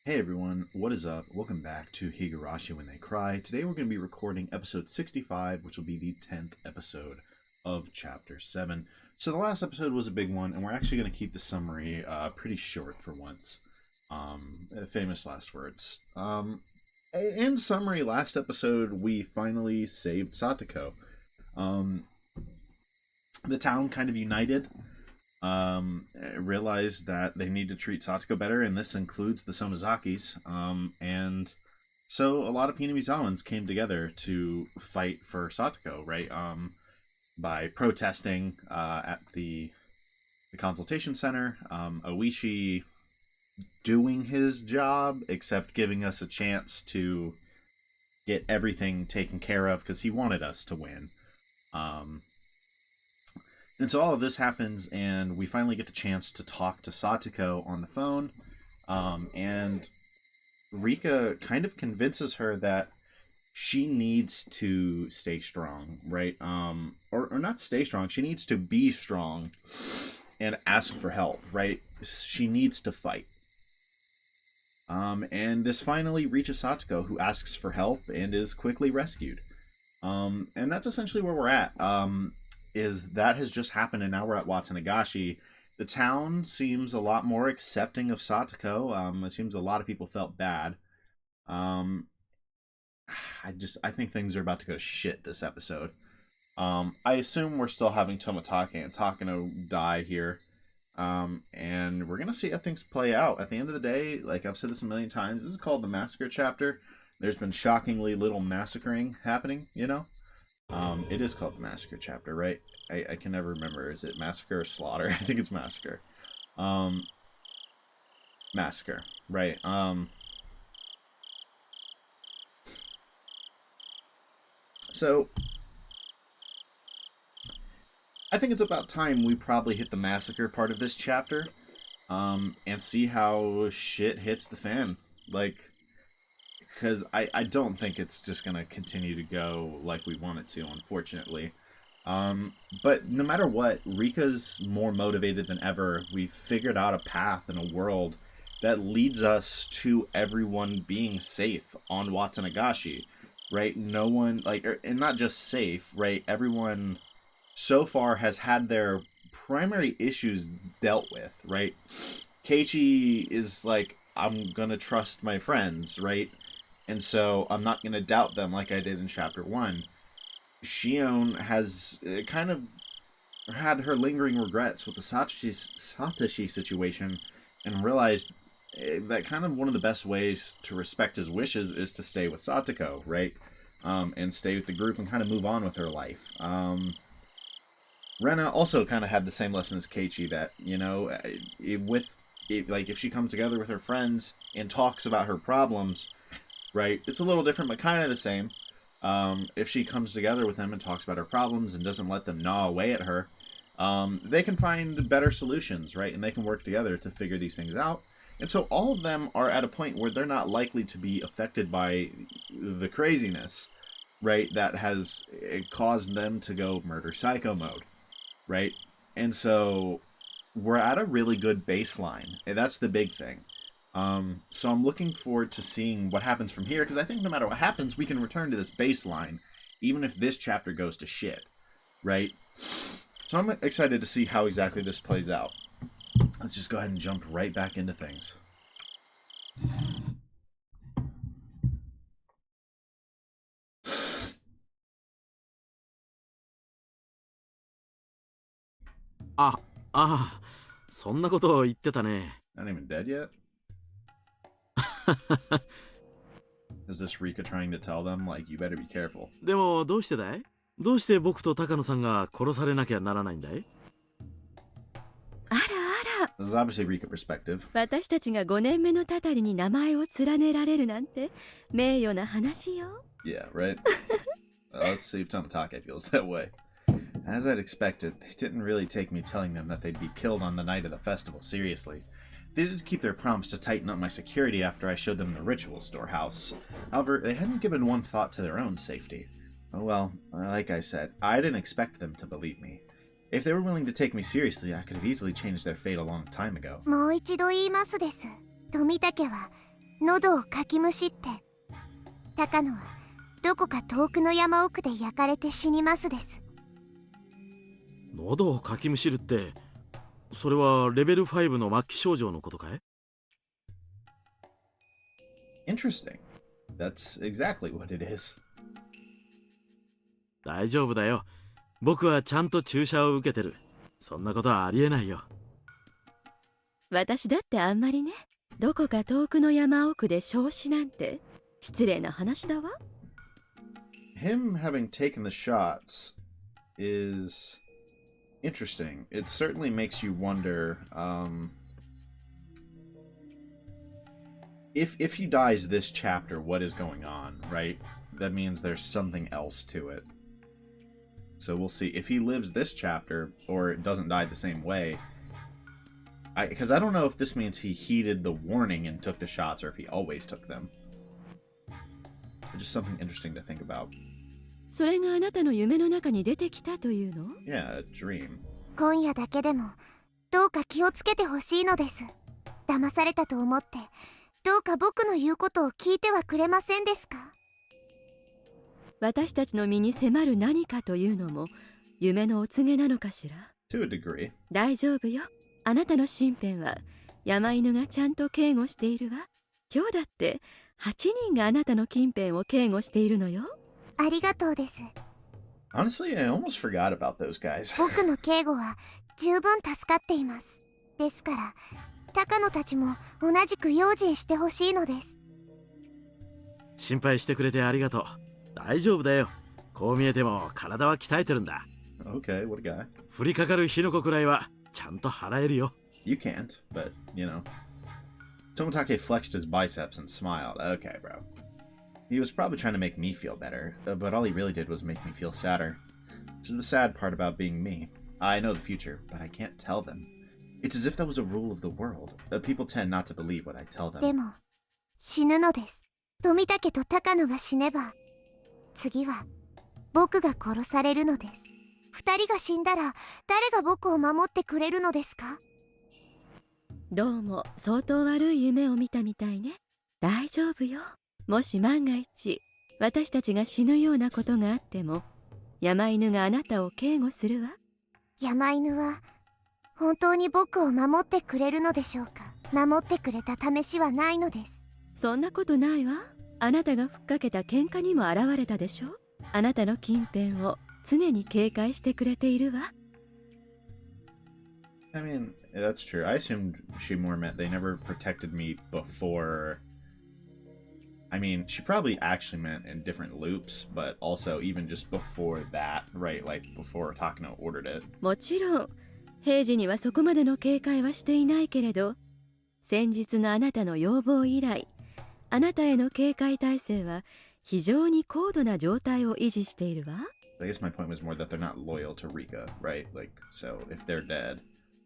Hey everyone, what is up? Welcome back to Higurashi When They Cry. Today we're going to be recording episode 65, which will be the 10th episode of Chapter 7. So the last episode was a big one, and we're actually going to keep the summary pretty short for once. Famous last words. In summary, last episode we finally saved Satoko. The town kind of united. Realized that they need to treat Satsuko better, and this includes the Sonozakis. And so a lot of Hinamizawans came together to fight for Satsuko, right? By protesting at the consultation center. Oishi doing his job, except giving us a chance to get everything taken care of because he wanted us to win. And so all of this happens, and we finally get the chance to talk to Satoko on the phone. And Rika kind of convinces her that she needs to stay strong, right? Or not stay strong. She needs to be strong and ask for help, right? She needs to fight. And this finally reaches Satoko, who asks for help and is quickly rescued. And that's essentially where we're at. Is that has just happened, and now we're at Watsunagashi. The town seems a lot more accepting of Satoko. It seems a lot of people felt bad. I think things are about to go to shit this episode. I assume we're still having Tomotage and Takano die here. And we're gonna see how things play out. At the end of the day, like I've said this a million times, this is called the Massacre chapter. There's been shockingly little massacring happening, you know? It is called the Massacre chapter, right? I can never remember. Is it Massacre or Slaughter? I think it's Massacre. Massacre, right. So, I think it's about time we probably hit the Massacre part of this chapter, and see how shit hits the fan. Like, because I don't think it's just going to continue to go like we want it to, unfortunately. But no matter what, Rika's more motivated than ever. We've figured out a path in a world that leads us to everyone being safe on Watsunagashi, right? No one, and not just safe, right? Everyone so far has had their primary issues dealt with, right? Keiichi is like, I'm going to trust my friends, right? And so I'm not going to doubt them like I did in Chapter 1. Shion has kind of had her lingering regrets with the Satoshi situation and realized that kind of one of the best ways to respect his wishes is to stay with Satoko, right? And stay with the group and kind of move on with her life. Rena also kind of had the same lesson as Keiichi that, you know, if she comes together with her friends and talks about her problems, right? It's a little different, but kind of the same. If she comes together with them and talks about her problems and doesn't let them gnaw away at her, they can find better solutions, right? And they can work together to figure these things out. And so all of them are at a point where they're not likely to be affected by the craziness, right? That has caused them to go murder psycho mode, right? And so we're at a really good baseline. And that's the big thing. So I'm looking forward to seeing what happens from here, because I think no matter what happens, we can return to this baseline, even if this chapter goes to shit, right? So I'm excited to see how exactly this plays out. Let's just go ahead and jump right back into things. Not even dead yet? Is this Rika trying to tell them, like, you better be careful? でもどうしてだい？どうして僕と高野さんが殺されなきゃならないんだい？あらあら、 This is obviously Rika perspective. 私たちが5年目のたたりに名前を連ねられるなんて名誉な話よ。Yeah, right? Let's see if Tomotage feels that way. As I'd expected, they didn't really take me telling them that they'd be killed on the night of the festival seriously. They did keep their promise to tighten up my security after I showed them the ritual storehouse. However, they hadn't given one thought to their own safety. Oh well, like I said, I didn't expect them to believe me. If they were willing to take me seriously, I could have easily changed their fate a long time ago. もう一度言いますです。富武は喉をかきむしって、高野はどこか遠くの山奥で焼かれて死にますです。喉をかきむしるって、それはレベル5の末期症状のことかい？ Interesting. That's exactly what it is. 大丈夫だよ。僕はちゃんと注射を受けてる。そんなことはありえないよ。私だってあんまりね。どこか遠くの山奥で焼死なんて失礼な話だわ。Him having taken the shots is interesting. It certainly makes you wonder, if he dies this chapter, what is going on, right? That means there's something else to it. So we'll see. If he lives this chapter, or doesn't die the same way, because I don't know if this means he heeded the warning and took the shots, or if he always took them. Just something interesting to think about. それがあなたの夢の中に出てきたというの？ Yeah, a dream. 今夜だけでもどうか気をつけてほしいのです。騙されたと思って、どうか僕の言うことを聞いてはくれませんですか？私たちの身に迫る何かというのも夢のお告げなのかしら。 To a degree. 大丈夫よ。あなたの身辺は山犬がちゃんと警護しているわ。今日だって8人があなたの近辺を警護しているのよ。ありがとうです。 Honestly, I almost forgot about those guys. 僕の警護は十分助かっています。ですから高野たちも同じく用心してほしいのです。心配してくれてありがとう。大丈夫だよ。こう見えても体は鍛えてるんだ。Okay, what a guy. 降りかかる火の粉くらいはちゃんと払えるよ。You can't, but, you know. Tomotake flexed his biceps and smiled. Okay, bro. He was probably trying to make me feel better, but all he really did was make me feel sadder. Which is the sad part about being me. I know the future, but I can't tell them. It's as if that was a rule of the world. People tend not to believe what I tell them. でも死ぬのです。富武と高野が死ねば次は僕が殺されるのです。二人が死んだら誰が僕を守ってくれるのですか？どうも相当悪い夢を見たみたいね。大丈夫よ。もし万が一私たちが死ぬようなことがあっても山犬があなたを警護するわ。山犬は本当に僕を守ってくれるのでしょうか？守ってくれた試しはないのです。そんなことないわ。あなたがふっかけた喧嘩にも現れたでしょ。あなたの近辺を常に警戒してくれているわ。I mean, that's true. I assumed she more meant they never protected me before. I mean, she probably actually meant in different loops, but also even just before that, right? Like before Takano ordered it. もちろん平時にはそこまでの警戒はしていないけれど、先日のあなたの要望以来、あなたへの警戒態勢は非常に高度な状態を維持しているわ。I guess my point was more that they're not loyal to Rika, right? Like, so if they're dead,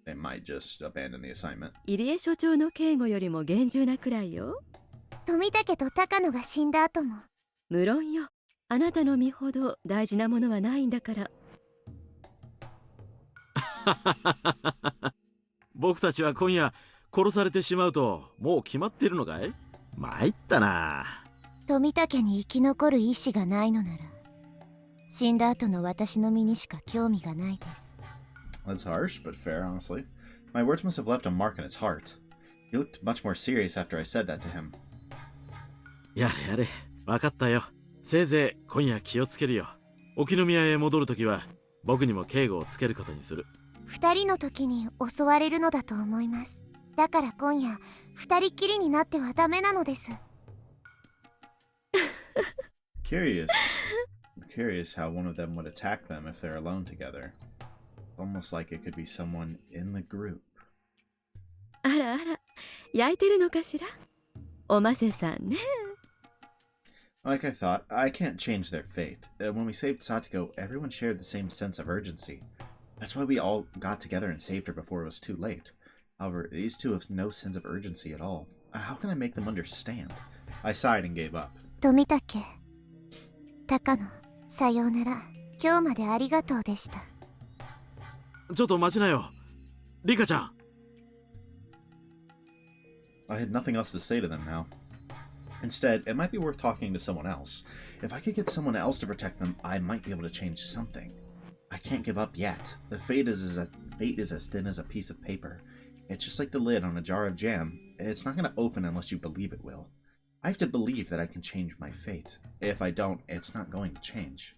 they might just abandon the assignment. 入江所長の警護よりも厳重なくらいよ。富武と高野が死んだ後も。無論よ。あなたの身ほど大事なものはないんだから。僕たちは今夜殺されてしまうともう決まってるのかい？参ったな。富武に生き残る意志がないのなら死んだ後の私の身にしか興味がないです。 That's harsh, but fair, honestly. My words must have left a mark in his heart. He looked much more serious after I said that to him. やれやれ、分かったよ。せいぜい今夜気をつけるよ。沖宮へ戻るときは僕にも警護をつけることにする。二人の時に襲われるのだと思います。だから今夜二人きりになってはダメなのです。Curious how one of them would attack them if they're alone together. Almost like it could be someone in the group. あらあら、焼いてるのかしら。おませさんね。Like I thought, I can't change their fate. When we saved Satiko, everyone shared the same sense of urgency. That's why we all got together and saved her before it was too late. However, these two have no sense of urgency at all. How can I make them understand? I sighed and gave up. 富武、高野、さようなら。今日までありがとうでした。ちょっと待ちなよ。リカちゃん。I had nothing else to say to them now. Instead, it might be worth talking to someone else. If I could get someone else to protect them, I might be able to change something. I can't give up yet. The fate is as thin as a piece of paper. It's just like the lid on a jar of jam. It's not going to open unless you believe it will. I have to believe that I can change my fate. If I don't, it's not going to change.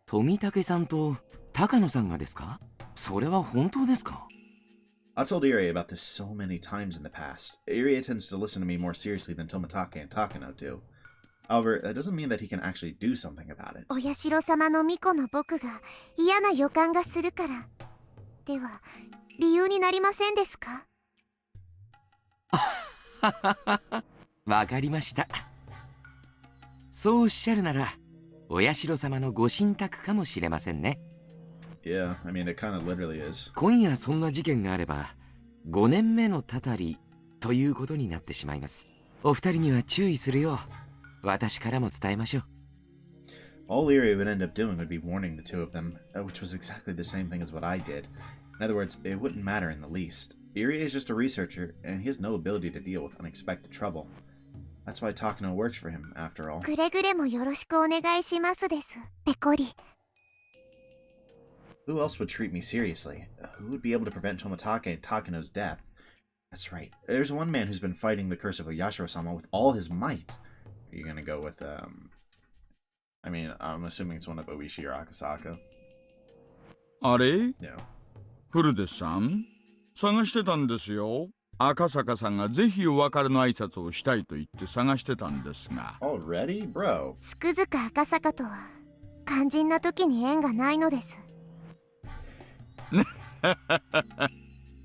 富武さんと高野さんがですか？それは本当ですか？ I've told Irie about this so many times in the past. Irie tends to listen to me more seriously than Tomitake and Takano do. However, that doesn't mean that he can actually do something about it. お社様の巫女の僕が嫌な予感がするから。では、理由になりませんですか？わかりました。そうおっしゃるなら、お社様のご神託かもしれませんね。Yeah, I mean, it kind of literally is. 今夜そんな事件があれば、5年目のたたりということになってしまいます。お二人には注意するよう、私からも伝えましょう。All Irie would end up doing would be warning the two of them, which was exactly the same thing as what I did. In other words, it wouldn't matter in the least. Irie is just a researcher, and he has no ability to deal with unexpected trouble. That's why Takano works for him, after all. くれぐれもよろしくお願いしますです。ペコリ。Who else would treat me seriously? Who would be able to prevent Tomitake and Takano's death? That's right. There's one man who's been fighting the curse of Oyashiro-sama with all his might. Are you gonna go with, I mean, I'm assuming it's one of Oishi or Akasaka. あれ No. 古デさん探してたんですよ。赤坂さんがぜひお別れの挨拶をしたいと言って探してたんですが。Already? Bro. つくづく赤坂とは肝心な時に縁がないのです。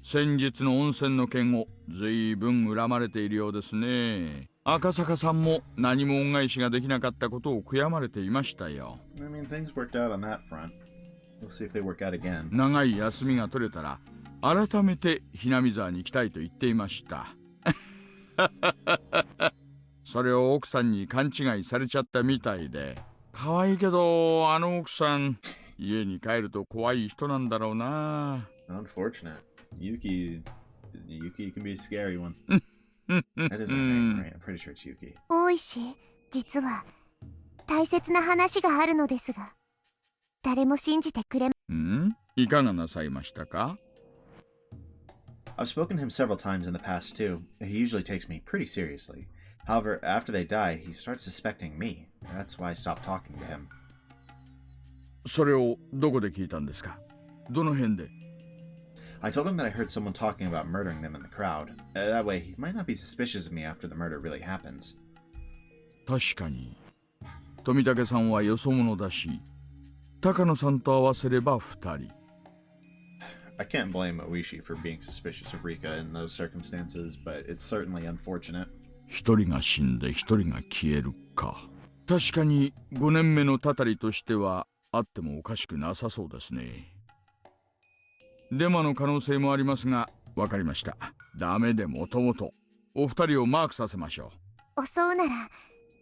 先日の温泉の件をずいぶん恨まれているようですね。赤坂さんも何も恩返しができなかったことを悔やまれていましたよ。I mean, things worked out on that front. We'll see if they work out again. 長い休みが取れたら改めてひなみ沢に行きたいと言っていました。それを奥さんに勘違いされちゃったみたいで。可愛いけどあの奥さん家に帰ると怖い人なんだろうな。Unfortunate. Yuki can be a scary one. That is her name, right? I'm pretty sure it's Yuki. 大石、実は大切な話があるのですが、誰も信じてくれ。いかがなさいましたか？ I've spoken to him several times in the past too. He usually takes me pretty seriously. However, after they die, he starts suspecting me. That's why I stopped talking to him. それをどこで聞いたんですか？どの辺で？ I told him that I heard someone talking about murdering them in the crowd. That way, he might not be suspicious of me after the murder really happens. 確かに富武さんはよそ者だし、高野さんと合わせれば2人。I can't blame Oishi for being suspicious of Rika in those circumstances, but it's certainly unfortunate. 一人が死んで一人が消えるか。確かに5年目のたたりとしてはあってもおかしくなさそうですね。デマの可能性もありますが、わかりました。ダメでもともとお二人をマークさせましょ襲うなら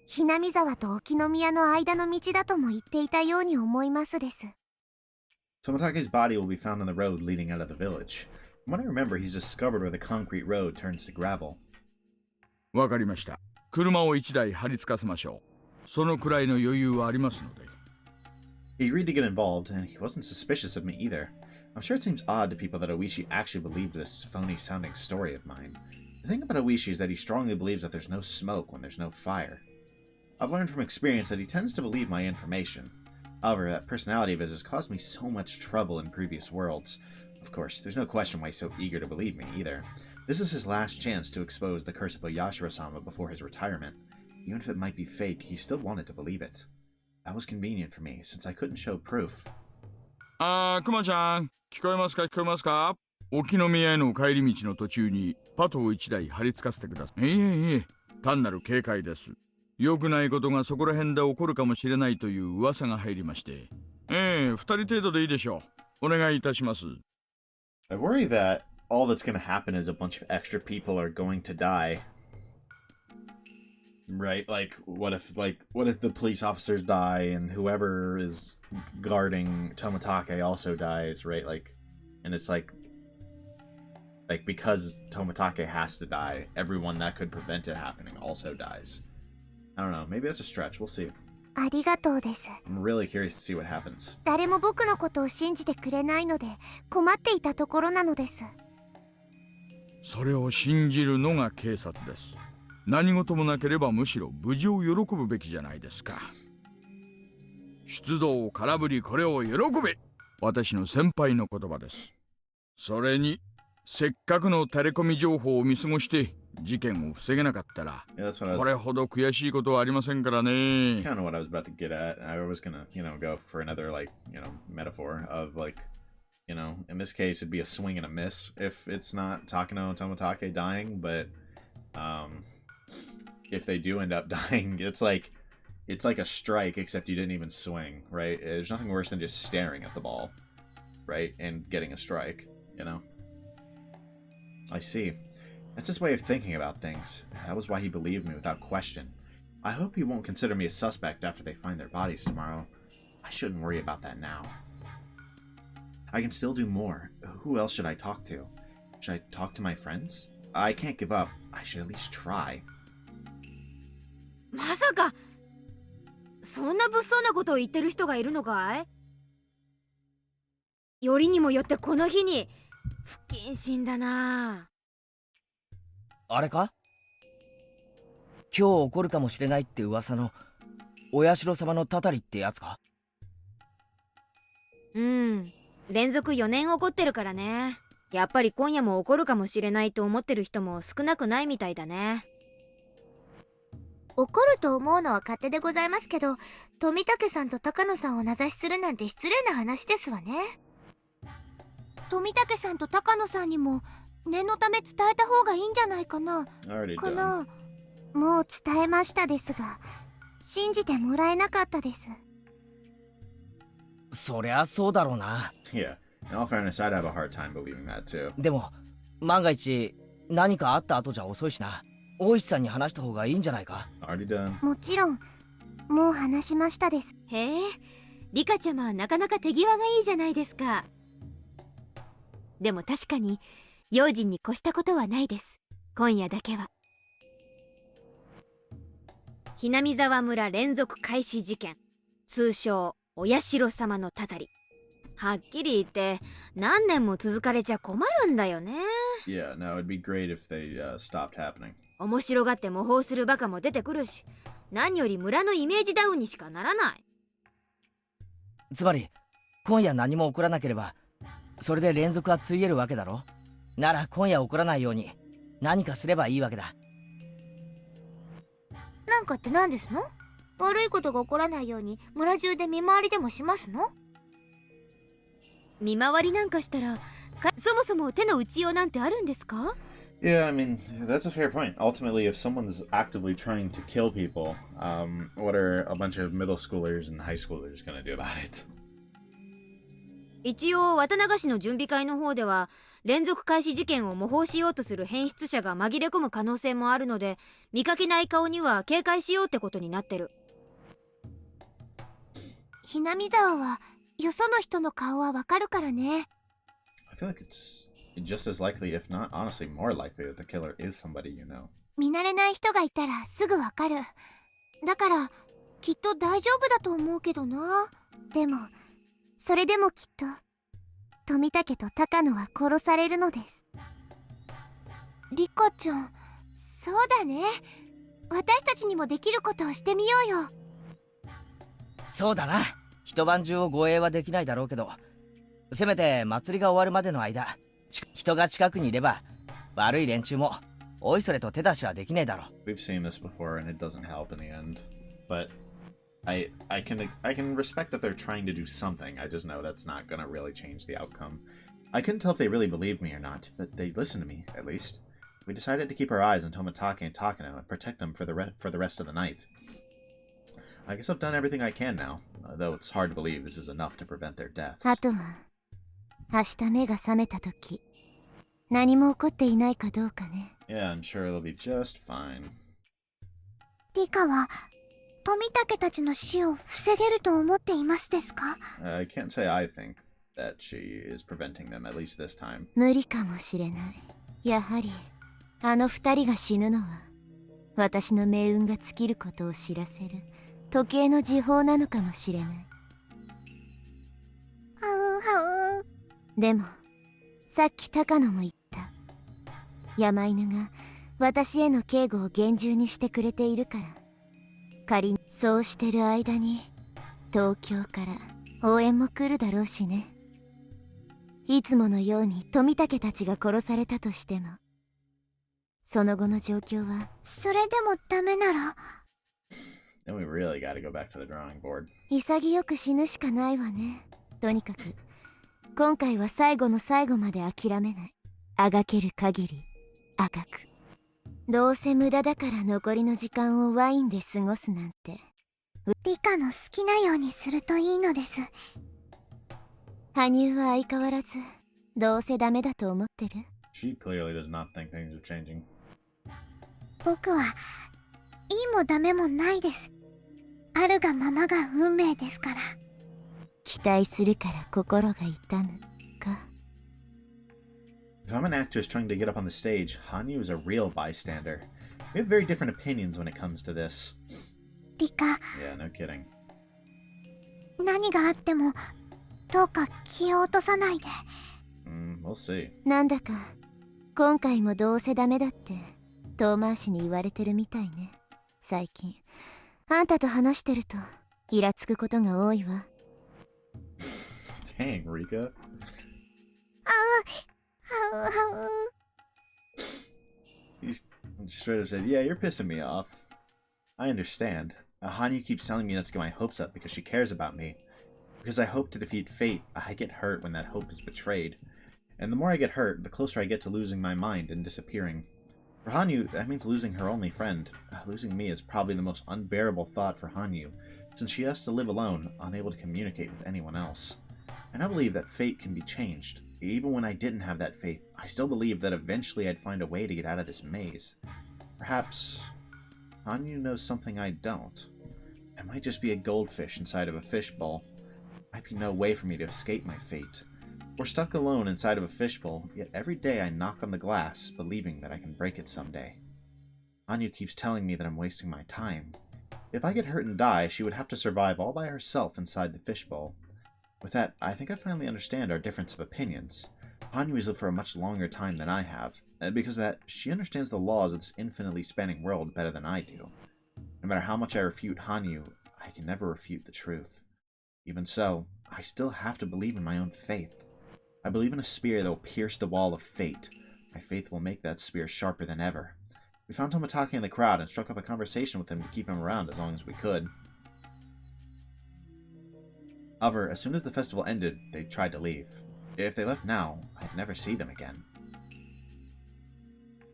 ひなみ沢と沖宮の間の道だとも言っていたように思いますです。Tomitake's body will be found on the road leading out of the village. From what I remember, he's discovered where the concrete road turns to gravel. う。わかりました。車を1台張り付かせましょう。そのくらいの余裕はありますので。He agreed to get involved, and he wasn't suspicious of me either. I'm sure it seems odd to people that Oishi actually believed this phony-sounding story of mine. The thing about Oishi is that he strongly believes that there's no smoke when there's no fire. I've learned from experience that he tends to believe my information. However, that personality of his has caused me so much trouble in previous worlds. Of course, there's no question why he's so eager to believe me either. This is his last chance to expose the curse of Oyashiro-sama before his retirement. Even if it might be fake, he still wanted to believe it. That was convenient for me, since I couldn't show proof. クマちゃん、聞こえますか聞こえますか？沖宮への帰り道の途中にパトを1台張り付かせてください。いえ、単なる警戒です。良くないことがそこら辺で起こるかもしれないという噂が入りまして。2人程度でいいでしょう。お願いいたします。I worry that all that's going to happen is a bunch of extra people are going to die. Right? Like, what if the police officers die and whoever is guarding Tomitake also dies, right? Like, and it's like, Like, because Tomitake has to die, everyone that could prevent it happening also dies. I don't know, maybe that's a stretch, we'll see. ありがとうです。 I'm really curious to see what happens. 誰も僕のことを信じてくれないので困っていたところなのです。それを信じるのが警察です。何事もなければむしろ無事を喜ぶべきじゃないですか。出動を空振りこれを喜べ。私の先輩の言葉です。それにせっかくのタレコミ情報を見過ごして事件を防げなかったら、 Yeah, that's what I こ was れほど悔しいことはありませんからね。 kind of what I was about to get at. I was gonna, go for another, like, metaphor of, like, in this case it'd be a swing and a miss if it's not Takano and Tomitake dying, but if they do end up dying, it's like a strike, except you didn't even swing, right? There's nothing worse than just staring at the ball, right, and getting a strike, I see. That's his way of thinking about things. That was why he believed me without question. I hope he won't consider me a suspect after they find their bodies tomorrow. I shouldn't worry about that now. I can still do more. Who else should I talk to? Should I talk to my friends? I can't give up. I should at least try. まさかそんな物騒なことを言ってる人がいるのかい？よりにもよってこの日に不謹慎だな。あれか？今日起こるかもしれないって噂のお社様のたたりってやつか？うん、連続4年起こってるからね。やっぱり今夜も起こるかもしれないと思ってる人も少なくないみたいだね。怒ると思うのは勝手でございますけど、富武さんと高野さんを名指しするなんて失礼な話ですわね。富武さんと高野さんにも念のため伝えた方がいいんじゃないかな。 Already か done. な。もう伝えましたですが、信じてもらえなかったです。そりゃそうだろうな。Yeah. In all fairness, I'd have a hard time believing that too. でも万が一何かあった後じゃ遅いしな。大石さんに話した方がいいんじゃないか？ Already done. もちろん、もう話しましたです。へえ、リカちゃまはなかなか手際がいいじゃないですか。でも確かに用心に越したことはないです。今夜だけは。ひなみ沢村連続開始事件、通称お社様のたたり。はっきり言って何年も続かれちゃ困るんだよね。 Yeah, no, it'd be great if they stopped happening. 面白がって模倣するバカも出てくるし、何より村のイメージダウンにしかならない。つまり今夜何も起こらなければそれで連続はついえるわけだろ。なら今夜起こらないように何かすればいいわけだ。なんかって何ですの？悪いことが起こらないように村中で見回りでもしますの？見回りなんかしたらそもそも手の打ちようなんてあるんですか？ Yeah, I mean, that's a fair point. Ultimately, if someone's actively trying to kill people, what are a bunch of middle schoolers and high schoolers gonna do about it? 一応綿流しの準備会の方では連続開始事件を模倣しようとする変質者が紛れ込む可能性もあるので、見かけない顔には警戒しようってことになってる。ひなみ沢はよその人の顔はわかるからね。 I feel like it's just as likely, if not honestly more likely, that the killer is somebody you know. 見慣れない人がいたらすぐわかる。だからきっと大丈夫だと思うけどな。でもそれでもきっと富武と高野は殺されるのです。リカちゃん、そうだね。私たちにもできることをしてみようよ。そうだな。一晩中を護衛はできないだろうけど、せめて祭りが終わるまでの間人が近くにいれば悪い連中もおいそれと手出しはできねえだろ。 We've seen this before, and it doesn't help in the end. But I can respect that they're trying to do something. I just know that's not gonna really change the outcome. I couldn't tell if they really believed me or not, but they listened to me, at least. We decided to keep our eyes on Tomitake and Takano and protect them for the rest of the night. I guess I've done everything I can now, though it's hard to believe this is enough to prevent their deaths. あとは明日目が覚めた時、何も起こっていないかどうかね。 Yeah, I'm sure it'll be just fine. リカは富武たちの死を防げると思っていますですか？ I can't say I think that she is preventing them, at least this time. 無理かもしれない。やはりあの二人が死ぬのは私の命運が尽きることを知らせる時計の時報なのかもしれない。でもさっき高野も言った。山犬が私への警護を厳重にしてくれているから、仮にそうしてる間に東京から応援も来るだろうしね。いつものように富武たちが殺されたとしても、その後の状況は。それでもダメなら Then we really gotta go back to the drawing board. 潔く死ぬしかないわね。とにかく今回は最後の最後まで諦めない。あがける限りあがく。どうせ無駄だから残りの時間をワインで過ごすなんて。リカの好きなようにするといいのです。羽生は相変わらずどうせダメだと思ってる。 She clearly does not think things are changing. 僕はいいもダメもないです。あるがままが運命ですから。期待するから心が痛むか。 If I'm an actress trying to get up on the stage, Hanyu is a real bystander. We have very different opinions when it comes to this. リカ、 Yeah, no kidding. 何があってもどうか気を落とさないで。We'll see. なんだか今回もどうせダメだって遠回しに言われてるみたいね。最近あんたと話してるとイラつくことが多いわ。Dang, Rika. He straight up said, "Yeah, you're pissing me off. I understand. Hanyu keeps telling me not to get my hopes up because she cares about me. Because I hope to defeat fate, I get hurt when that hope is betrayed. And the more I get hurt, the closer I get to losing my mind and disappearing. For Hanyu, that means losing her only friend. Losing me is probably the most unbearable thought for Hanyu, since she has to live alone, unable to communicate with anyone else. And I believe that fate can be changed. Even when I didn't have that faith, I still believed that eventually I'd find a way to get out of this maze. Perhaps Hanyu knows something I don't. I might just be a goldfish inside of a fishbowl. Might be no way for me to escape my fate. We're stuck alone inside of a fishbowl, yet every day I knock on the glass, believing that I can break it someday. Hanyu keeps telling me that I'm wasting my time. If I get hurt and die, she would have to survive all by herself inside the fishbowl. With that, I think I finally understand our difference of opinions. Hanyu has lived for a much longer time than I have, and because of that, she understands the laws of this infinitely spanning world better than I do. No matter how much I refute Hanyu, I can never refute the truth. Even so, I still have to believe in my own faith. I believe in a spear that will pierce the wall of fate. My faith will make that spear sharper than ever. We found Tomitake in the crowd and struck up a conversation with him to keep him around as long as we could. However, as soon as the festival ended, they tried to leave. If they left now, I'd never see them again.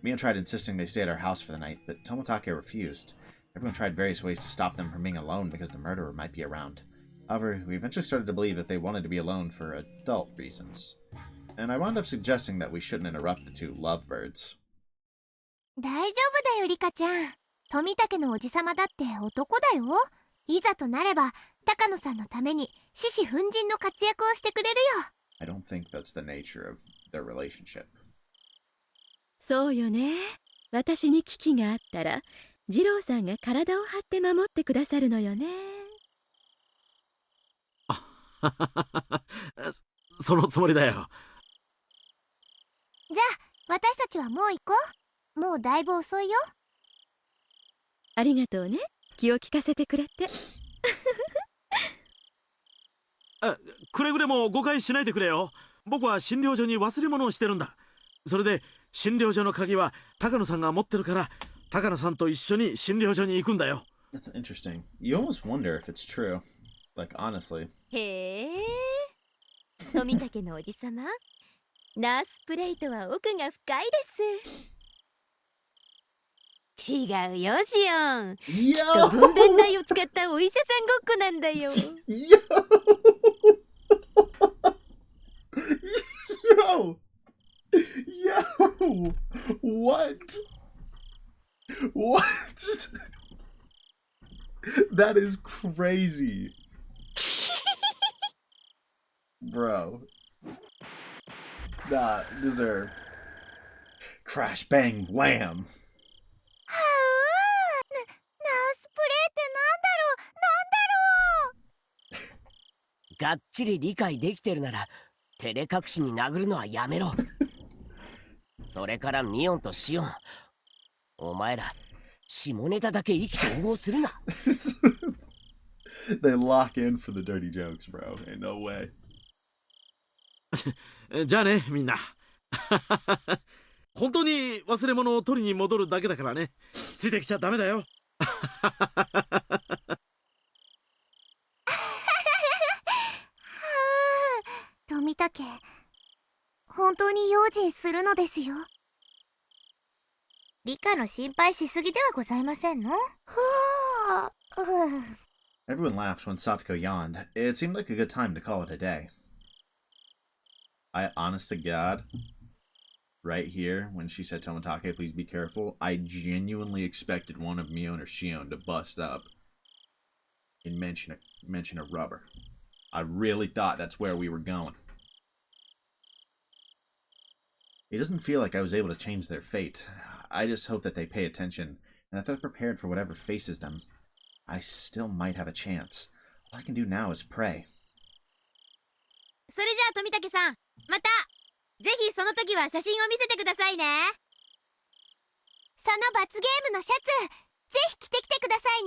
Mia tried insisting they stay at our house for the night, but Tomitake refused. Everyone tried various ways to stop them from being alone because the murderer might be around. However, we eventually started to believe that they wanted to be alone for adult reasons. And I wound up suggesting that we shouldn't interrupt the two lovebirds. 大丈夫だよリカちゃん。富武のおじさまだって男だよ。いざとなれば高野さんのために獅子奮迅の活躍をしてくれるよ。 I don't think that's the nature of their relationship. そうよね。私に危機があったら二郎さんが体を張って守ってくださるのよね。そのつもりだよ。じゃあ私たちはもう行こう。もうだいぶ遅いよ。ありがとうね。気を利かせてくれて。くれぐれも誤解しないでくれよ。僕は診療所に忘れ物をしてるんだ。それで診療所の鍵は高野さんが持ってるから、高野さんと一緒に診療所に行くんだよ。That's interesting. You almost wonder if it's true. Like, honestly. へえ。富武のおじさま、ナースプレイとは奥が深いです。違うよシオン。きっと分娩台を使ったお医者さんごっこなんだよ。Yo! Yo! What? What? That is crazy. Bro. Nah, deserved. Crash, bang, wham! はうナースプレーってがっちり理解できてるなら照れ隠しに殴るのはやめろ。それからミオンとシオン、お前ら下ネタだけ意気投合するな。They lock in for the dirty jokes, bro. Ain't no way. じゃあね、みんな。本当に忘れ物を取りに戻るだけだからね。ついてきちゃダメだよ。富武、本当に用心するのですよ。理科の心配しすぎではございませんの？Everyone laughed when Satoko yawned. It seemed like a good time to call it a day. Honest to God, right here, when she said, Tomitake, please be careful, I genuinely expected one of Mion or Shion to bust up and mention a rubber. I really thought that's where we were going. It doesn't feel like I was able to change their fate. I just hope that they pay attention and that they're prepared for whatever faces them. I still might have a chance. All I can do now is pray. それじゃあ富武さん、またぜひその時は写真を見せてくださいね。その罰ゲームのシャツ、ぜひ着てきてください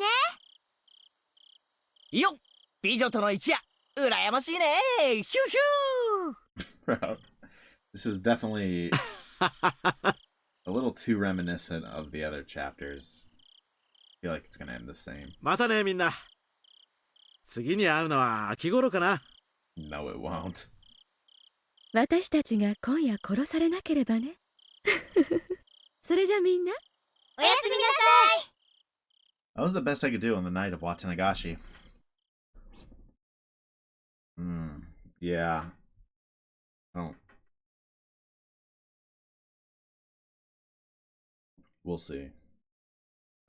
ね。よっ、美女との一夜、羨ましいね。ヒューヒュー。Bro, this is definitely a little too reminiscent of the other chapters. I feel like it's gonna end the same. またね、みんな。次に会うのは秋頃かな。No, it won't. 私たちが今夜殺されなければね。それじゃみんな。おやすみなさい。That was the best I could do on the night of Watanagashi. Yeah. Oh. We'll see.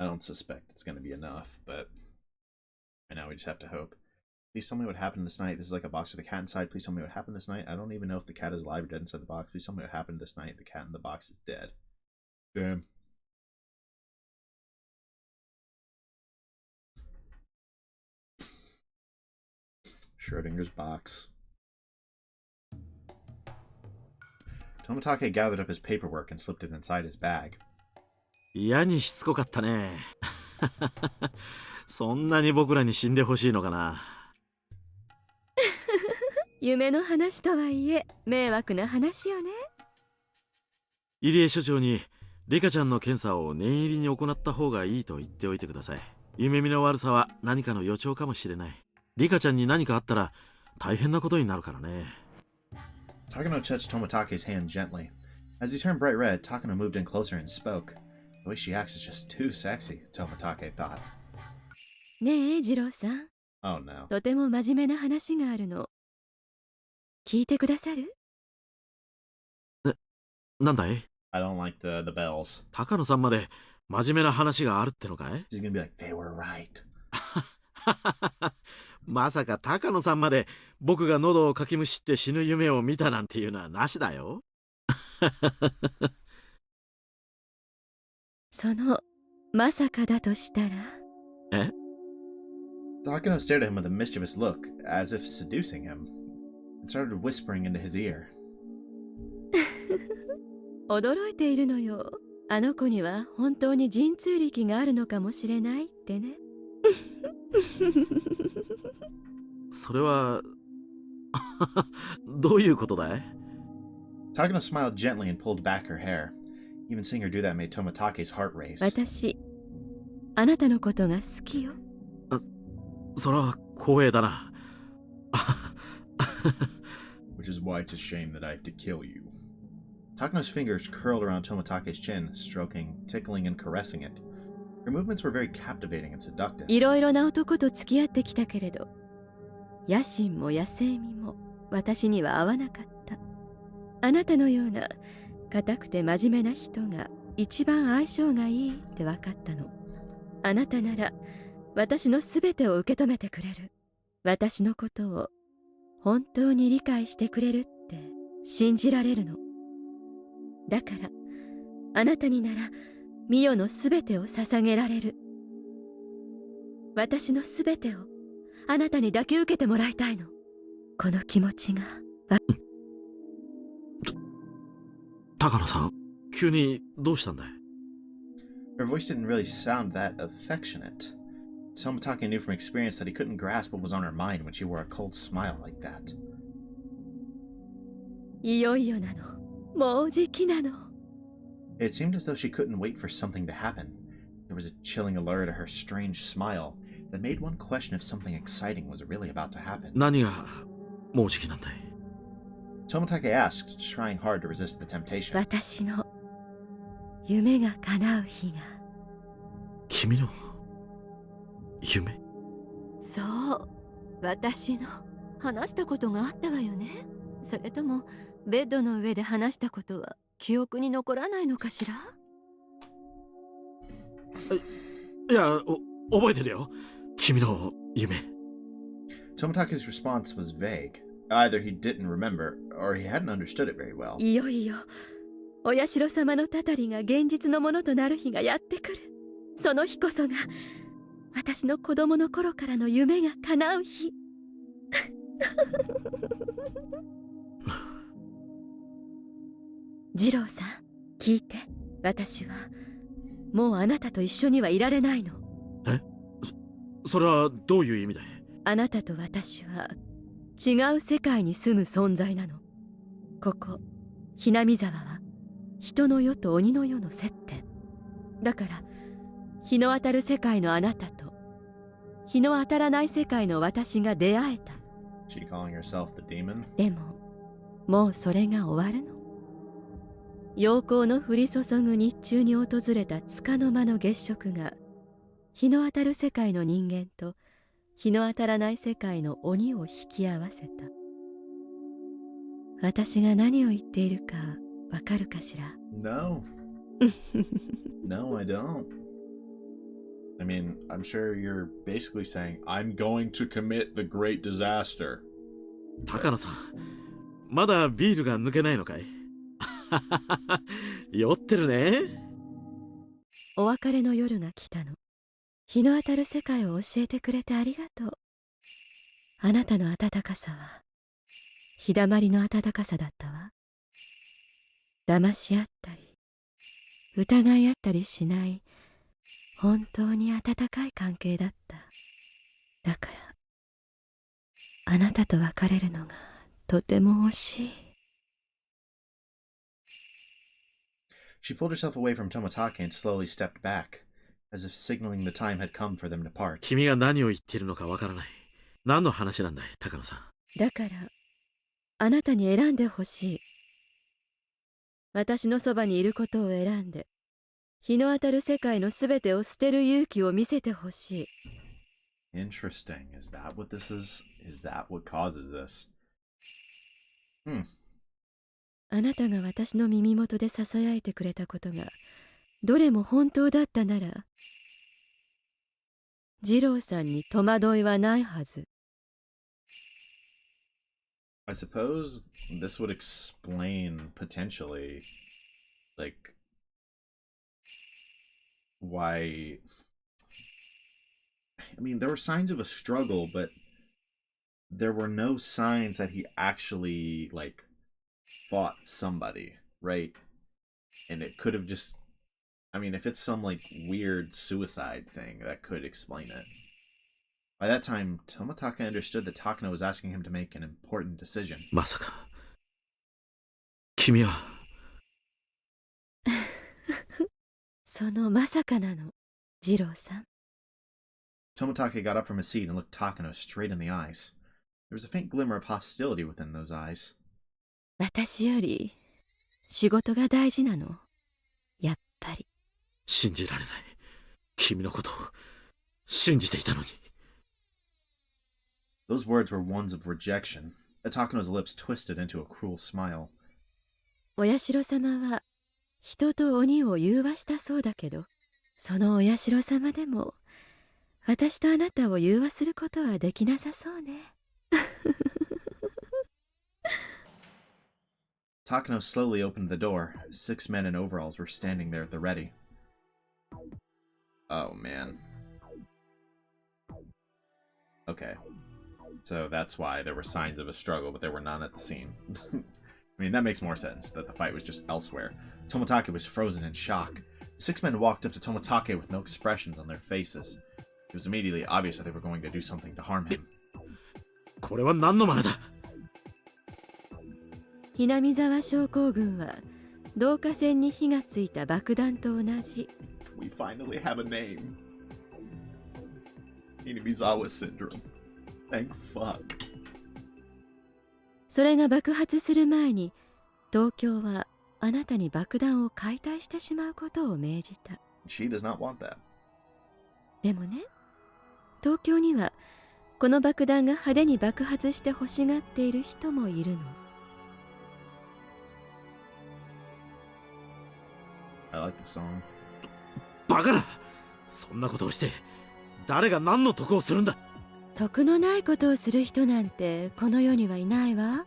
I don't suspect it's going to be enough, but I know we just have to hope. Please tell me what happened this night. This is like a box with a cat inside. Please tell me what happened this night. I don't even know if the cat is alive or dead inside the box. Please tell me what happened this night. The cat in the box is dead. Damn. Schrodinger's box. Tomitake gathered up his paperwork and slipped it inside his bag. 嫌にしつこかったね。そんなに僕らに死んでほしいのかな。夢の話とはいえ迷惑な話よね。入江所長にリカちゃんの検査を念入りに行った方がいいと言っておいてください。夢見の悪さは何かの予兆かもしれない。リカちゃんに何かあったら大変なことになるからね。Takano touched Tomitake's hand gently. As he turned bright red, Takano moved in closer and spoke. The way she acts is just too sexy, Tomitake thought. ねえ次郎さん、 Oh no. とても真面目な話があるの。聞いてくださる？なんだい？ I don't like the bells. 高野さんまで真面目な話があるってのかい？ She's gonna be like, they were right. まさか高野さんまで僕が喉をかきむしって死ぬ夢を見たなんていうのはなしだよ。そのまさかだとしたら。え？ Takano stared at him with a mischievous look, as if seducing him, and started whispering into his ear. 驚いているのよ。あの子には本当に神通力があるのかもしれないってね。それはどういうことだい？ Takano smiled gently and pulled back her hair. Even seeing her do that made Tomitake's heart race. 私、あなたのことが好きよ。それは光栄だな。Which is why it's a shame that I have to kill you. Takano's fingers curled around Tomitake's chin, stroking, tickling, and caressing it. Her movements were very captivating and seductive. いろいろな男と付き合ってきたけれど、野心も野生味も私には合わなかった。あなたのような固くて真面目な人が一番相性がいいって分かったの。あなたなら私のすべてを受け止めてくれる。私のことを本当に理解してくれるって信じられるの。だからあなたにならミヨのすべてを捧げられる。私のすべてをあなたに抱き受けてもらいたいの。この気持ちが高野さん、急にどうしたんだい？ Her voice didn't really sound that affectionate. Tomotage knew from experience that he couldn't grasp what was on her mind when she wore a cold smile like that. いよいよなの。もうじきなの。It seemed as though she couldn't wait for something to happen. There was a chilling allure to her strange smile that made one question if something exciting was really about to happen. 何がもうじきなんだい？ Tomotage asked, trying hard to resist the temptation. 私の夢が叶う日が。君の夢？そう、私の。話したことがあったわよね。それともベッドの上で話したことは記憶に残らないのかしら？いや、覚えてるよ。君の夢。Tomotake's response was vague. Either he didn't remember, or he hadn't understood it very well. いよいよお社様のたたりが現実のものとなる日がやってくる。その日こそが私の子供の頃からの夢が叶う日。二郎さん、聞いて。私はもうあなたと一緒にはいられないの。え？それはどういう意味だい？あなたと私は違う世界に住む存在なの。ここひなみ沢は人の世と鬼の世の接点だから、日の当たる世界のあなたと日の当たらない世界の私が出会えた。 She calling herself the demon? でももうそれが終わるの。陽光の降り注ぐ日中に訪れた束の間の月食が日の当たる世界の人間と日の当たらない世界の鬼を引き合わせた。私が何を言っているかわかるかしら？ No. No, I don't. I mean, I'm sure you're basically saying, I'm going to commit the great disaster. 高野さん、まだビールが抜けないのかい？酔ってるね。お別れの夜が来たの。日の当たる世界を教えてくれてありがとう。あなたの温かさは日だまりの温かさだったわ。騙し合ったり疑い合ったりしない本当に温かい関係だった。だからあなたと別れるのがとても惜しい。She pulled herself away from Tomotage and slowly stepped back, as if signaling the time had come for them to part. 君が何を言っているのかわからない。何の話なんだい、高野さん。だからあなたに選んでほしい。私のそばにいることを選んで日の当たる世界のすべてを捨てる勇気を見せてほしい。Interesting. Is that what this is? Is that what causes this? あなたが私の耳元で囁いてくれたことがどれも本当だったなら、二郎さんに戸惑いはないはず。I suppose this would explain potentially, like, why. I mean, there were signs of a struggle, but there were no signs that he actually, like, fought somebody, right? And it could have just. I mean, if it's some, like, weird suicide thing, that could explain it. By that time, Tomotage understood that Takano was asking him to make an important decision. まさか君は。そのまさかなの、二郎さん。Tomotage got up from his seat and looked Takano straight in the eyes. There was a faint glimmer of hostility within those eyes. 私より仕事が大事なの、やっぱり。信じられない。君のことを信じていたのに。Those words were ones of rejection. Takano's lips twisted into a cruel smile. お社様は人と鬼を融和したそうだけど、そのお社様でも私とあなたを融和することはできなさそうね。Takano slowly opened the door. 6 men in overalls were standing there at the ready. Oh, man. Okay. So that's why there were signs of a struggle, but there were none at the scene. I mean, that makes more sense, that the fight was just elsewhere. Tomitake was frozen in shock. The 6 men walked up to Tomitake with no expressions on their faces. It was immediately obvious that they were going to do something to harm him. これは何の真似だ。ひなみ沢症候群は導火線に火がついた爆弾と同じ。We finally have a name. Hinamizawa syndrome. Thank fuck. それが爆発する前に東京はあなたに爆弾を解体してしまうことを命じた。 She does not want that. でもね、東京にはこの爆弾が派手に爆発して欲しがっている人もいるの。I like the song. バカな。そんなことをして誰が何の得をするんだ。得のないことをする人なんてこの世にはいないわ。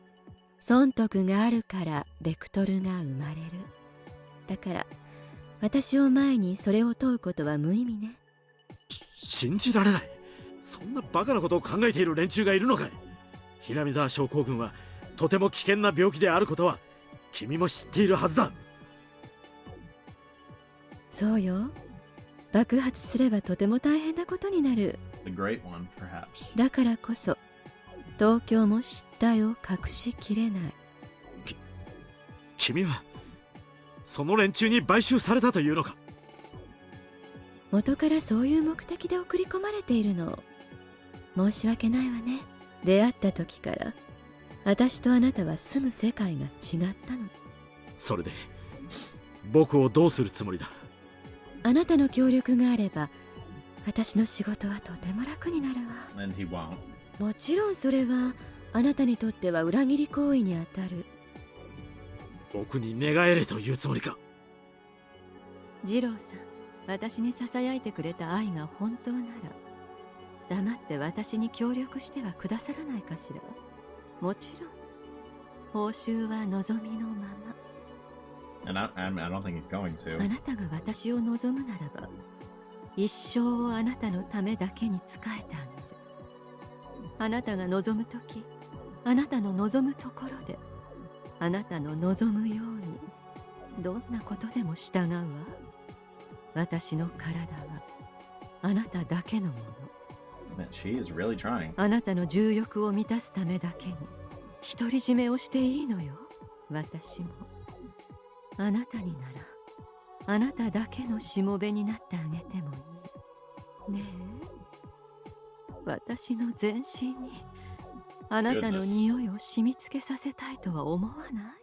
損得があるからベクトルが生まれる。だから私を前にそれを問うことは無意味ね。信じられない。そんなバカなことを考えている連中がいるのかい。ひなみ沢症候群はとても危険な病気であることは君も知っているはずだ。そうよ。爆発すればとても大変なことになる。The great one, perhaps. だからこそ東京も失態を隠しきれない。君はその連中に買収されたというのか。元からそういう目的で送り込まれているの。申し訳ないわね。出会った時から私とあなたは住む世界が違ったの。それで僕をどうするつもりだ。あなたの協力があれば私の仕事はとても楽になるわ。 And he won't. もちろんそれはあなたにとっては裏切り行為にあたる。僕に寝返れというつもりか。二郎さん、私に囁いてくれた愛が本当なら黙って私に協力してはくださらないかしら。もちろん報酬は望みのまま。 And I don't think he's going あ to. なたが私を望むならば一生をあなたのためだけに仕えてあげる。あなたが望むとき、あなたの望むところであなたの望むようにどんなことでも従うわ。私の体はあなただけのもの。 Man, she is really trying. あなたの重欲を満たすためだけに独り占めをしていいのよ。私もあなたにならあなただけのしもべになってあげてもいい。ねえ、私の全身にあなたの匂いを染み付けさせたいとは思わな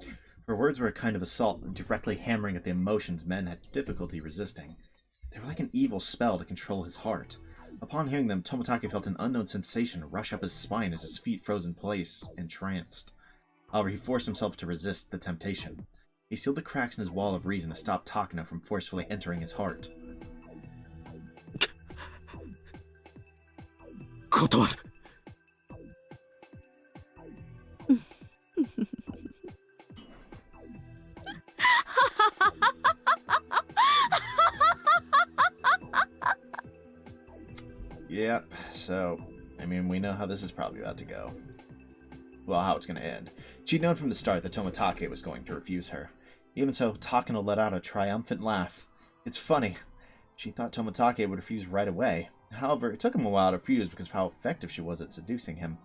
い？ Her words were a kind of assault, directly hammering at the emotions men had difficulty resisting. They were like an evil spell to control his heart. Upon hearing them, Tomitake felt an unknown sensation rush up his spine as his feet froze in place, entranced. However, he forced himself to resist the temptation. He sealed the cracks in his wall of reason to stop Takano from forcefully entering his heart. 断る。Yep, so, I mean, we know how this is probably about to go. Well, how it's going to end. She'd known from the start that Tomitake was going to refuse her. Even so, Takano let out a triumphant laugh. It's funny. She thought Tomitake would refuse right away. However, it took him a while to refuse because of how effective she was at seducing him.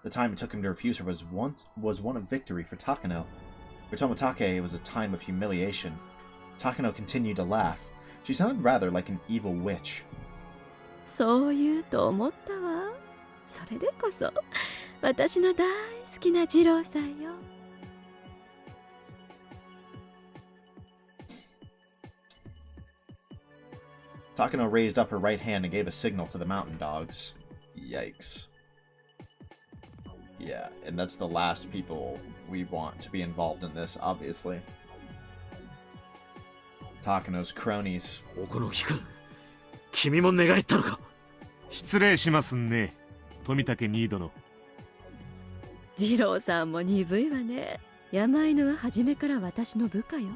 The time it took him to refuse her was one of victory for Takano. For Tomitake, it was a time of humiliation. Takano continued to laugh. She sounded rather like an evil witch. そう言うと思ったわ。それでこそ私の大好きな二郎さんよ。Takano raised up her right hand and gave a signal to the mountain dogs. Yikes. Yeah, and that's the last people we want to be involved in this, obviously. Takano's cronies. おこのきくん、君も寝返ったのか。失礼しますね、富武ニードの。二郎さんも鈍いわね。山犬は初めから私の部下よ。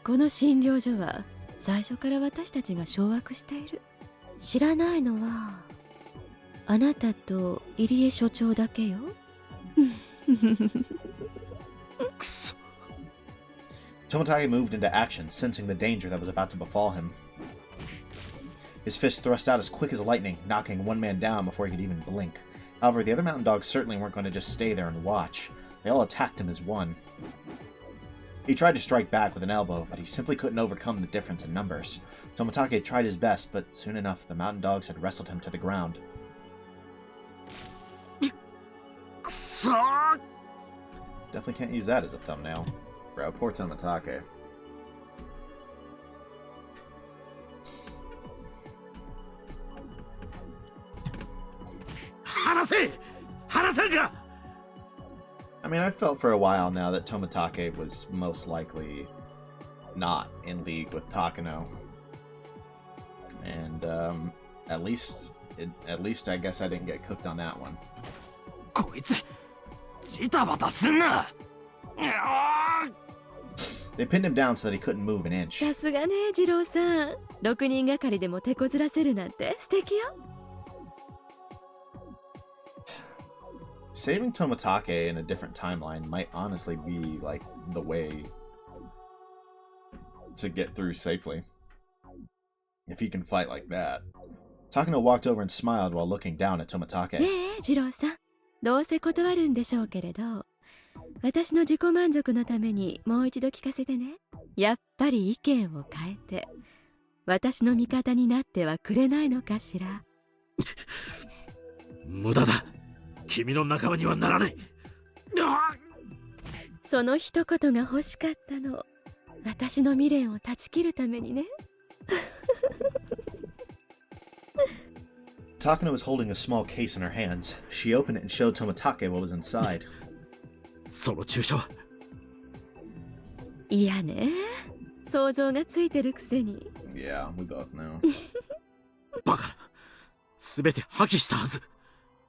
この診療所は最初から私たちが掌握している。知らないのはあなたと入江所長だけよ。くそ。 Tomotage moved into action, sensing the danger that was about to befall him. His fist thrust out as quick as lightning, knocking one man down before he could even blink. However, the other mountain dogs certainly weren't going to just stay there and watch. They all attacked him as one. He tried to strike back with an elbow, but he simply couldn't overcome the difference in numbers. Tomotage tried his best, but soon enough, the mountain dogs had wrestled him to the ground. くそ。 Definitely can't use that as a thumbnail. Bro, poor Tomotage. 話せ。話せんか。 I mean, I felt for a while now that Tomotage was most likely not in league with Takano. And, at least I guess I didn't get cooked on that one. こいつジタバタすんな。 They pinned him down so that he couldn't move an inch. さすがね、二郎さん。6人がかりでも手こずらせるなんて素敵よ。Saving Tomotage in a different timeline might honestly be, like, the way to get through safely. If he can fight like that. Takano walked over and smiled while looking down at Tomotage. ねえ、二郎さん。どうせ断るんでしょうけれど、私の自己満足のためにもう一度聞かせてね。やっぱり意見を変えて、私の味方になってはくれないのかしら。無駄だ。君の仲間にはならない。その一言が欲しかったの。私の未練を断ち切るためにね。Takano was holding a small case in her hands. She opened it and showed Tomotage what was inside. その注射は。いやね。想像がついてるくせに。Yeah, we both know. バカな。すべて破棄したはず。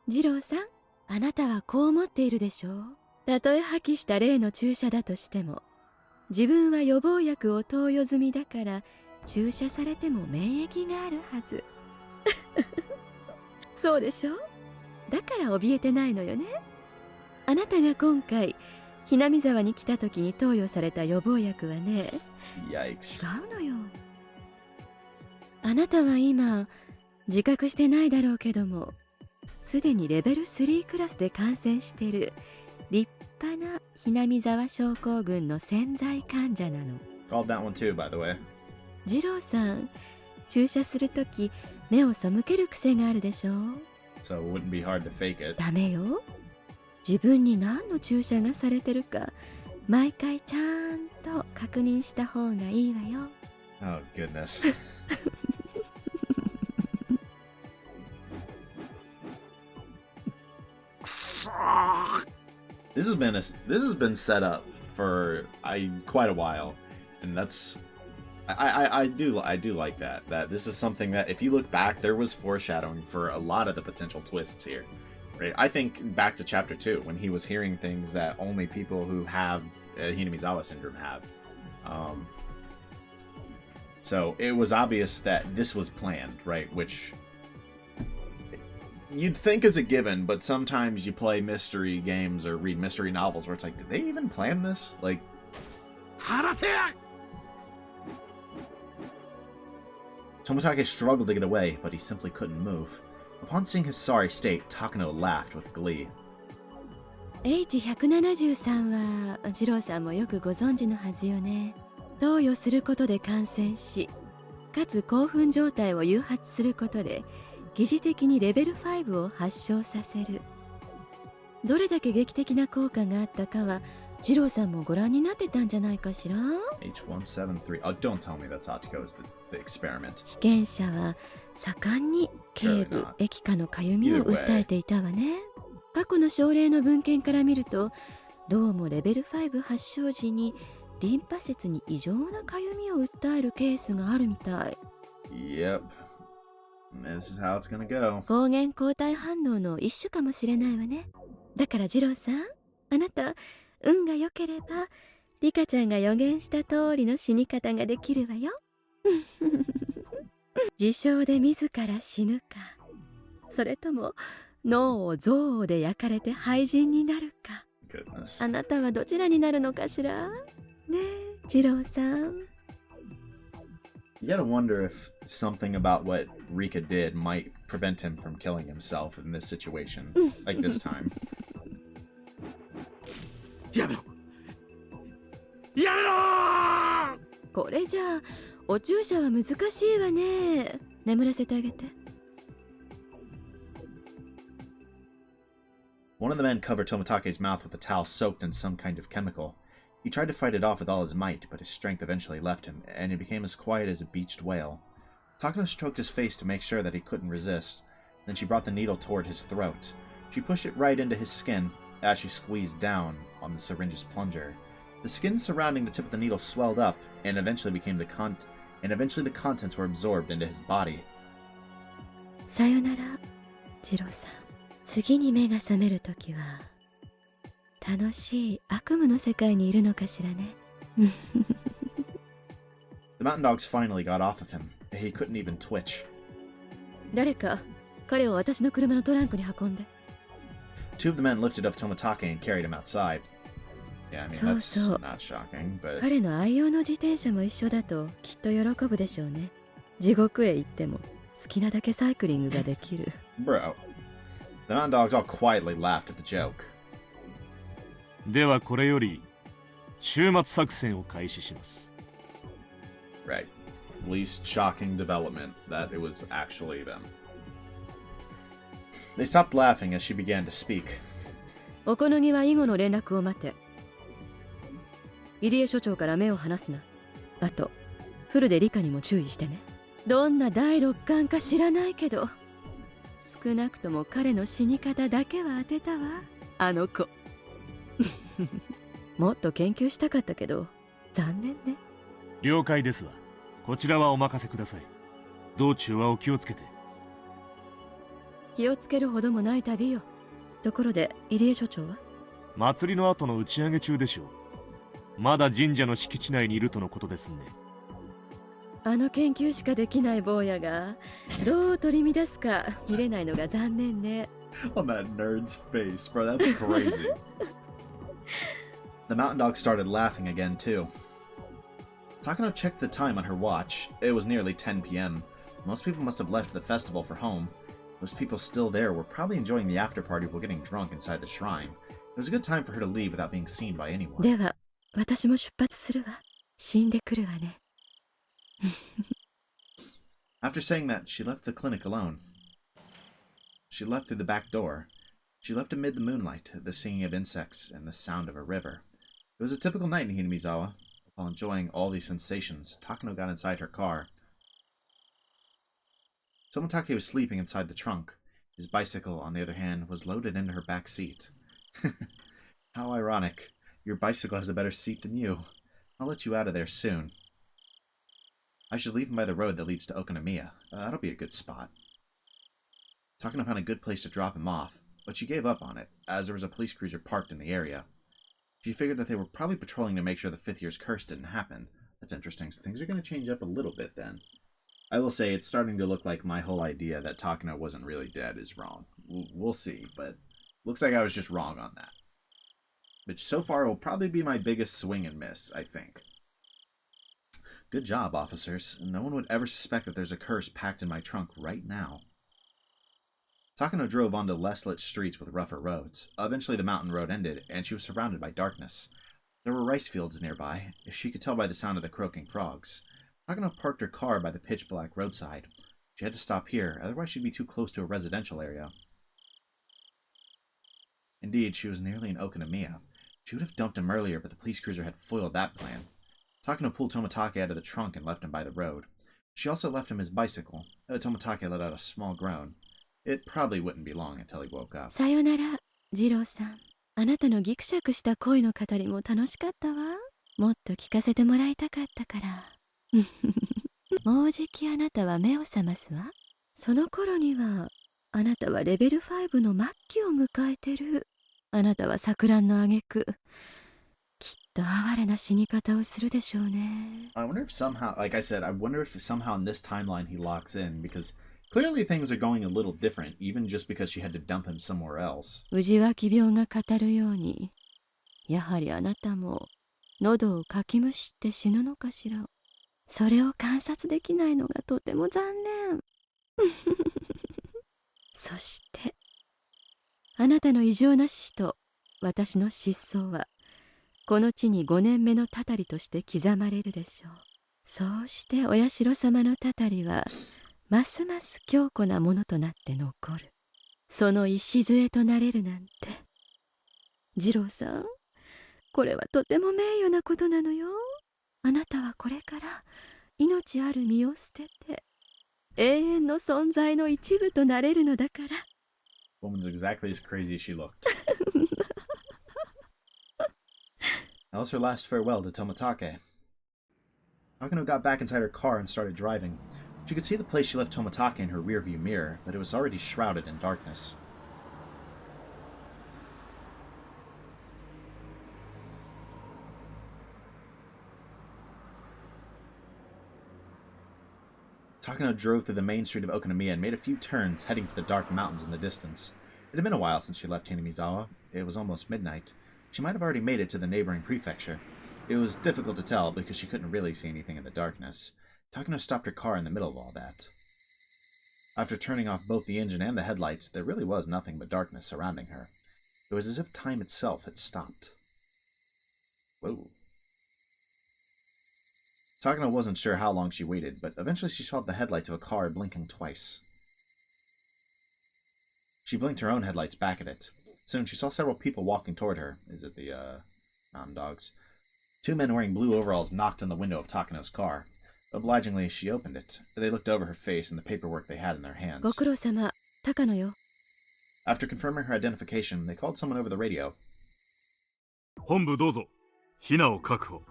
二郎さん、あなたはこう思っているでしょう。たとえ破棄した例の注射だとしても、自分は予防薬を投与済みだから注射されても免疫があるはず。そうでしょ。だから怯えてないのよね。あなたが今回ひなみ沢に来た時に投与された予防薬はね、 Yikes. 違うのよ。あなたは今自覚してないだろうけども、すでにレベル3クラスで感染してる立派なひなみ沢症候群の潜在患者なの。 Called that one too, by the way. 二郎さん、注射するとき目を背ける癖があるでしょ。 So it wouldn't be hard to fake it. ダメよ。自分に何の注射がされてるか毎回ちゃんと確認した方がいいわよ。 Oh, goodness. This has been set up for quite a while, and that's I do like that this is something that if you look back, there was foreshadowing for a lot of the potential twists here. Right? I think back to chapter 2 when he was hearing things that only people who have Hinamizawa syndrome have. So it was obvious that this was planned, right? Which you'd think is a given, but sometimes you play mystery games or read mystery novels where it's like, did they even plan this? Like, 話せや。 Tomotage struggled to get away, but he simply couldn't move. Upon seeing his sorry state, Takano laughed with glee. H173 は二郎さんもよくご存知のはずよね。投与することで感染し、かつ興奮状態を誘発することで疑似的にレベル5を発症させる。どれだけ劇的な効果があったかは二郎さんもご覧になってたんじゃないかしら。 H173. Oh, don't tell me that's Atiko's the experiment. 被験者は盛んに頸部、液下のかゆみを訴えていたわね。過去の症例の文献から見ると、どうもレベル5発症時にリンパ節に異常なかゆみを訴えるケースがあるみたい。Yep. This is how it's gonna go. 抗原抗体反応の一種かもしれないわね。だから二郎さん、あなた運が良ければリカちゃんが予言した通りの死に方ができるわよ。自傷で自ら死ぬか、それとも脳を憎悪で焼かれて廃人になるか。 Goodness. あなたはどちらになるのかしらねえ、二郎さん。 You gotta wonder if something about what Rika did might prevent him from killing himself in this situation, like this time. やめろやめろ。これじゃあお注射は難しいわね。眠らせてあげて。 One of the men covered Tomatake's mouth with a towel soaked in some kind of chemical. He tried to fight it off with all his might, but his strength eventually left him, and he became as quiet as a beached whale. Takano stroked his face to make sure that he couldn't resist. Then she brought the needle toward his throat. She pushed it right into his skin as she squeezed down on the syringe's plunger. The skin surrounding the tip of the needle swelled up, and eventually the contents were absorbed into his body. さよなら、二郎さん。次に目が覚めるときは楽しい悪夢の世界にいるのかしらね。 The mountain dogs finally got off of him. He couldn't even twitch. 誰か彼を私の車のトランクに運んで。 Two of the men lifted up Tomatake and carried him outside. Yeah, I mean, that's そうそう。 not shocking, but... 彼の愛用の自転車も一緒だときっと喜ぶでしょうね。地獄へ行っても好きなだけサイクリングができる。 Bro. The mountain dogs all quietly laughed at the joke. ではこれより終末作戦を開始します。 Right. Least shocking development that it was actually them. They stopped laughing as she began to speak. お好みは以後の連絡を待て。入江所長から目を離すな。あとフルで理科にも注意してね。どんな第六感か知らないけど少なくとも彼の死に方だけは当てたわ、あの子。もっと研究したかったけど残念ね。了解ですわ。こちらはお任せください。道中はお気をつけて。気をつけるほどもない旅よ。ところで入江所長は？祭りの後の打ち上げ中でしょう。まだ神社の敷地内にいるとのことですね。あの研究しかできない坊やがどう取り乱すか見れないのが残念ね。 On that nerd's face, bro, that's crazy. The mountain dog started laughing again, too. Takano checked the time on her watch. It was nearly 10 p.m. Most people must have left the festival for home. Those people still there were probably enjoying the after party while getting drunk inside the shrine. It was a good time for her to leave without being seen by anyone. では私も出発するわ。死んでくるわね。After saying that, she left the clinic alone. She left through the back door. She left amid the moonlight, the singing of insects, and the sound of a river. It was a typical night in Hinamizawa. While enjoying all these sensations, Takano got inside her car. Tomatake was sleeping inside the trunk. His bicycle, on the other hand, was loaded into her back seat. How ironic. Your bicycle has a better seat than you. I'll let you out of there soon. I should leave him by the road that leads to Okonomiya. That'll be a good spot. Takano found a good place to drop him off, but she gave up on it, as there was a police cruiser parked in the area. She figured that they were probably patrolling to make sure the fifth year's curse didn't happen. That's interesting, so things are going to change up a little bit then. I will say it's starting to look like my whole idea that Takano wasn't really dead is wrong. We'll see, but looks like I was just wrong on that. Which so far will probably be my biggest swing and miss, I think. Good job, officers. No one would ever suspect that there's a curse packed in my trunk right now. Takano drove onto less lit streets with rougher roads. Eventually the mountain road ended, and she was surrounded by darkness. There were rice fields nearby, as she could tell by the sound of the croaking frogs. Takano parked her car by the pitch-black roadside. She had to stop here, otherwise she'd be too close to a residential area. Indeed, she was nearly in Okonomiya. She would have dumped him earlier, but the police cruiser had foiled that plan. Takano pulled Tomatake out of the trunk and left him by the road. She also left him his bicycle. Tomatake let out a small groan. It probably wouldn't be long until he woke up. さよなら、二郎さん。あなたのギクシャクした恋の語りも楽しかったわ。もっと聞かせてもらいたかったから。もうじきあなたは目を覚ますわ。その頃にはあなたはレベル5の末期を迎えてる。あなたは錯乱の挙句きっと哀れな死に方をするでしょうね。 I wonder if somehow, like I said, I wonder if somehow in this timeline he locks in, because clearly things are going a little different, even just because she had to dump him somewhere else. 氏脇病が語るように、やはりあなたも喉をかきむしって死ぬのかしら。それを観察できないのがとても残念。そしてあなたの異常な死と私の失踪はこの地に5年目のたたりとして刻まれるでしょう。そうしてお社様のたたりはますます強固なものとなって残る。その礎となれるなんて。次郎さん、これはとても名誉なことなのよ。あなたはこれから命ある身を捨てて永遠の存在の一部となれるのだから。Woman's exactly as crazy as she looked. That was her last farewell to Tomatake. Takano got back inside her car and started driving. She could see the place she left Tomatake in her rearview mirror, but it was already shrouded in darkness. Takano drove through the main street of Okonomiya and made a few turns, heading for the dark mountains in the distance. It had been a while since she left Hinamizawa. It was almost midnight. She might have already made it to the neighboring prefecture. It was difficult to tell because she couldn't really see anything in the darkness. Takano stopped her car in the middle of all that. After turning off both the engine and the headlights, there really was nothing but darkness surrounding her. It was as if time itself had stopped. Whoa. Takano wasn't sure how long she waited, but eventually she saw the headlights of a car blinking twice. She blinked her own headlights back at it. Soon she saw several people walking toward her. Is it the, mountain dogs? 2 men wearing blue overalls knocked on the window of Takano's car. Obligingly, she opened it. They looked over her face and the paperwork they had in their hands. ご苦労様、高野よ。 After confirming her identification, they called someone over the radio. 本部どうぞ。ヒナを確保。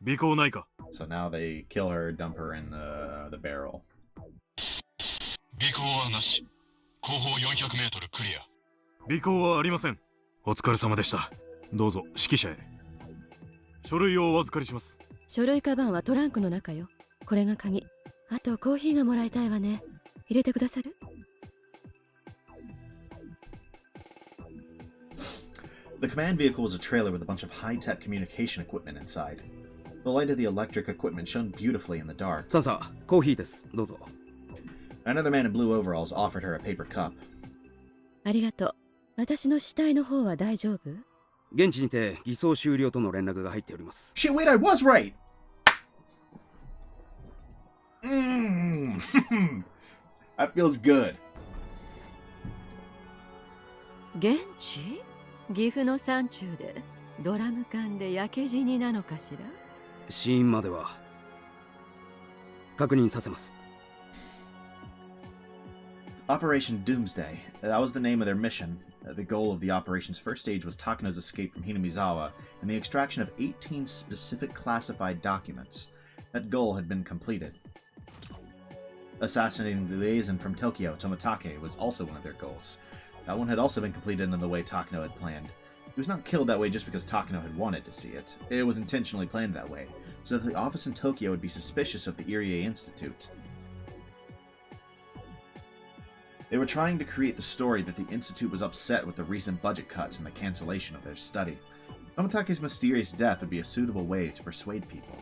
尾行ないか。 So now they kill her, dump her in the barrel. 尾行はなし。後方400メートルクリア。尾行はありません。お疲れ様でした。どうぞ指揮者へ。書類をお預かりします。書類カバンはトランクの中よ。これが鍵。あとコーヒーがもらいたいわね。入れてくださる？ The command vehicle was a trailer with a bunch of high-tech communication equipment inside. The light of the electric equipment shone beautifully in the dark. さあさあ、コーヒーです。どうぞ。 Another man in blue overalls offered her a paper cup. ありがとう。私の死体の方は大丈夫？現地にて偽装終了との連絡が入っております。 Shit, wait, I was right! That feels good. 現地？岐阜の山中でドラム缶で焼け死になのかしら？死因までは確認させます。 Operation Doomsday. That was the name of their mission. The goal of the operation's first stage was Takano's escape from Hinamizawa and the extraction of 18 specific classified documents. That goal had been completed. Assassinating the liaison from Tokyo, Tomatake, was also one of their goals. That one had also been completed in the way Takano had planned. He was not killed that way just because Takano had wanted to see it. It was intentionally planned that way, so that the office in Tokyo would be suspicious of the Irie Institute. They were trying to create the story that the Institute was upset with the recent budget cuts and the cancellation of their study. Tomatake's mysterious death would be a suitable way to persuade people.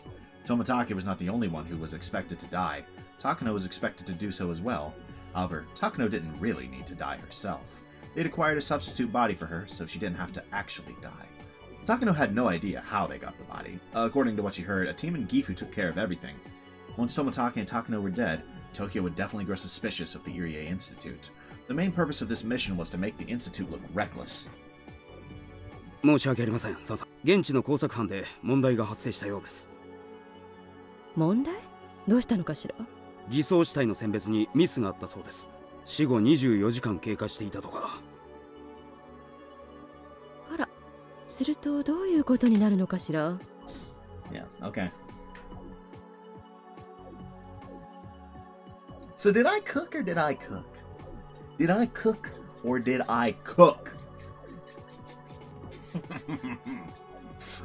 Tomatake was not the only one who was expected to die. Takano was expected to do so as well. However, Takano didn't really need to die herself. They'd acquired a substitute body for her, so she didn't have to actually die. Takano had no idea how they got the body. According to what she heard, a team in Gifu took care of everything. Once Tomatake and Takano were dead, Tokyo would definitely grow suspicious of the Irie Institute. The main purpose of this mission was to make the Institute look reckless. 申し訳ありません。さあさあ、現地の工作班で問題が発生したようです。問題？どうしたのかしら？偽装死体の選別にミスがあったそうです。死後24時間経過していたとか。あら、するとどういうことになるのかしら？ Yeah, okay. So did I cook or did I cook? Did I cook or did I cook?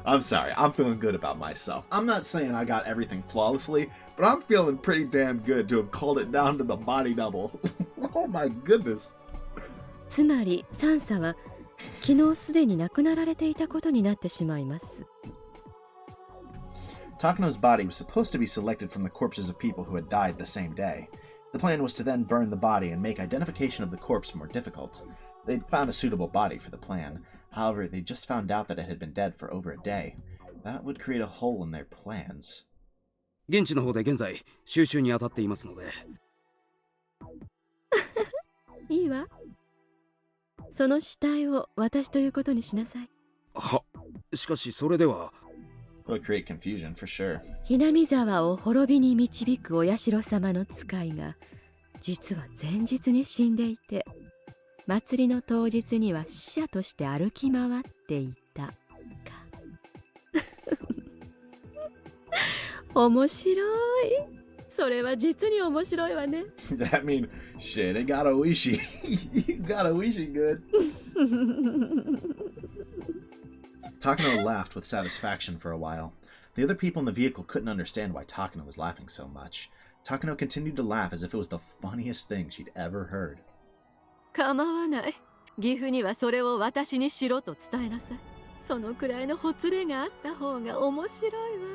I'm sorry. I'm feeling good about myself. I'm not saying I got everything flawlessly, but I'm feeling pretty damn good to have called it down to the body double. Oh my goodness. つまりサンサは昨日すでに亡くなられていたことになってしまいます。 Takano's body was supposed to be selected from the corpses of people who had died the same day. The plan was to then burn the body and make identification of the corpse more difficult. They'd found a suitable body for the plan. However, they just found out that it had been dead for over a day. That would create a hole in their plans. 現地の方で現在収集に当たっていますので。いいわ。その死体を私ということにしなさい。は、しかしそれでは。It would create confusion for sure. ひなみ沢を滅びに導くお社様の使いが実は前日に死んでいて、祭りの当日には死者として歩き回っていたか。面白い。それは実に面白いわね。That mean, shit, it got Oishi. You got Oishi good. Takano laughed with satisfaction for a while. The other people in the vehicle couldn't understand why Takano was laughing so much. Takano continued to laugh as if it was the funniest thing she'd ever heard. 構わない。岐阜にはそれを私にしろと伝えなさい。そのくらいのほつれがあった方が面白いわ。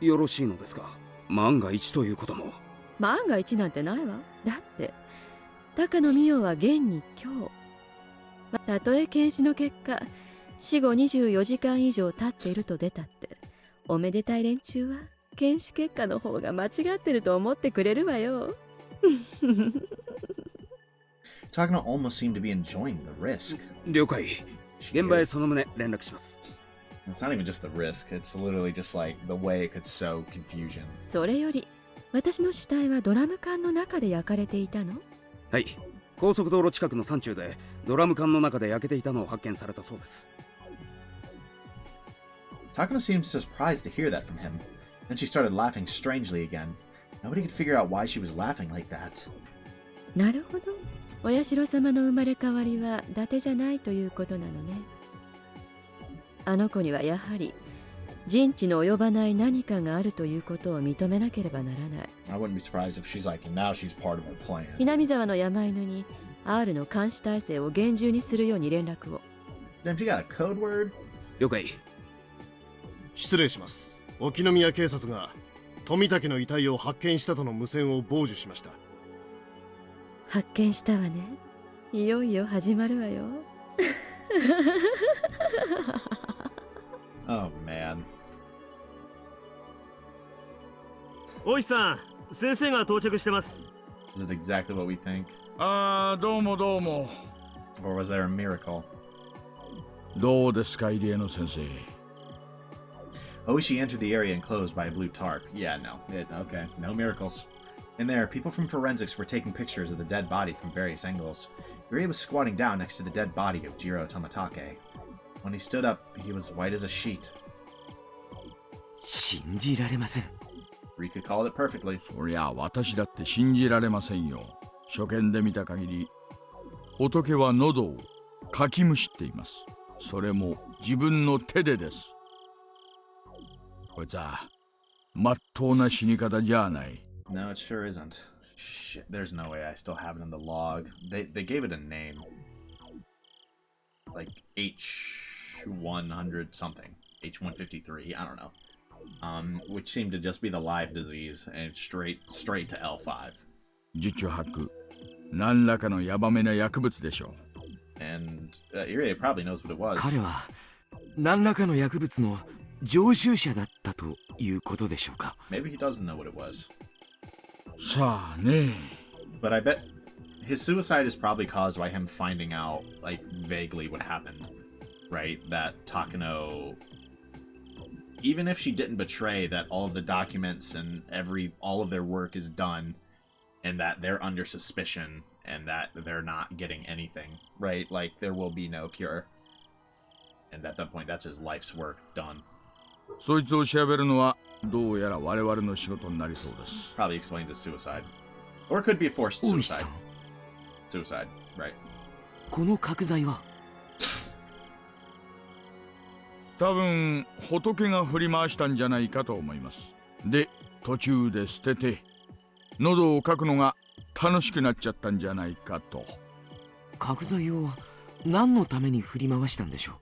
よろしいのですか。万が一ということも。万が一なんてないわ。だって高野美代は現に今日、たとえ検視の結果死後24時間以上経っていると出たって、おめでたい連中は検視結果の方が間違ってると思ってくれるわよ。Takano almost seemed to be enjoying the risk. 了解。現場へその旨連絡します。It's not even just the risk, it's literally just like the way it could sow confusion. それより私の死体はドラム缶の中で焼かれていたの？はい。高速道路近くの山中でドラム缶の中で焼けていたのを発見されたそうです。Takano seemed surprised to hear that from him. Then she started laughing strangely again. Nobody could figure out why she was laughing like that. なるほど。お社様の生まれ変わりは伊達じゃないということなのね。あの子にはやはり人知の及ばない何かがあるということを認めなければならない。I wouldn't be surprised if she's like, and now she's part of our plan. 南沢の山犬に R の監視体制を厳重にするように連絡を。Damn, she got a code word? 了解。失礼します。沖宮警察が富武の遺体を発見したとの無線を傍受しました。発見したわね。いよいよ始まるわよ。Oh man. おいさん、先生が到着してます。Is it exactly what we think? どうもどうも。 Or was there a miracle? どうですか、入江の先生。Oishi entered the area enclosed by a blue tarp. Yeah, no. Okay, no miracles. In there, people from forensics were taking pictures of the dead body from various angles. Yuri was squatting down next to the dead body of Jiro Tomatake. When he stood up, he was white as a sheet. 信じられません。Rika called it perfectly. そりゃ私だって信じられませんよ。初見で見た限り、仏は喉をかきむしっています。それも自分の手でです。こいつはまっとうな死に方じゃない。No, it sure isn't. Shit, there's no way I still have it in the log. They gave it a name. Like H100 something. H153, I don't know. Which seemed to just be the live disease and straight to L5. 十中八九、何らかのヤバめな薬物でしょう。And Irie probably knows what it was. 彼は何らかの薬物の常習者だったということでしょうか。Maybe he doesn't know what it was. さあね。 But I bet his suicide is probably caused by him finding out, like, vaguely what happened. Right? That Takano, even if she didn't betray that all of the documents and all of their work is done, and that they're under suspicion, and that they're not getting anything, right? Like, there will be no cure. And at that point, that's his life's work done. そいつを調べるのはどうやら我々の仕事になりそうです。Probably explains his suicide. Or it could be a forced 大石さ suicide. ん、 Suicide, right. この角材は多分仏が振り回したんじゃないかと思います。で、途中で捨てて喉をかくのが楽しくなっちゃったんじゃないかと。角材を何のために振り回したんでしょ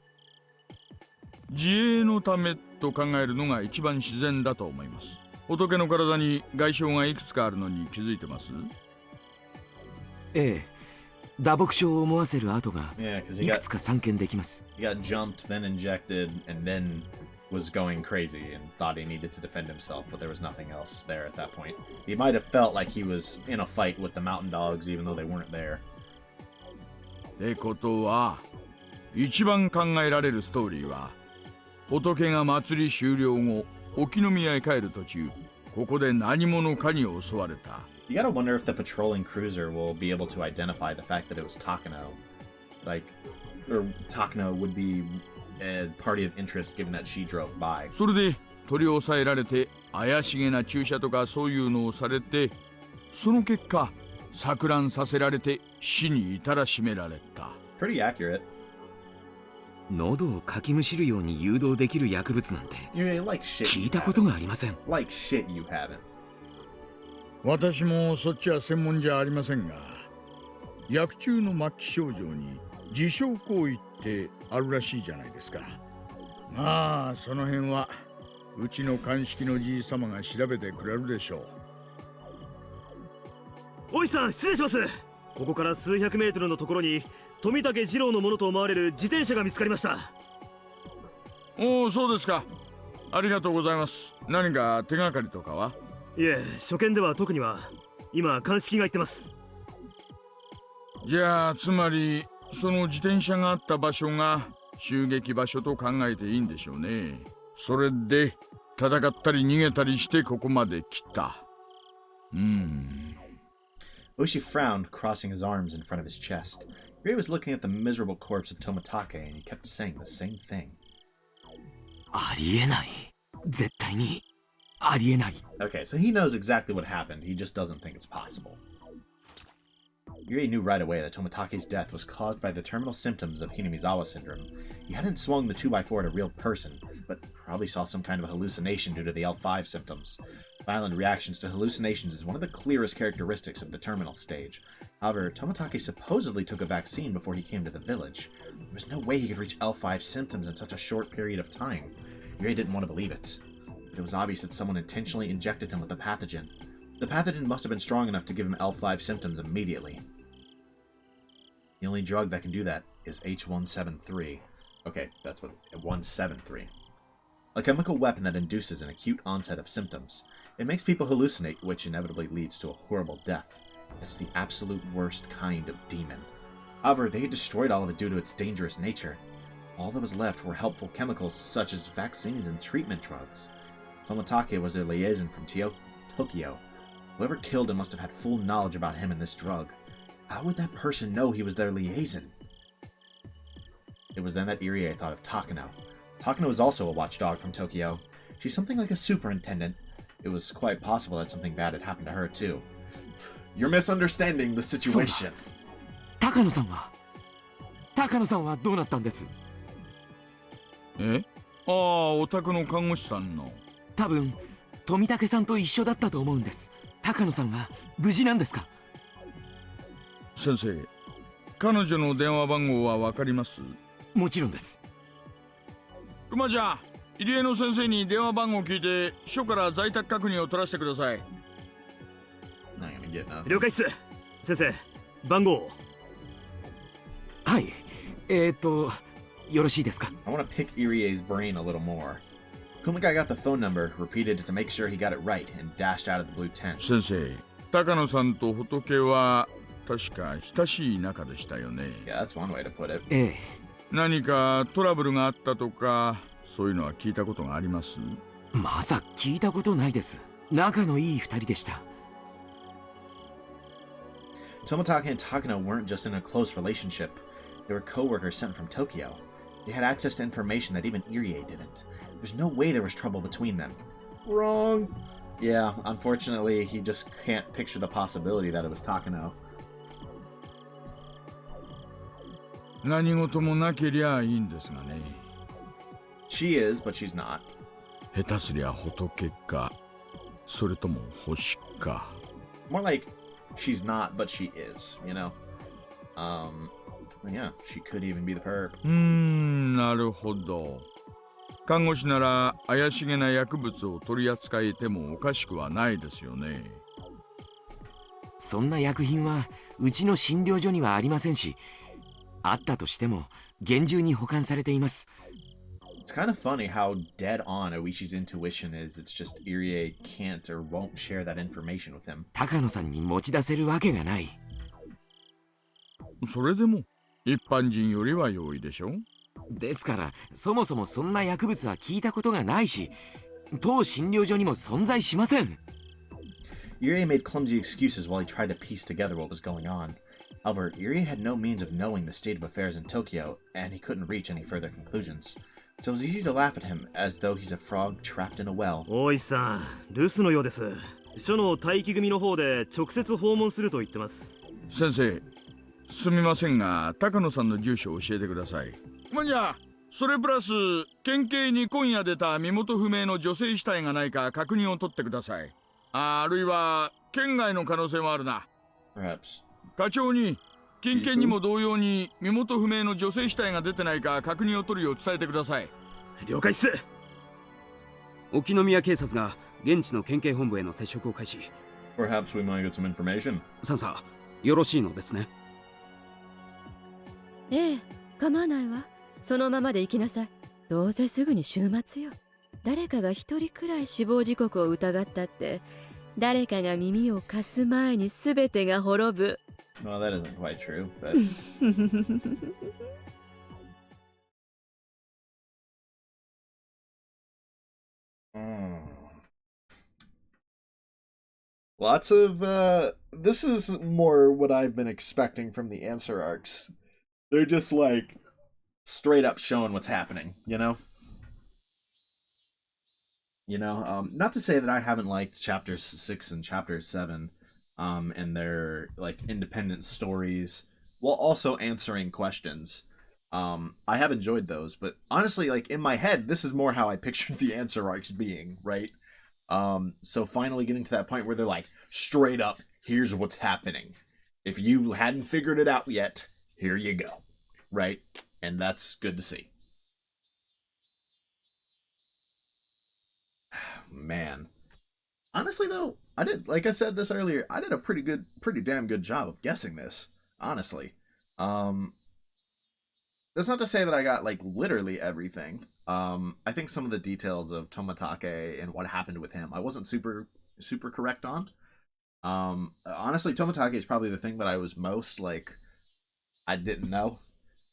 う。自衛のためと考えるのが一番自然だと思います。仏の体に外傷がいくつかあるのに気づいてます？ええ、打撲傷を思わせる跡が Yeah, because いくつか散見できます。he got jumped, then injected, and then was going crazy and thought he needed to defend himself, but there was nothing else there at that point. He might have felt like he was in a fight with the mountain dogs, even though they weren't there. ってことは、一番考えられるストーリーは、仏が祭り終了後、沖宮へ帰る途中、ここで何者かに襲われた。You gotta wonder if the patrolling cruiser will be able to identify the fact that it was Takano. Or Takano would be a party of interest given that she drove by. それで取り押さえられて怪しげな注射とかそういうのをされて、その結果錯乱させられて死に至らしめられた。Pretty accurate. 喉をかきむしるように誘導できる薬物なんて Like shit. 聞いたことがありません。Like shit you haven't. 私もそっちは専門じゃありませんが、薬中の末期症状に自傷行為ってあるらしいじゃないですか。まあその辺はうちの鑑識のじい様が調べてくれるでしょう。おいさん、失礼します。ここから数百メートルのところに富武二郎のものと思われる自転車が見つかりました。おお、そうですか。ありがとうございます。何か手がかりとかは？いえ、初見では特には。今鑑識が言ってます。じゃあつまりその自転車があった場所が襲撃場所と考えていいんでしょうね。それで戦ったり逃げたりしてここまで来た。Oishi frowned, crossing his arms in front of his chest. Ray was looking at the miserable corpse of Tomitake, and he kept saying the same thing. ありえない。絶対にありえない。 Okay, so he knows exactly what happened, he just doesn't think it's possible. Yuri knew right away that Tomitake's death was caused by the terminal symptoms of Hinamizawa syndrome. He hadn't swung the 2x4 at a real person, but probably saw some kind of a hallucination due to the L5 symptoms. Violent reactions to hallucinations is one of the clearest characteristics of the terminal stage. However, Tomitake supposedly took a vaccine before he came to the village. There was no way he could reach L5 symptoms in such a short period of time. Yuri didn't want to believe it. But it was obvious that someone intentionally injected him with the pathogen. The pathogen must have been strong enough to give him L5 symptoms immediately. The only drug that can do that is H173. Okay, that's what 173. A chemical weapon that induces an acute onset of symptoms. It makes people hallucinate, which inevitably leads to a horrible death. It's the absolute worst kind of demon. However, they had destroyed all of it due to its dangerous nature. All that was left were helpful chemicals such as vaccines and treatment drugs. Tomitake was their liaison from Tokyo. Whoever killed him must have had full knowledge about him and this drug. How would that person know he was their liaison? It was then that Irie thought of Takano. Takano is also a watchdog from Tokyo. She's something like a superintendent. It was quite possible that something bad had happened to her too. You're misunderstanding the situation. 高野さんはどうなったんです？え？ああ、お宅の看護師さんの。多分富武さんと一緒だったと思うんです。高野さんは無事なんですか？先生、彼女の電話番号はわかります？もちろんです。熊ちゃん、入江の先生に電話番号を聞いて署から在宅確認を取らせてください。了解っす。先生、番号を。はい。よろしいですか？ I want to pick Irie's brain a little more. Kumagai got the phone number, repeated it to make sure he got it right, and dashed out of the blue tent. 先生、高野さんと仏は確か親しい仲でしたよね。Yeah, that's one way to put it. ええ。何かトラブルがあったとか、そういうのは聞いたことがあります？まさか聞いたことないです。仲のいい二人でした。Tomitake and Takano weren't just in a close relationship. They were co-workers sent from Tokyo. They had access to information that even Irie didn't. There's no way there was trouble between them. Wrong. Yeah, unfortunately, he just can't picture the possibility that it was Takano. 何事もなけりゃいいんですがね。She is, but she's not. 下手すりゃ仏か、それとも星か。More like she's not, but she is, you know? Yeah, she could even be the perp. なるほど。看護師なら怪しげな薬物を取り扱えてもおかしくはないですよね。そんな薬品はうちの診療所にはありませんし、あったとしても厳重に保管されています。It's kind of funny how dead on Oishi's intuition is. It's just Irie can't or won't share that information with him. 高野さんに持ち出せるわけがない。それでも一般人よりは容易でしょ。ですからそもそもそんな薬物は聞いたことがないし、当診療所にも存在しません。Irie made clumsy excuses while he tried to piece together what was going on. However, Irie had no means of knowing the state of affairs in Tokyo, and he couldn't reach any further conclusions. So it was easy to laugh at him, as though he's a frog trapped in a well. 大石さん、留守のようです。署の待機組の方で直接訪問すると言ってます。先生、すみませんが高野さんの住所を教えてください。じゃあそれプラス県警に今夜出た身元不明の女性死体がないか確認を取ってください。あるいは県外の可能性もあるな。 Perhaps. 課長に近県にも同様に身元不明の女性死体が出てないか確認を取るよう伝えてください。了解っす。沖宮警察が現地の県警本部への接触を開始。 Perhaps we might get some information. サンサ、よろしいのですね。ええ、構わないわ。そのままで行きなさい。どうせすぐに週末よ。誰かが一人くらい死亡時刻を疑ったって、誰かが耳を貸す前に全てが滅ぶ。Well, that isn't quite true, but... Lots of, this is more what I've been expecting from the answer arcs. They're just like, straight up showing what's happening, you know? Not to say that I haven't liked chapters 6 and chapter 7, and their, like, independent stories, while also answering questions. I have enjoyed those, but honestly, like, in my head, this is more how I pictured the answer arcs being, right? So finally getting to that point where they're like, straight up, here's what's happening. If you hadn't figured it out yet, here you go. Right? And that's good to see. Man. Honestly though, like I said this earlier, I did a pretty damn good job of guessing this. Honestly. That's not to say that I got, like, literally everything. I think some of the details of Tomitake and what happened with him, I wasn't super correct on. Honestly, Tomitake is probably the thing that I was most, like, I didn't know.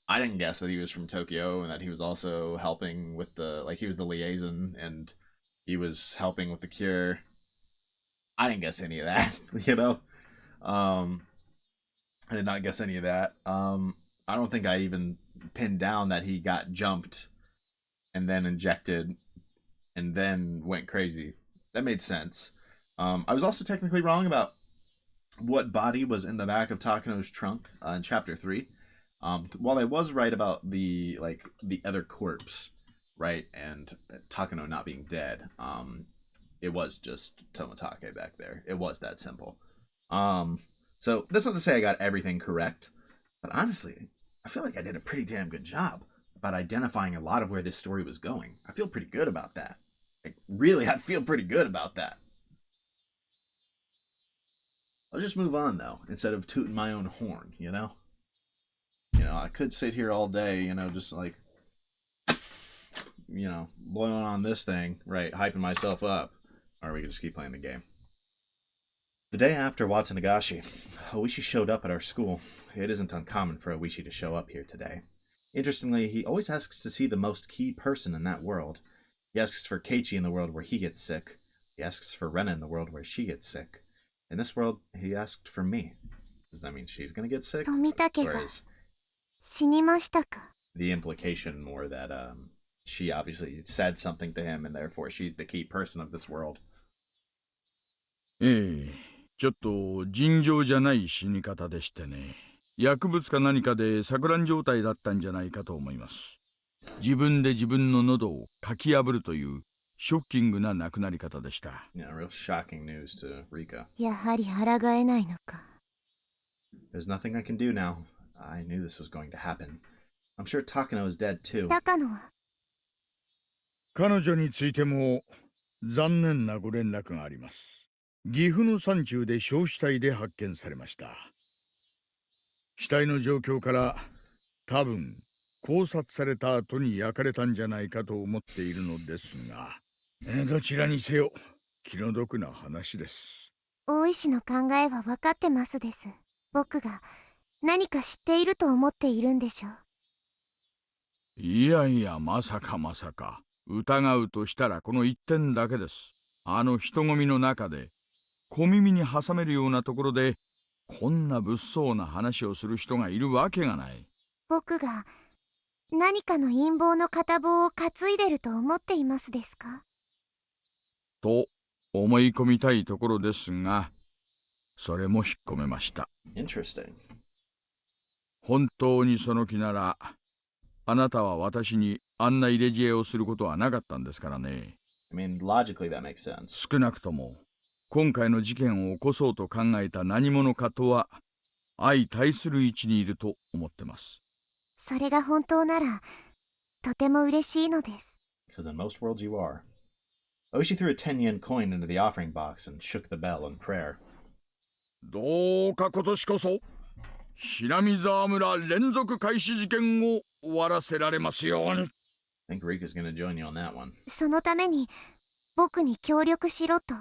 I didn't guess that he was from Tokyo and that he was also helping with he was the liaison and he was helping with the cure. I didn't guess any of that, you know? I did not guess any of that. I don't think I even pinned down that he got jumped and then injected and then went crazy. That made sense. I was also technically wrong about what body was in the back of Takano's trunk in chapter 3. While I was right about the other corpse, right, and Takano not being dead, it was just Tomitake back there. It was that simple. So that's not to say I got everything correct, but honestly, I feel like I did a pretty damn good job about identifying a lot of where this story was going. I feel pretty good about that. Like, really, I feel pretty good about that. I'll just move on, though, instead of tooting my own horn, you know? I could sit here all day, just like, blowing on this thing, right, hyping myself up. Or we could just keep playing the game. The day after Watsunogashi, Oishi showed up at our school. It isn't uncommon for Oishi to show up here today. Interestingly, he always asks to see the most key person in that world. He asks for Keiichi in the world where he gets sick. He asks for Rena in the world where she gets sick. In this world, he asked for me. Does that mean she's gonna get sick? Or is the implication more that she obviously said something to him and therefore she's the key person of this world? ちょっと尋常じゃない死に方でしてね。薬物か何かで錯乱状態だったんじゃないかと思います。自分で自分の喉をかき破るというショッキングな亡くなり方でした。Yeah, real shocking news to Rika. やはり抗えないのか。There's nothing I can do now. I knew this was going to happen. I'm sure Takano is dead too. 高野は彼女についても残念なご連絡があります。岐阜の山中で焼死体で発見されました。死体の状況から多分考察された後に焼かれたんじゃないかと思っているのですが、どちらにせよ気の毒な話です。大石の考えは分かってますです。僕が何か知っていると思っているんでしょう。いやいや、まさかまさか。疑うとしたらこの一点だけです。あの人混みの中で小耳に挟めるようなところでこんな物騒な話をする人がいるわけがない。僕が何かの陰謀の片棒を担いでると思っていますですか？と思い込みたいところですが、それも引っ込めました。Interesting. 本当にその気なら、あなたは私にあんな入れ知恵をすることはなかったんですからね。I mean, logically that makes sense. 少なくとも今回の事件を起こそうと考えた何者かとは相対する位置にいると思ってます。それが本当ならとても嬉しいのです。Because in most worlds you are. Oishi threw a 10 yen coin into the offering box and shook the bell in prayer. どうか今年こそ平見沢村連続開始事件を終わらせられますように。I think Rika's gonna join you on that one. そのために僕に協力しろと。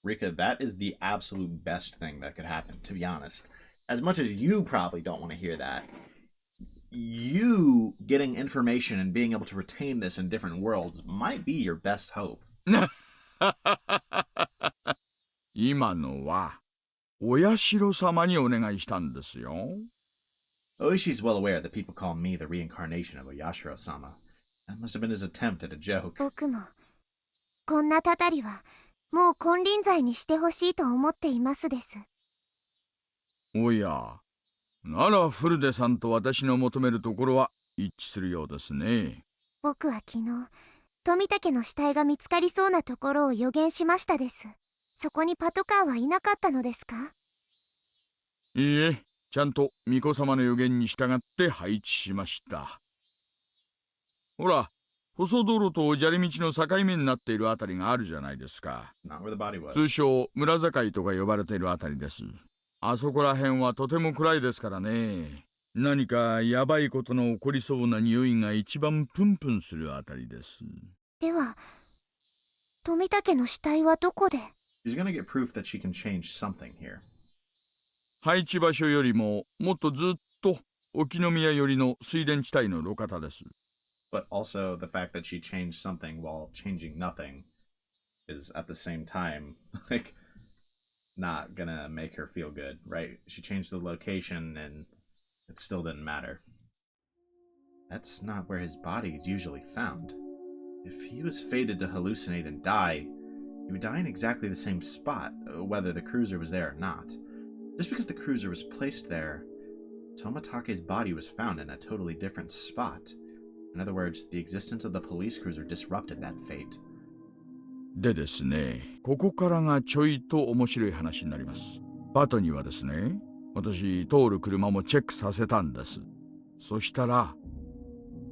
Rika, that is the absolute best thing that could happen, to be honest. As much as you probably don't want to hear that, you getting information and being able to retain this in different worlds might be your best hope. 今のはお社様にお願いしたんですよ。Oishi's well aware that people call me the reincarnation of Oyashiro-sama. That must have been his attempt at a joke. 僕もこんなたたりはもう金輪際にしてほしいと思っていますです。おや、ならフルデさんと私の求めるところは一致するようですね。僕は昨日富武の死体が見つかりそうなところを予言しましたです。そこにパトカーはいなかったのですか？いいえ、ちゃんと巫女様の予言に従って配置しました。ほら、細道路と砂利道の境目になっているあたりがあるじゃないですか。Not where the body was. 通称村境とか呼ばれているあたりです。あそこら辺はとても暗いですからね。何かヤバいことの起こりそうな匂いが一番プンプンするあたりです。では富武の死体はどこで？ She's gonna get proof that she can change something here. 配置場所よりももっとずっと沖宮寄りの水田地帯の路肩です。But also the fact that she changed something while changing nothing is at the same time, like, not gonna make her feel good, right? She changed the location and it still didn't matter. That's not where his body is usually found. If he was fated to hallucinate and die, he would die in exactly the same spot, whether the cruiser was there or not. Just because the cruiser was placed there, Tomatake's body was found in a totally different spot. In other words, the existence of the police cruiser disrupted that fate. でですね、ここからがちょいと面白い話になります。パトにはですね、私通る車もチェックさせたんです。そしたら、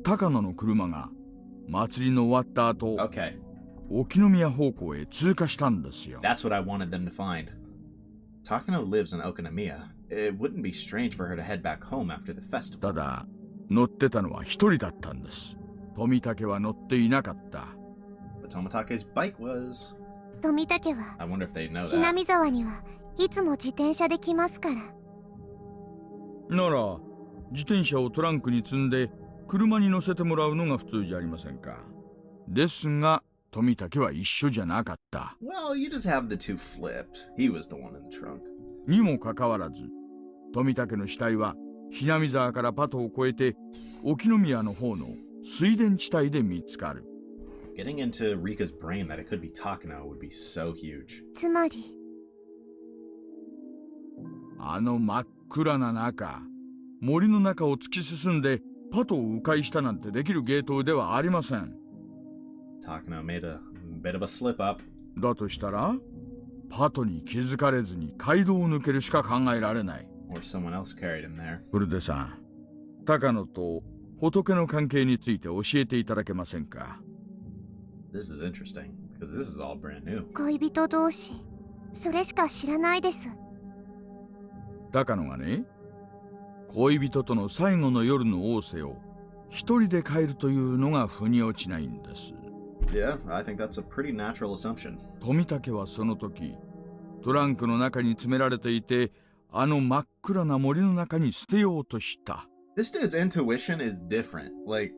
高野の車が祭りの終わった後、Okay, 沖宮方向へ通過したんですよ。that's what I wanted them to find. Takano lives in Okinomiya. It wouldn't be strange for her to head back home after the festival. ただ、乗ってたのは一人だったんです。富武は乗っていなかった。But Tomatake's bike was. 富武は I wonder if they know ひ that. なみ沢にはいつも自転車で来ますから。なら、自転車をトランクに積んで車に乗せてもらうのが普通じゃありませんか。ですが、富武は一緒じゃなかった。Well, you just have the two flipped. He was the one in the trunk. にもかかわらず、富武の死体はひなみ沢からパトを越えて沖宮の方の水田地帯で見つかる。Getting into Rika's brain that it could be Takano would be so huge. つまりあの真っ暗な中、森の中を突き進んでパトを迂回したなんてできる芸当ではありません。Takano made a bit of a slip up. だとしたら、パトに気づかれずに街道を抜けるしか考えられない。Or someone else carried him there. ブルデさん、高野と仏の関係について教えていただけませんか？ This is interesting, because this is all brand new. 恋人同士、それしか知らないです。高野がね、恋人との最後の夜の仰せを一人で帰るというのが腑に落ちないんです。Yeah, I think that's a pretty natural assumption. 富武はその時、トランクの中に詰められていて、あの真っ暗な森の中に捨てようとした。This dude's intuition is different. Like,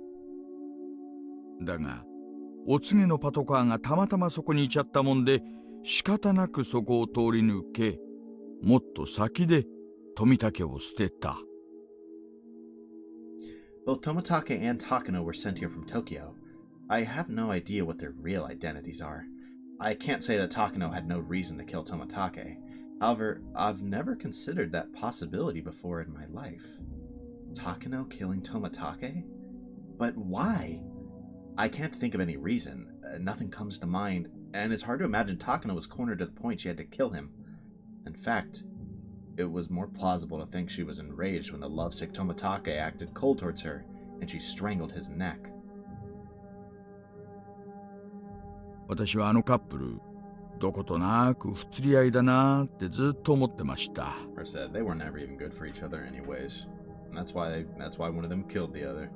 だが、お告げのパトカーがたまたまそこにいちゃったもんで、仕方なくそこを通り抜け、もっと先で富武を捨てた。both Tomitake and Takano were sent here from Tokyo. I have no idea what their real identities are. I can't say that Takano had no reason to kill Tomitake. However, I've never considered that possibility before in my life. Takano killing Tomitake? But why? I can't think of any reason. Nothing comes to mind, and it's hard to imagine Takano was cornered to the point she had to kill him. In fact, it was more plausible to think she was enraged when the lovesick Tomitake acted cold towards her, and she strangled his neck. 私はあのカップル、どことなく不釣り合いだなってずっと思ってました。Or said they were never even good for each other anyways. And that's why one of them killed the other.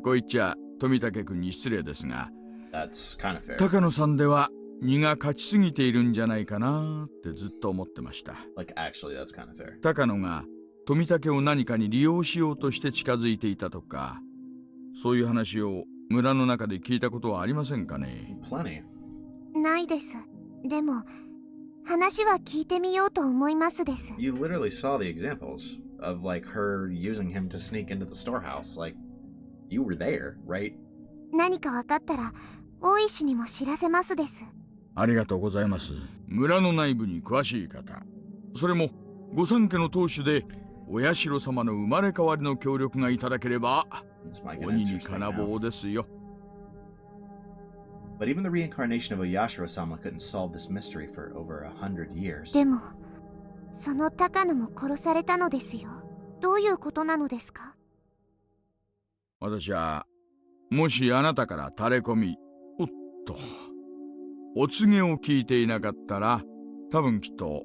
こう言っちゃ富武君に失礼ですが、That's kind of fair. 高野さんでは荷が勝ちすぎているんじゃないかなってずっと思ってました。Like, actually, that's kind of fair. 高野が富武を何かに利用しようとして近づいていたとか、そういう話を村の中で聞いたことはありませんかね？ Plenty. ないです。でも、話は聞いてみようと思いますです。You literally saw the examples of, like, her using him to sneak into the storehouse. Like, you were there, right? 何か分かったら、大石にも知らせますです。ありがとうございます。村の内部に詳しい方、それも御三家の当主でお社様の生まれ変わりの協力がいただければ鬼に金棒ですよ。But even the reincarnation of Oyashiro-sama couldn't solve this mystery for over 100 years. でも、その高野も殺されたのですよ。どういうことなのですか？私は、もしあなたから垂れ込み、おっと、お告げを聞いていなかったら、多分きっと、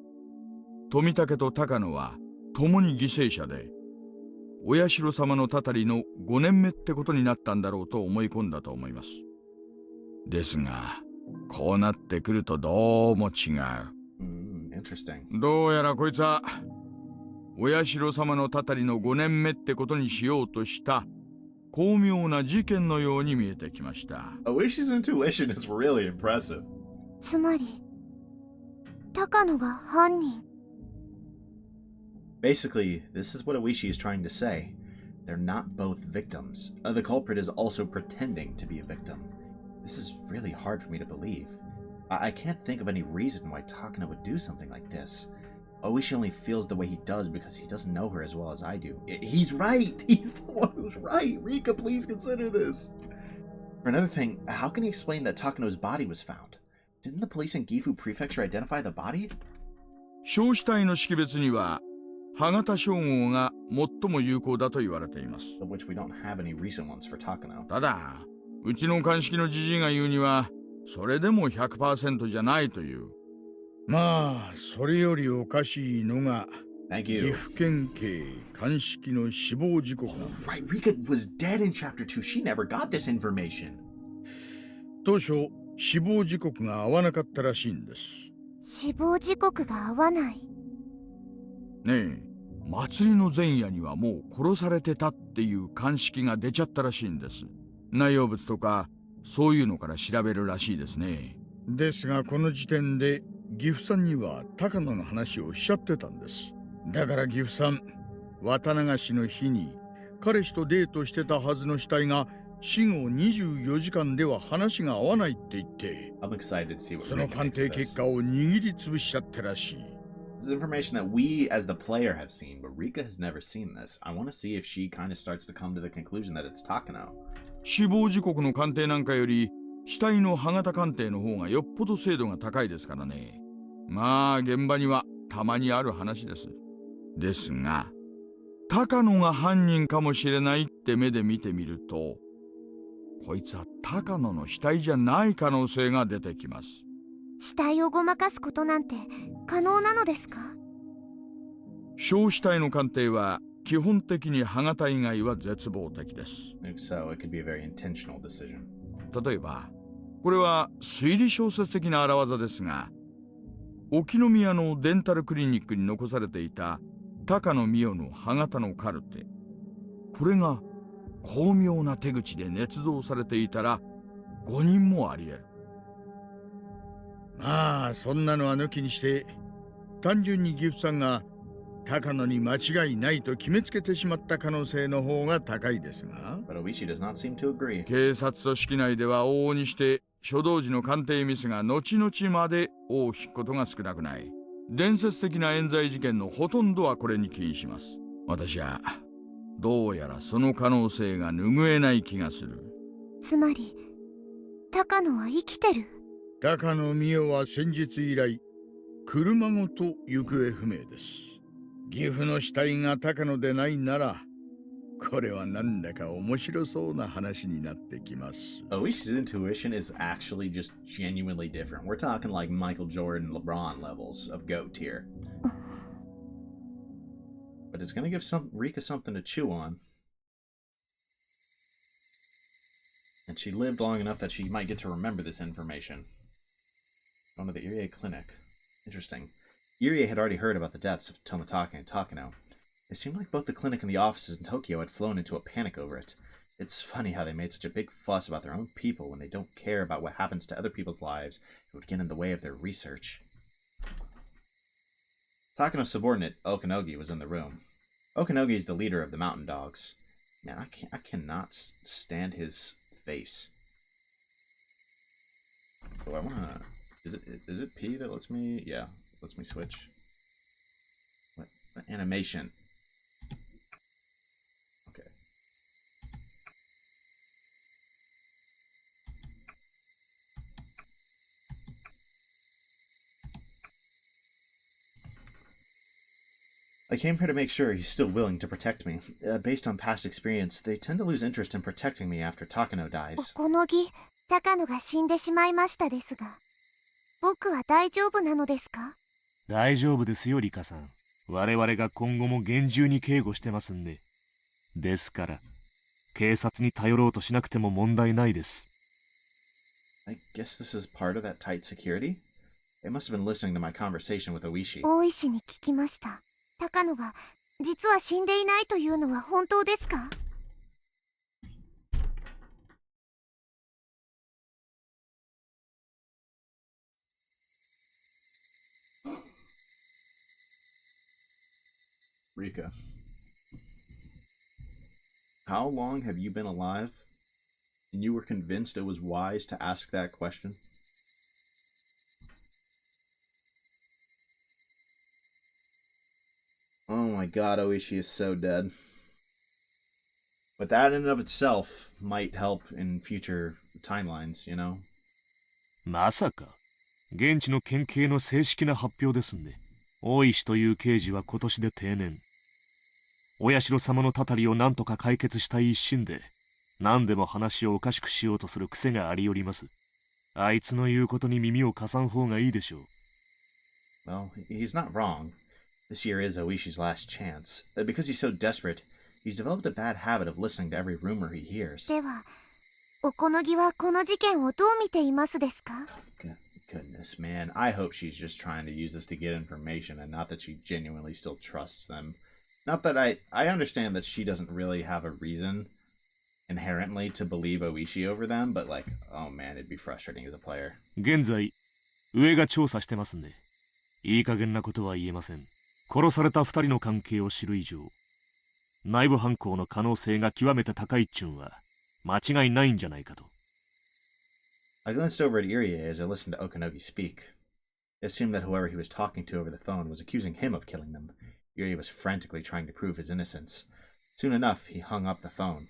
富武と高野は共に犠牲者で、お社様のたたりの5年目ってことになったんだろうと思い込んだと思います。ですが、こうなってくるとどうも違う。Interesting. どうやらこいつは、お社様のたたりの5年目ってことにしようとした巧妙な事件のように見えてきました。Oishi's intuition is really impressive. つまり、高野が犯人。Basically, this is what Oishi is trying to say. They're not both victims. The culprit is also pretending to be a victim. This is really hard for me to believe. I can't think of any reason why Takano would do something like this. Oishi only feels the way he does because he doesn't know her as well as I do. He's right! He's the one who's right! Rika, please consider this! For another thing, how can he explain that Takano's body was found? Didn't the police in Gifu Prefecture identify the body? 焼死体の識別には、歯型照合が最も有効だと言われています。Of which we don't have any recent ones for Takano. ただ、うちの鑑識のじじいが言うには、それでも 100% じゃないという。まあ、それよりおかしいのが、岐阜県警鑑識の死亡時刻なんです。Right, Rika was dead in Chapter 2. She never got this information. 当初、死亡時刻が合わなかったらしいんです。死亡時刻が合わない。ねえ、祭りの前夜にはもう殺されてたっていう鑑識が出ちゃったらしいんです。内容物とかそういうのから調べるらしいですね。ですがこの時点で岐阜さんには高野の話をしちゃってたんです。だから岐阜さん、綿流しの日に彼氏とデートしてたはずの死体が死後24時間では話が合わないって言って、I'm excited to see what その Rika 鑑 thinks 定 of 結 this. 果を握りつぶしちゃったらしい。This is information that we, as the player, have seen, but Rika has never seen this. I want to see if she kind of starts to come to the conclusion that it's Takano. 死亡時刻の鑑定なんかより死体の歯型鑑定の方がよっぽど精度が高いですからね。まあ現場にはたまにある話です。ですが、高野が犯人かもしれないって目で見てみると、こいつは高野の死体じゃない可能性が出てきます。死体をごまかすことなんて可能なのですか？焼死体の鑑定は基本的に歯型以外は絶望的です。So it could be a very intentional decision. 例えば、これは推理小説的な荒技ですが、沖宮のデンタルクリニックに残されていた高野美代の歯型のカルテ。これが巧妙な手口で捏造されていたら誤認もあり得る。まあそんなのは抜きにして、単純にギフさんが高野に間違いないと決めつけてしまった可能性の方が高いですが、 But Oishi does not seem to agree. 警察組織内では往々にして初動時の鑑定ミスが後々まで尾を引くことが少なくない。伝説的な冤罪事件のほとんどはこれに起因します。私はどうやらその可能性が拭えない気がする。つまり高野は生きてる？高野美代は先日以来車ごと行方不明です。岐阜の死体が高野でないなら、これはなんだか面白そうな話になってきます。Oishi's intuition is actually just genuinely different. We're talking like Michael Jordan, LeBron levels of GOAT tier. But it's gonna give Rika something to chew on. And she lived long enough that she might get to remember this information. Going to the Irie clinic. Interesting. Irie had already heard about the deaths of Tomitake and Takano. It seemed like both the clinic and the offices in Tokyo had flown into a panic over it. It's funny how they made such a big fuss about their own people when they don't care about what happens to other people's lives. It would get in the way of their research. Takano's subordinate, Okanogi, was in the room. Okanogi is the leader of the Mountain Dogs. Man, I cannot stand his face. Oh, I wanna... Is it P that lets me... Yeah, lets me switch. What animation? Okay. I came here to make sure he's still willing to protect me. Based on past experience, they tend to lose interest in protecting me after Takano dies. おこのぎ、高野が死んでしまいましたですが、僕は大丈夫なのですか？大丈夫ですよ、リカさん。我々が今後も厳重に警護してますんで。ですから、警察に頼ろうとしなくても問題ないです。I guess this is part of that tight security? They must have been listening to my conversation with Oishi. 大石に聞きました。高野が実は死んでいないというのは本当ですか？Rika, how long have you been alive? And you were convinced it was wise to ask that question? Oh my god, Oishi is so dead. But that in and of itself might help in future timelines, you know? まさか、現地の県警の正式な発表ですんで。大石という刑事は今年で定年。お社様のたたりを何とか解決したい一心で、何でも話をおかしくしようとする癖がありおります。あいつの言うことに耳を貸さん方がいいでしょう。Well, he's not wrong. This year is Oishi's last chance. Because he's so desperate, he's developed a bad habit of listening to every rumor he hears. では、おこのぎはこの事件をどう見ていますですか？Goodness, man. I hope she's just trying to use this to get information and not that she genuinely still trusts them. Not that I understand that she doesn't really have a reason inherently to believe Oishi over them, but like, oh man, it'd be frustrating as a player. 現在、上が調査してますんで、いい加減なことは言えません。殺された二人の関係を知る以上、内部犯行の可能性が極めて高いっちゅんは、間違いないんじゃないかと。I glanced over at Irie as I listened to Okanogi speak. I assumed that whoever he was talking to over the phone was accusing him of killing them. Irie was frantically trying to prove his innocence. Soon enough, he hung up the phone.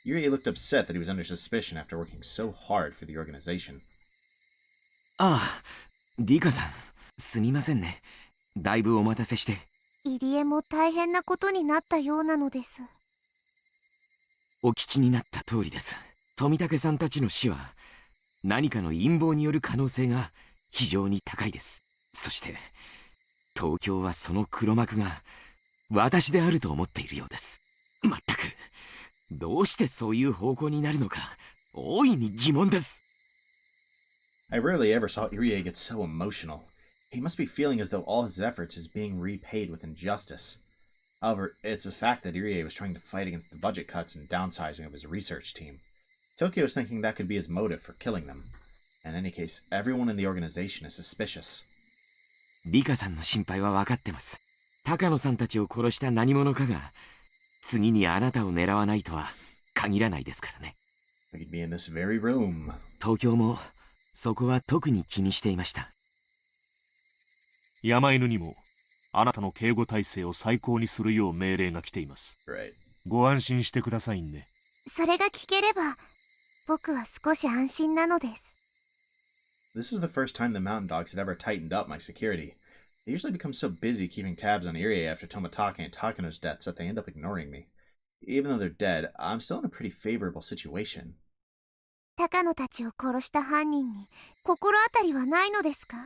Irie looked upset that he was under suspicion after working so hard for the organization. ああ、リカさん、すみませんね。だいぶお待たせして。入江も大変なことになったようなのです。お聞きになった通りです。富武さんたちの死は何かの陰謀による可能性が非常に高いです。そして東京はその黒幕が私であると思っているようです。まったくどうしてそういう方向になるのか大いに疑問です。I rarely ever saw Irie get so emotional. He must be feeling as though all his efforts is being repaid with injustice. However, it's a fact that Irie was trying to fight against the budget cuts and downsizing of his research team. Tokyo is thinking that could be his motive for killing them. In any case, everyone in the organization is suspicious. リカさんの心配は分かってます。高野さんたちを殺した何者かが次にあなたを狙わないとは限らないですからね。We could be in this very room. 東京もそこは特に気にしていました。山犬にもあなたの警護体制を最高にするよう命令が来ています。Right. ご安心してくださいね。それが聞ければ僕は少し安心なのです。This was the first time the Mountain Dogs had ever tightened up my security. They usually become so busy keeping tabs on Irie after Tomitake and Takano's deaths that they end up ignoring me. Even though they're dead, I'm still in a pretty favorable situation. 高野たちを殺した犯人に心当たりはないのですか？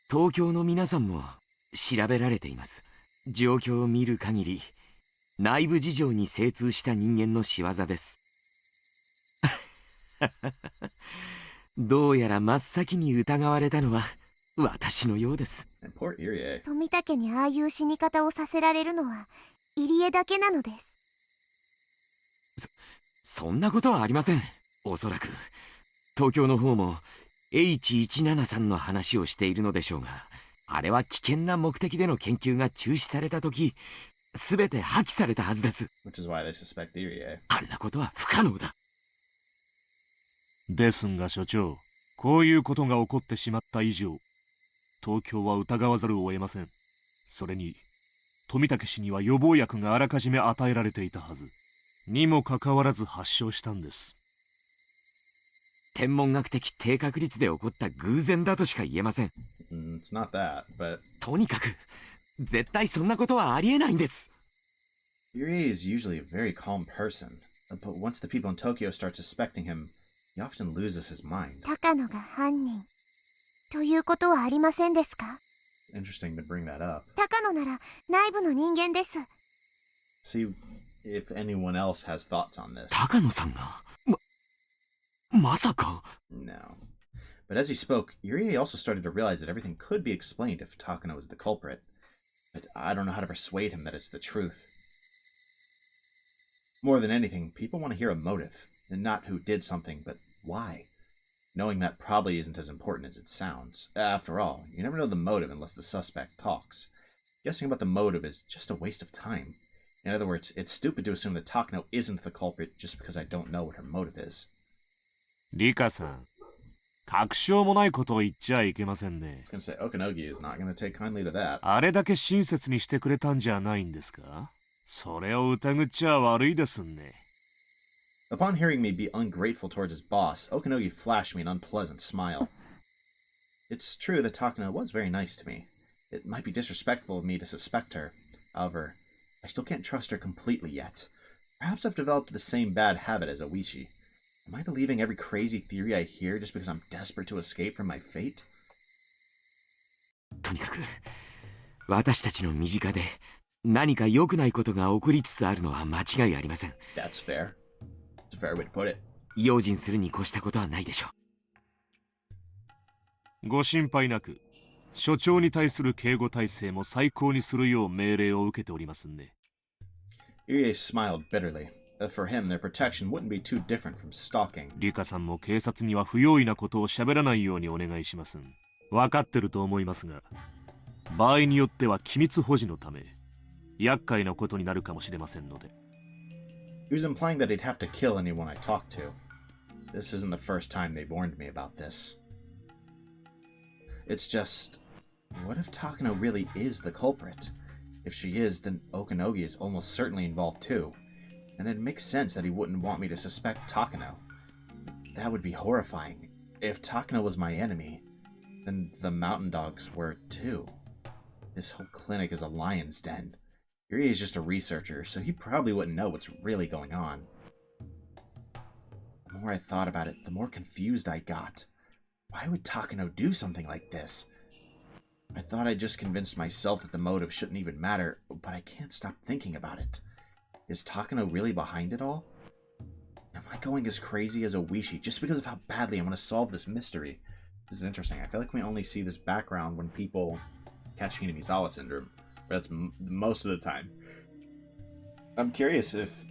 東京の皆さんも調べられています。状況を見る限り内部事情に精通した人間の仕業です。どうやら真っ先に疑われたのは私のようです。富武にああいう死に方をさせられるのは入江だけなのです。そんなことはありません。おそらく東京の方も H173 の話をしているのでしょうが、あれは危険な目的での研究が中止された時全て破棄されたはずです。あんなことは不可能だ。ですが所長、こういうことが起こってしまった以上、東京は疑わざるを得ません。それに富武氏には予防薬があらかじめ与えられていたはずにもかかわらず発症したんです。天文学的低確率で起こった偶然だとしか言えません。It's not that, but... とにかく絶対そんなことはありえないんです。Irie is usually a very calm person, but once the people in Tokyo start suspecting him, he often loses his mind. 高野が犯人ということはありませんですか？ Interesting to bring that up. 高野なら内部の人間です。See if anyone else has thoughts on this. 高野さんがまさか。 No. But as he spoke, Irie also started to realize that everything could be explained if Takano was the culprit. But I don't know how to persuade him that it's the truth. More than anything, people want to hear a motive, and not who did something, but why. Knowing that probably isn't as important as it sounds. After all, you never know the motive unless the suspect talks. Guessing about the motive is just a waste of time. In other words, it's stupid to assume that Takano isn't the culprit just because I don't know what her motive is. リカさん、確証もないことを言っちゃいけませんね。I was gonna say, Okanogi is not gonna take kindly to that. あれだけ親切にしてくれたんじゃないんですか？それを疑っちゃ悪いですね。Upon hearing me be ungrateful towards his boss, Okanogi flashed me an unpleasant smile. It's true that Takano was very nice to me. It might be disrespectful of me to suspect her. However, I still can't trust her completely yet. Perhaps I've developed the same bad habit as Oishi. Am I believing every crazy theory I hear just because I'm desperate to escape from my fate? とにかく私たちの身近で何か良くないことが起こりつつあるのは間違いありません。That's fair. It's a fair way to put it. 用心するに越したことはないでしょう。ご心配なく、所長に対する警護体制も最高にするよう命令を受けておりますね。Irie smiled bitterly. For him, their protection wouldn't be too different from stalking. リカさんも警察には不用意なことを喋らないようにお願いします。分かってると思いますが、場合によっては機密保持のため、厄介なことになるかもしれませんので。He was implying that he'd have to kill anyone I talked to. This isn't the first time they've warned me about this. It's just, what if Takano really is the culprit? If she is, then Okanogi is almost certainly involved too. And it makes sense that he wouldn't want me to suspect Takano. That would be horrifying. If Takano was my enemy, then the mountain dogs were too. This whole clinic is a lion's den. Yuri is just a researcher, so he probably wouldn't know what's really going on. The more I thought about it, the more confused I got. Why would Takano do something like this? I thought I just convinced myself that the motive shouldn't even matter, but I can't stop thinking about it. Is Takano really behind it all? Am I going as crazy as Oishi just because of how badly I want to solve this mystery? This is interesting. I feel like we only see this background when people catch Hinamizawa syndrome. That's most of the time. I'm curious if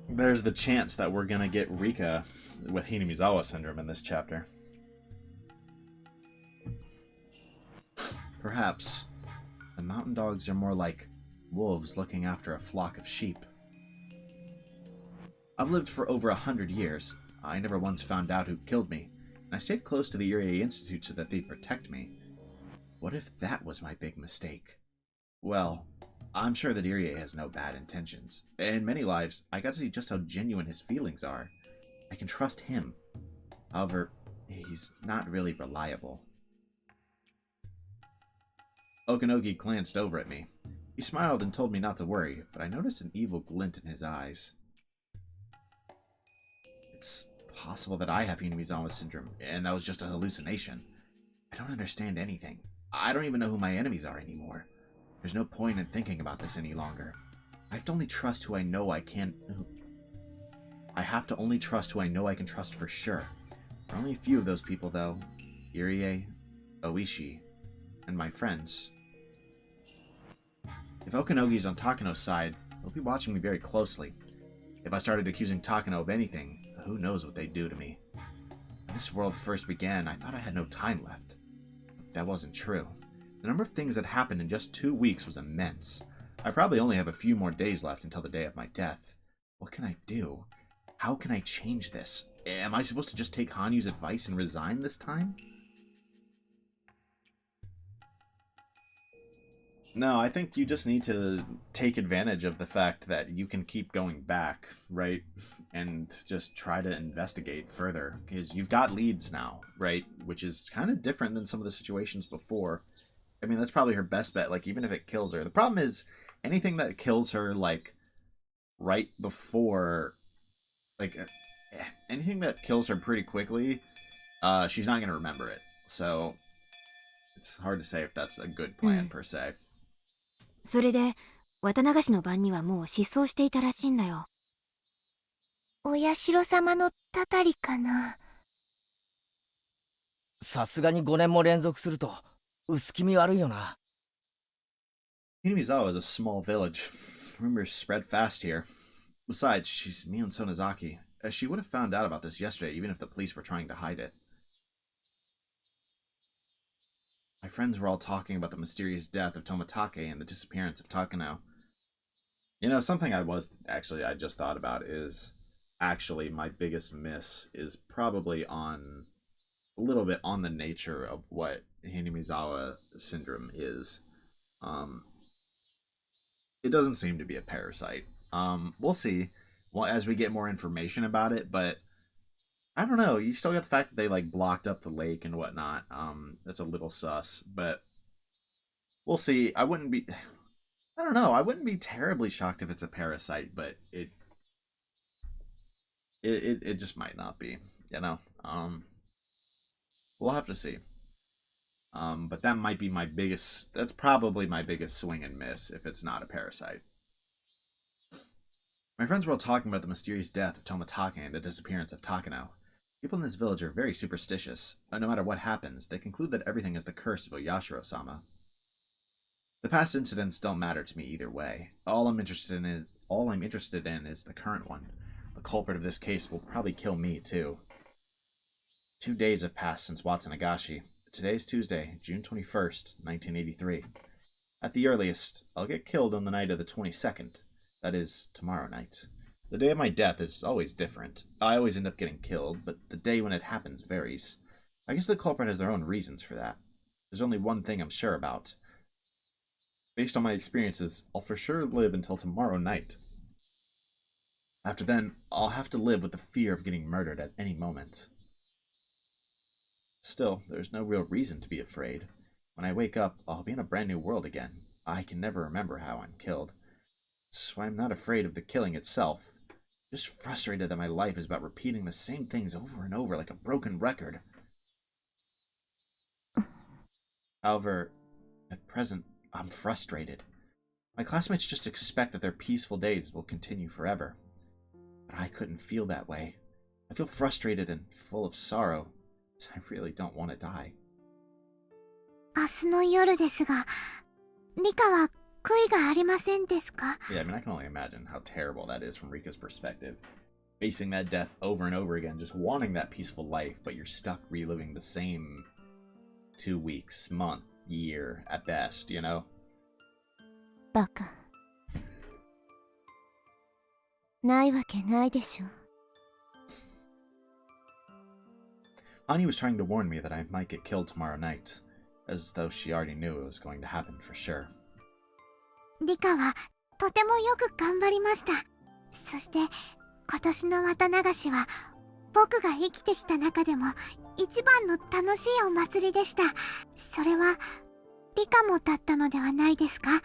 there's the chance that we're going to get Rika with Hinamizawa syndrome in this chapter. Perhaps. The mountain dogs are more like wolves looking after a flock of sheep. I've lived for over 100 years. I never once found out who killed me, and I stayed close to the Irie Institute so that they'd protect me. What if that was my big mistake? Well, I'm sure that Irie has no bad intentions. In many lives, I got to see just how genuine his feelings are. I can trust him. However, he's not really reliable. Okanogi glanced over at me. He smiled and told me not to worry, but I noticed an evil glint in his eyes. It's possible that I have Hinamizawa syndrome, and that was just a hallucination. I don't understand anything. I don't even know who my enemies are anymore. There's no point in thinking about this any longer. I have to only trust who I know I can... I have to only trust who I know I can trust for sure. There are only a few of those people, though. Irie, Oishi, and my friends. If Okanogi's on Takano's side, he'll be watching me very closely. If I started accusing Takano of anything, who knows what they'd do to me. When this world first began, I thought I had no time left. That wasn't true. The number of things that happened in just 2 weeks was immense. I probably only have a few more days left until the day of my death. What can I do? How can I change this? Am I supposed to just take Hanyu's advice and resign this time? No, I think you just need to take advantage of the fact that you can keep going back, right? And just try to investigate further. Because you've got leads now, right? Which is kind of different than some of the situations before. I mean, that's probably her best bet, like, even if it kills her. The problem is, anything that kills her, like, right before... Like, anything that kills her pretty quickly, she's not going to remember it. So, it's hard to say if that's a good plan, per se. それで綿流しの晩にはもう失踪していたらしいんだよ。お社様のたたりかな。さすがに5年も連続すると薄気味悪いよな。Hinamizawa is a small village. Rumors spread fast here. Besides, she's Mion Sonozaki. She would have found out about this yesterday, even if the police were trying to hide it. My friends were all talking about the mysterious death of Tomitake and the disappearance of Takano. You know, something I just thought about is actually my biggest miss is probably on a little bit on the nature of what Hinamizawa syndrome is. It doesn't seem to be a parasite. We'll see as we get more information about it, but I don't know. You still got the fact that they like blocked up the lake and whatnot. That's a little sus, but we'll see. I don't know. I wouldn't be terribly shocked if it's a parasite, but it just might not be. You know. We'll have to see. But that might be my biggest. That's probably my biggest swing and miss if it's not a parasite. My friends were all talking about the mysterious death of Tomitake and the disappearance of Takano. People in this village are very superstitious, and no matter what happens, they conclude that everything is the curse of Oyashiro-sama. The past incidents don't matter to me either way. All I'm interested in is the current one. The culprit of this case will probably kill me too. 2 days have passed since Watsunagashi. Today's Tuesday, June 21st, 1983. At the earliest, I'll get killed on the night of the 22nd. That is, tomorrow night. The day of my death is always different. I always end up getting killed, but the day when it happens varies. I guess the culprit has their own reasons for that. There's only one thing I'm sure about. Based on my experiences, I'll for sure live until tomorrow night. After then, I'll have to live with the fear of getting murdered at any moment. Still, there's no real reason to be afraid. When I wake up, I'll be in a brand new world again. I can never remember how I'm killed. That's why I'm not afraid of the killing itself. Just frustrated that my life is about repeating the same things over and over like a broken record. However, at present, I'm frustrated. My classmates just expect that their peaceful days will continue forever. But I couldn't feel that way. I feel frustrated and full of sorrow. So I really don't want to die. 明日の夜ですが、リカは悔いがありませんですか? Yeah, I mean, I can only imagine how terrible that is from Rika's perspective. Facing that death over and over again, just wanting that peaceful life, but you're stuck reliving the same 2 weeks, month, year, at best, you know? バカ。ないわけないでしょ。Ani was trying to warn me that I might get killed tomorrow night, as though she already knew it was going to happen for sure. リカはとてもよく頑張りました。そして今年の綿流しは僕が生きてきた中でも一番の楽しいお祭りでした。それはリカもだったのではないですか? You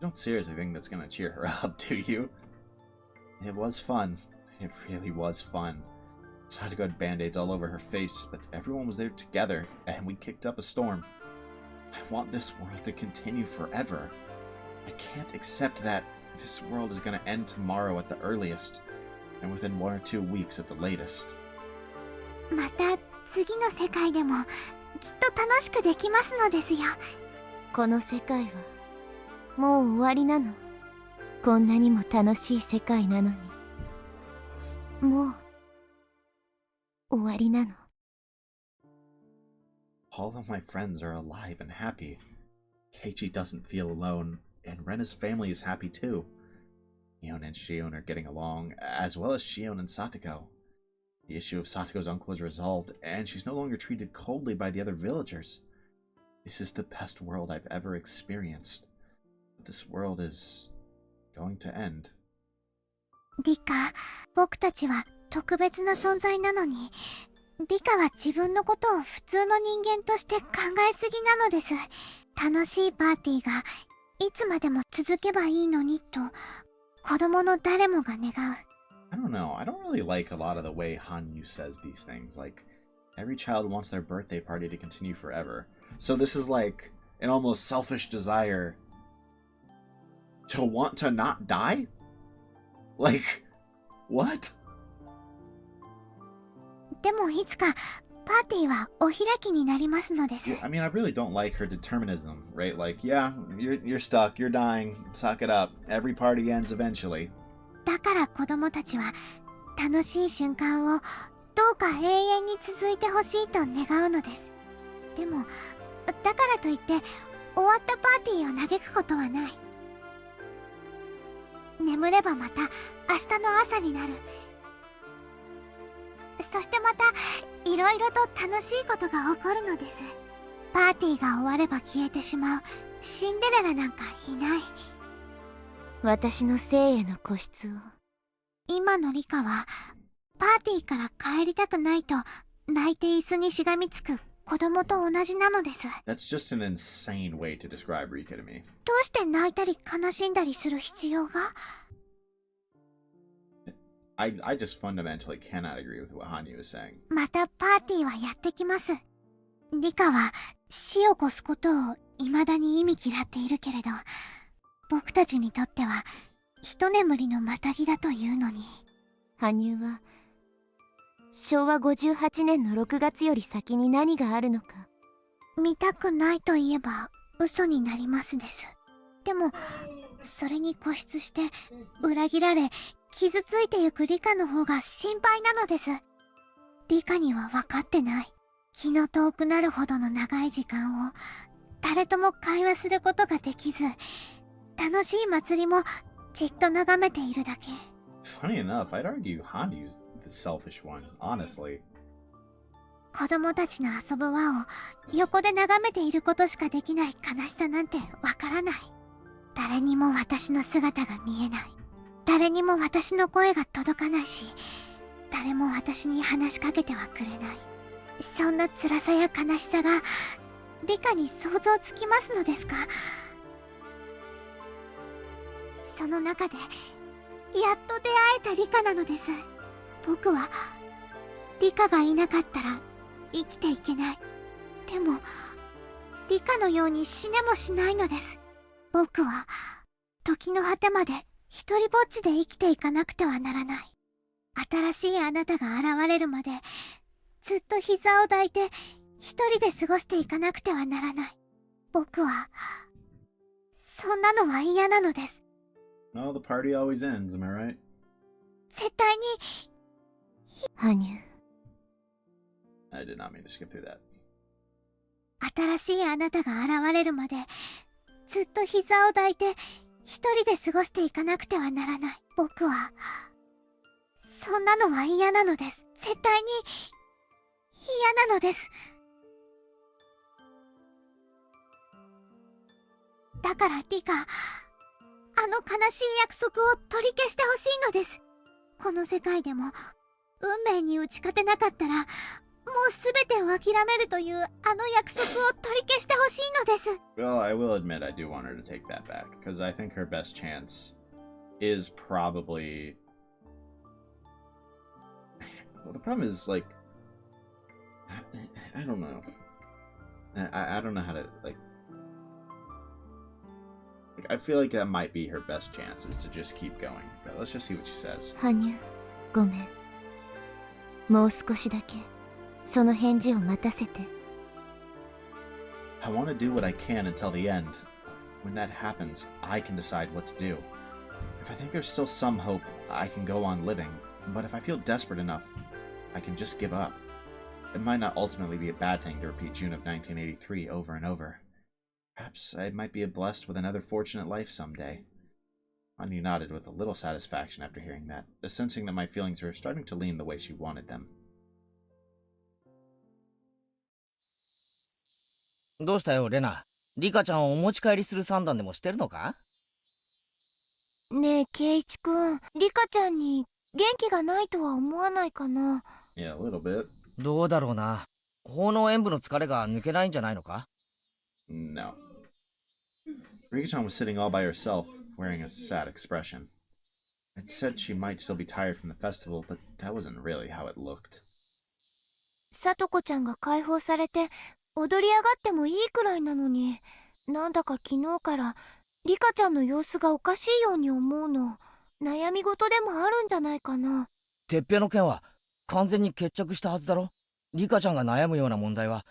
don't seriously think that's gonna cheer her up, do you? It was fun. It really was fun. She had to go to band-aids all over her face, but everyone was there together, and we kicked up a storm. I want this world to continue forever. I can't accept that this world is gonna end tomorrow at the earliest, and within 1 or 2 weeks at the latest. また次の世界でもきっと楽しくできますのですよ。この世界はもう終わりなの。こんなにも楽しい世界なのに。もう終わりなの。All of my friends are alive and happy. Keiichi doesn't feel alone, and Rena's family is happy too. Shion and Shion are getting along, as well as Shion and Satoko. The issue of Satoko's uncle is resolved, and she's no longer treated coldly by the other villagers. This is the best world I've ever experienced. But this world is going to end. リカ、僕たちは特別な存在なのに、リカは自分のことを普通の人間として考えすぎなのです。楽しいパーティーがいつまでも続けばいいのにと、子供の誰もが願う。I don't know. I don't really like a lot of the way Hanyu says these things. Like, every child wants their birthday party to continue forever. So this is like an almost selfish desire to want to not die? Like, what? でもいつかパーティーはお開きになりますのです。I mean, I really don't like her determinism, right? Like, yeah, you're stuck, you're dying, suck it up. Every party ends eventually. だから子供たちは楽しい瞬間をどうか永遠に続いてほしいと願うのです。でも、だからといって終わったパーティーを嘆くことはない。眠ればまた明日の朝になる。そしてまたいろいろと楽しいことが起こるのです。パーティーが終われば消えてしまうシンデレラなんかいない。私の生への固執を。今のリカはパーティーから帰りたくないと泣いて椅子にしがみつく子供と同じなのです。That's just an insane way to describe Rika to me. どうして泣いたり悲しんだりする必要が？ I just fundamentally cannot agree with what Hanyu is saying. またパーティーはやってきます。リカは死を越すことを未だに意味嫌っているけれど、僕たちにとっては一眠りのまたぎだというのに。羽生は昭和58年の6月より先に何があるのか。見たくないと言えば嘘になりますです。でもそれに固執して裏切られ傷ついてゆくリカの方が心配なのです。リカには分かってない。気の遠くなるほどの長い時間を誰とも会話することができず、楽しい祭りもじっと眺めているだけ。Funny enough, I'd argue Handy's the selfish one, honestly. 子供たちの遊ぶ輪を横で眺めていることしかできない悲しさなんてわからない。誰にも私の姿が見えない。誰にも私の声が届かないし、誰も私に話しかけてはくれない。そんな辛さや悲しさがリカに想像つきますのですか？その中でやっと出会えたリカなのです。僕はリカがいなかったら生きていけない。でもリカのように死ねもしないのです。僕は時の果てまで一人ぼっちで生きていかなくてはならない。新しいあなたが現れるまでずっと膝を抱いて一人で過ごしていかなくてはならない。僕はそんなのは嫌なのです。 No, the party always ends, am I right? 絶対に。羽生、 I did not mean to skip through that. 新しいあなたが現れるまでずっと膝を抱いて一人で過ごしていかなくてはならない。僕はそんなのは嫌なのです。絶対に嫌なのです。だからリカ、あの悲しい約束を取り消してほしいのです。この世界でも運命に打ち勝てなかったらもう全てを諦めるというあの約束を取り消してほしいのです。 Well, I will admit I do want her to take that back, because I think her best chance is probably... Well, the problem is, like... I don't know. I don't know how to, like... I feel like that might be her best chance, is to just keep going. But let's just see what she says. 羽生、ごめん。もう少しだけその返事を待たせて。 I want to do what I can until the end. When that happens, I can decide what to do. If I think there's still some hope, I can go on living. But if I feel desperate enough, I can just give up. It might not ultimately be a bad thing to repeat June of 1983 over and over. Perhaps I might be blessed with another fortunate life someday. Anya nodded with a little satisfaction after hearing that, sensing that my feelings were starting to lean the way she wanted them. どうしたよレナ。リカちゃんをお持ち帰りする算段でもしてるのか？ねえケイチくん、リカちゃんに元気がないとは思わないかな？ Yeah, a little bit. どうだろうな。奉納演舞の疲れが抜けないんじゃないのか？ No. Rika-chan was sitting all by herself, wearing a sad expression. It said she might still be tired from the festival, but that wasn't really how it looked. さとこちゃんが解放されて踊り上がってもいいくらいなのに、なんだか昨日からリカちゃんの様子がおかしいように思うの。悩み事でもあるんじゃないかな。鉄平の件は完全に決着したはずだろ。リカちゃんが悩むような問題は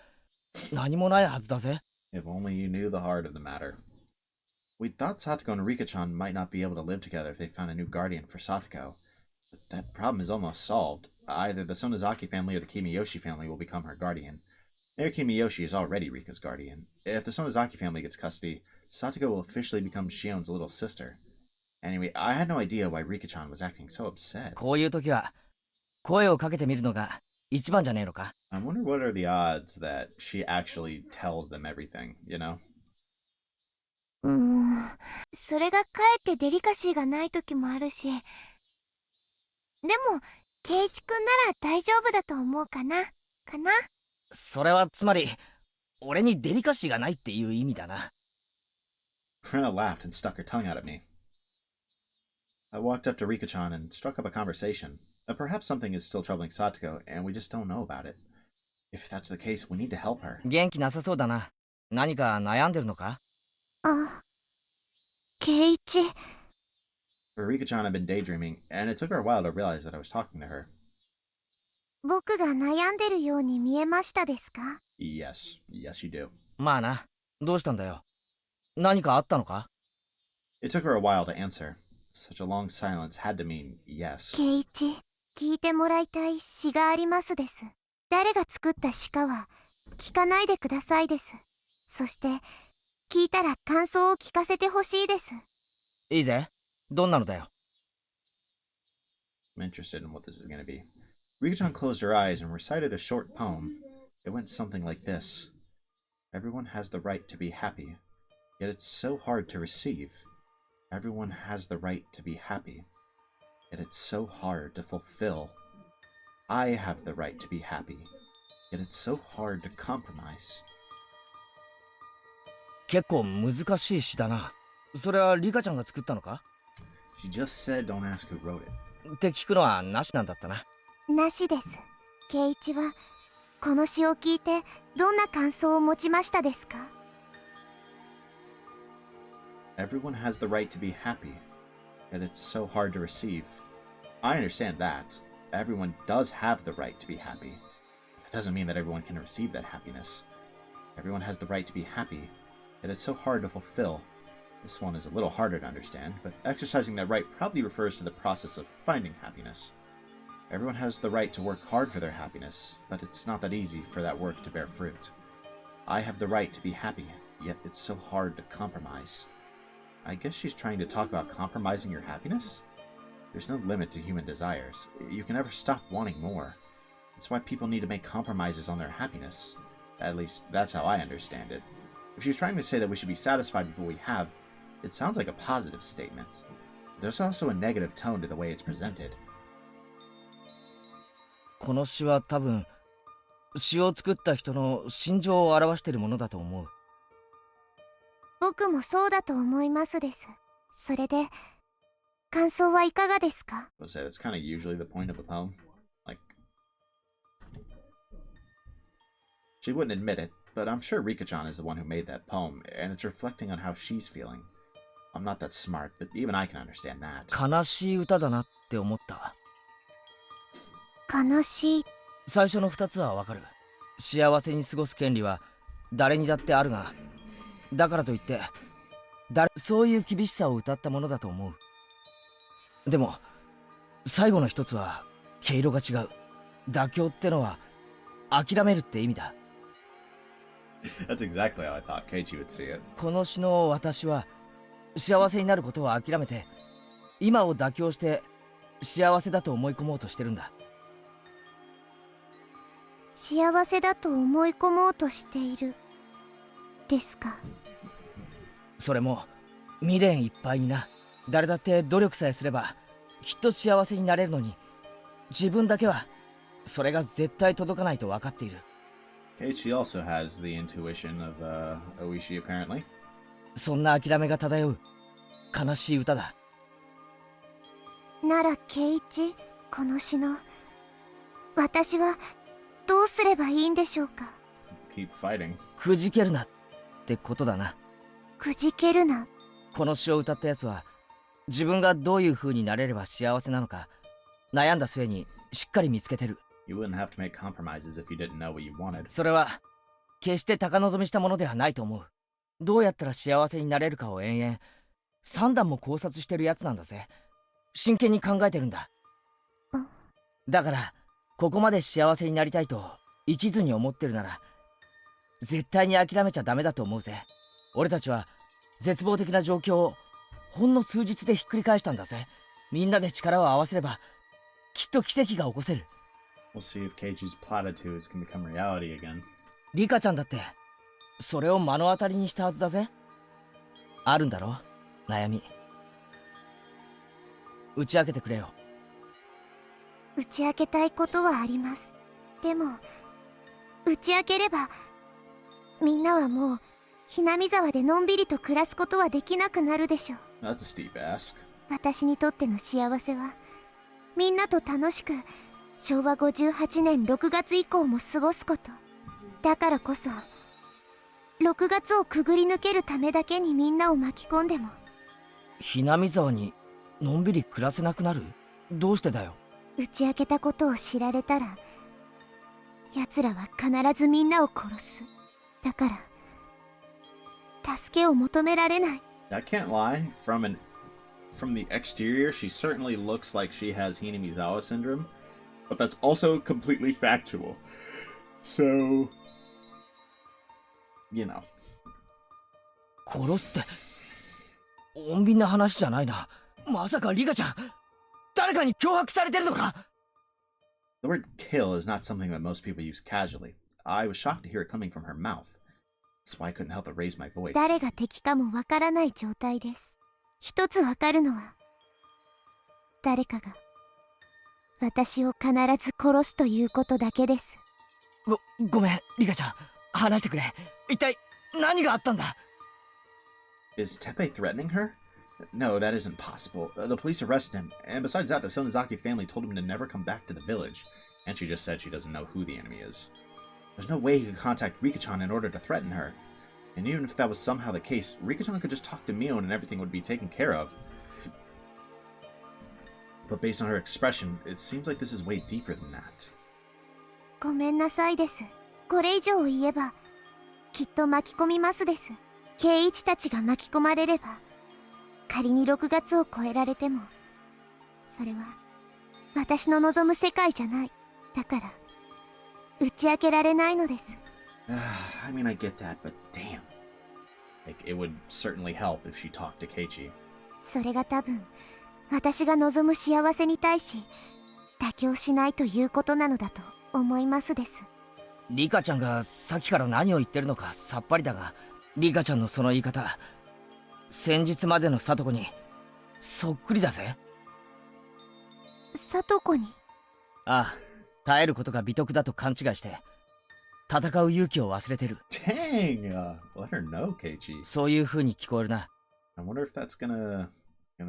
何もないはずだぜ。 If only you knew the heart of the matter. We thought Satoko and Rika-chan might not be able to live together if they found a new guardian for Satoko. But that problem is almost solved. Either the Sonozaki family or the Kimiyoshi family will become her guardian. Mayor Kimiyoshi is already Rika's guardian. If the Sonozaki family gets custody, Satoko will officially become Shion's little sister. Anyway, I had no idea why Rika-chan was acting so upset. こういう時は声をかけてみるのが一番じゃねえのか？ I wonder what are the odds that she actually tells them everything, you know? それがかえってデリカシーがない時もあるし、でもケイチくんなら大丈夫だと思うかな。それはつまり俺にデリカシーがないっていう意味だな。Rena laughed and stuck her tongue out at me. I walked up to Rika-chan and struck up a conversation. Perhaps something is still troubling Satoko, and we just don't know about it. If that's the case, we need to help her. 元気なさそうだな。何か悩んでるのか？あ、ケイチ。Rika-chan had been daydreaming, and it took her a while to realize that I was talking to her. 僕が悩んでるように見えましたですか？ Yes, yes you do. まあな。どうしたんだよ。何かあったのか？ It took her a while to answer. Such a long silence had to mean yes. ケイチ、聞いてもらいたい詩がありますです。誰が作った詩かは聞かないでくださいです。そして聞いたら感想を聞かせてほしいです。いいぜ。どんなのだよ。I'm interested in what this is going to be. Rika-chan closed her eyes and recited a short poem. It went something like this. Everyone has the right to be happy, yet it's so hard to receive. Everyone has the right to be happy, yet it's so hard to fulfill. I have the right to be happy, yet it's so hard to compromise. 結構難しい詩だな。それはリカちゃんが作ったのか？ She just said don't ask who wrote it. って聞くのはなしなんだったな。なしです。圭一はこの詩を聞いてどんな感想を持ちましたですか？ Everyone has the right to be happy, yet it's so hard to receive. I understand that. Everyone does have the right to be happy. That doesn't mean that everyone can receive that happiness. Everyone has the right to be happy, yet it's so hard to fulfill. This one is a little harder to understand, but exercising that right probably refers to the process of finding happiness. Everyone has the right to work hard for their happiness, but it's not that easy for that work to bear fruit. I have the right to be happy, yet it's so hard to compromise. I guess she's trying to talk about compromising your happiness? There's no limit to human desires. You can never stop wanting more. That's why people need to make compromises on their happiness. At least, that's how I understand it. If she's trying to say that we should be satisfied with what we have, it sounds like a positive statement. There's also a negative tone to the way it's presented. この詩は多分詩を作った人の心情を表しているものだと思う。僕もそうだと思いますです。それで感想はいかがですか？ I'll say that's kind of usually the point of a poem. Like, she wouldn't admit it, but I'm sure Rika-chan is the one who made that poem, and it's reflecting on how she's feeling. I'm not that smart, but even I can understand that. 悲しい歌だなって思った。悲しい。最初の2つはわかる。幸せに過ごす権利は誰にだってあるが、だからといってそういう厳しさを歌ったものだと思う。でも最後の一つは毛色が違う。妥協ってのは諦めるって意味だ。That's exactly how I thought Keiichi would see it. この詩の私は幸せになることを諦めて今を妥協して幸せだと思い込もうとしてるんだ。幸せだと思い込もうとしているですか？それも未練いっぱいにな。誰だって努力さえすればきっと幸せになれるのに、自分だけはそれが絶対届かないと分かっている。Keiichi also has the intuition of Oishi, apparently. そんな諦めが漂う悲しい歌だ。なら圭一、この詩の私はどうすればいいんでしょうか？ Keep fighting. くじけるなってことだな。くじけるな。この詩を歌ったやつは自分がどういう風になれれば幸せなのか悩んだ末にしっかり見つけてる。You wouldn't have to make compromises if you didn't know what you wanted. それは決して高望みしたものではないと思う。どうやったら幸せになれるかを延々3段も考察してるやつなんだぜ。真剣に考えてるんだ。だからここまで幸せになりたいと一途に思ってるなら絶対に諦めちゃダメだと思うぜ。俺たちは絶望的な状況をほんの数日でひっくり返したんだぜ。みんなで力を合わせればきっと奇跡が起こせる。We'll see if Keiichi's platitudes can become reality again. リカちゃんだってそれを目の当たりにしたはずだぜ。あるんだろ悩み。打ち明けてくれよ。打ち明けたいことはあります。でも打ち明ければみんなはもうひなみ沢でのんびりと暮らすことはできなくなるでしょう。 That's a steep ask. 私にとっての幸せはみんなと楽しく昭和58年6月以降も過ごすこと。だからこそ6月をくぐり抜けるためだけにみんなを巻き込んでも。ひなみ沢にのんびり暮らせなくなる？どうしてだよ。打ち明けたことを知られたら奴らは必ずみんなを殺す。だから助けを求められない。 I can't lie. From the exterior, she certainly looks like she has Hinamizawa syndrome, but that's also completely factual. So, you know. 殺すって穏便な話じゃないな。まさかリカちゃん誰かに脅迫されてるのか？ The word kill is not something that most people use casually. I was shocked to hear it coming from her mouth. That's why I couldn't help but raise my voice. 誰が敵かもわからない状態です。一つわかるのは、誰かが私を必ず殺すということだけです。ごめん、リカちゃん。話してくれ。一体何があったんだ？ Is Teppei threatening her? No, that isn't possible. The police arrested him, and besides that, the Sonozaki family told him to never come back to the village. And she just said she doesn't know who the enemy is. There's no way he could contact Rika-chan in order to threaten her. And even if that was somehow the case, Rika-chan could just talk to Mion and everything would be taken care of. But based on her expression, it seems like this is way deeper than that. ごめんなさいです。これ以上言えば、きっと巻き込みますです。圭一たちが巻き込まれれば、仮に6月を超えられても、それは私の望む世界じゃない。だから、打ち明けられないのです。I mean, I get that, but damn. Like, it would certainly help if she talked to Keiichi. それが多分、私が望む幸せに対し、妥協しないということなのだと思いますです。リカちゃんがさっきから何を言ってるのかさっぱりだが、リカちゃんのその言い方、先日までの聡子にそっくりだぜ。聡子に？ああ、耐えることが美徳だと勘違いして戦う勇気を忘れてる。Dang! Let her know, Keiichi. そういう風に聞こえるな。I wonder if that's gonna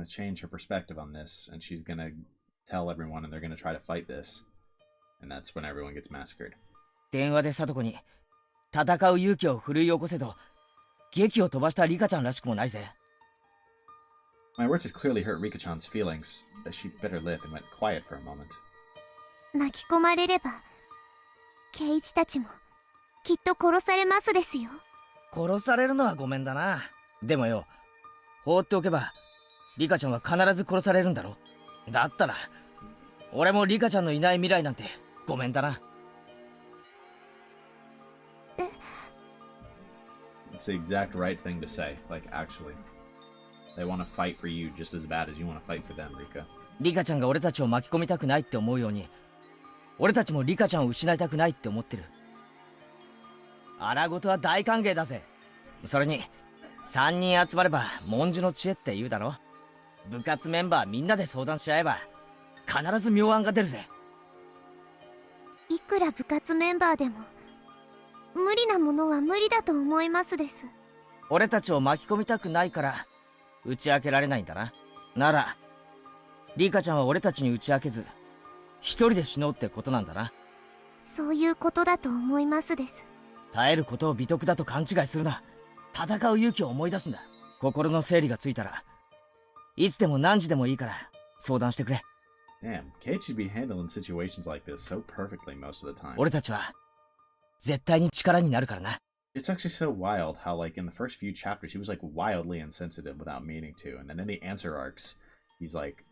change her perspective on this, and she's gonna tell everyone, and they're gonna try to fight this, and that's when everyone gets massacred. 電話で聡子に戦う勇気を奮い起こせと劇を飛ばしたリカちゃんらしくもないぜ。My words had clearly hurt Rika-chan's feelings. She bit her lip and went quiet for a moment. 巻き込まれれば、圭一たちもきっと殺されますですよ。殺されるのはごめんだな。でもよ、放っておけばリカちゃんは必ず殺されるんだろ。だったら俺もリカちゃんのいない未来なんてごめんだな。It's the exact right thing to say. Like, actually, they want to fight for you just as bad as you want to fight for them, Rika. リカちゃんが俺たちを巻き込みたくないって思うように、俺たちもリカちゃんを失いたくないって思ってる。荒事は大歓迎だぜ。それに3人集まれば文殊の知恵って言うだろ。部活メンバーみんなで相談し合えば必ず妙案が出るぜ。いくら部活メンバーでも無理なものは無理だと思いますです。俺たちを巻き込みたくないから打ち明けられないんだな。ならリカちゃんは俺たちに打ち明けず一人で死のうってことなんだな。そういうことだと思いますです。耐えることを美徳だと勘違いするな。戦う勇気を思い出すんだ。心の整理がついたらいつでも何時でもいいから相談してくれ。 Damn, Keiichi'd be handling situations like this so perfectly most of the time. 俺たちは絶対に力になるからな。It's actually so wild how, like, in the first few chapters, he was, like, wildly insensitive without meaning to. And then in the answer arcs, he's, like,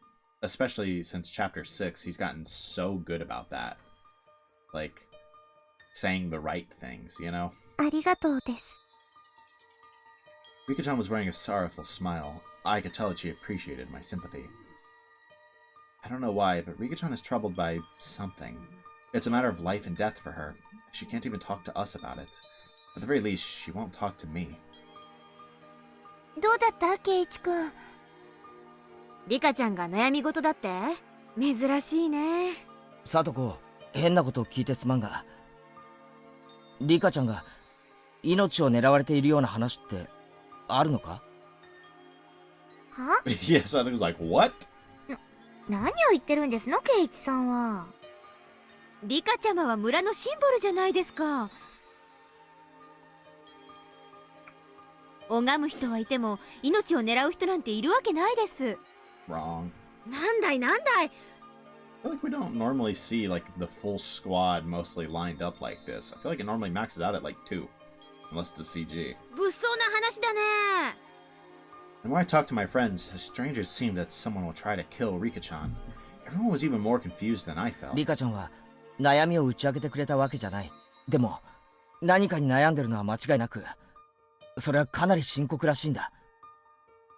especially since chapter 6, he's gotten so good about that. Like, saying the right things, you know? ありがとうです。Rika-chan was wearing a sorrowful smile. I could tell that she appreciated my sympathy. I don't know why, but Rika-chan is troubled by something. It's a matter of life and death for her. She can't even talk to us about it. At the very least, she won't talk to me. どうだった圭一くん？リカちゃんが悩み事だって？珍しいね。聡子、変なことを聞いてすまんが、リカちゃんが命を狙われているような話ってあるのか？は？ Yes, I was like, what? 何を言ってるんですの圭一さんは。リカちゃまは村のシンボルじゃないですか。拝む人はいても命を狙う人なんているわけないです。 Wrong. なんだいなんだい。 I feel like we don't normally see, like, the full squad mostly lined up like this. I feel like it normally maxes out at, like, 2. Unless it's a CG. 物騒な話だね。 And when I talked to my friends, the strangers seemed that someone will try to kill Rika-chan. Everyone was even more confused than I felt. リカちゃんは悩みを打ち明けてくれたわけじゃない。でも何かに悩んでるのは間違いなく、それはかなり深刻らしいんだ。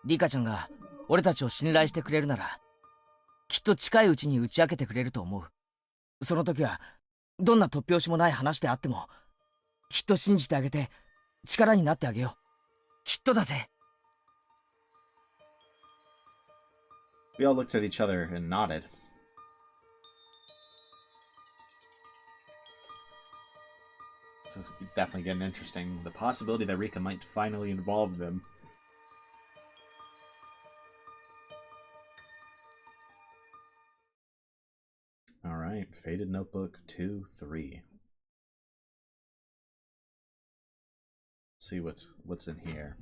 リカちゃんが俺たちを信頼してくれるならきっと近いうちに打ち明けてくれると思う。その時はどんな突拍子もない話であってもきっと信じてあげて力になってあげよう。きっとだぜ。 We all looked at each other and nodded. This is definitely getting interesting. The possibility that Rika might finally involve them. Alright, Faded Notebook 2-3. Let's see what's in here.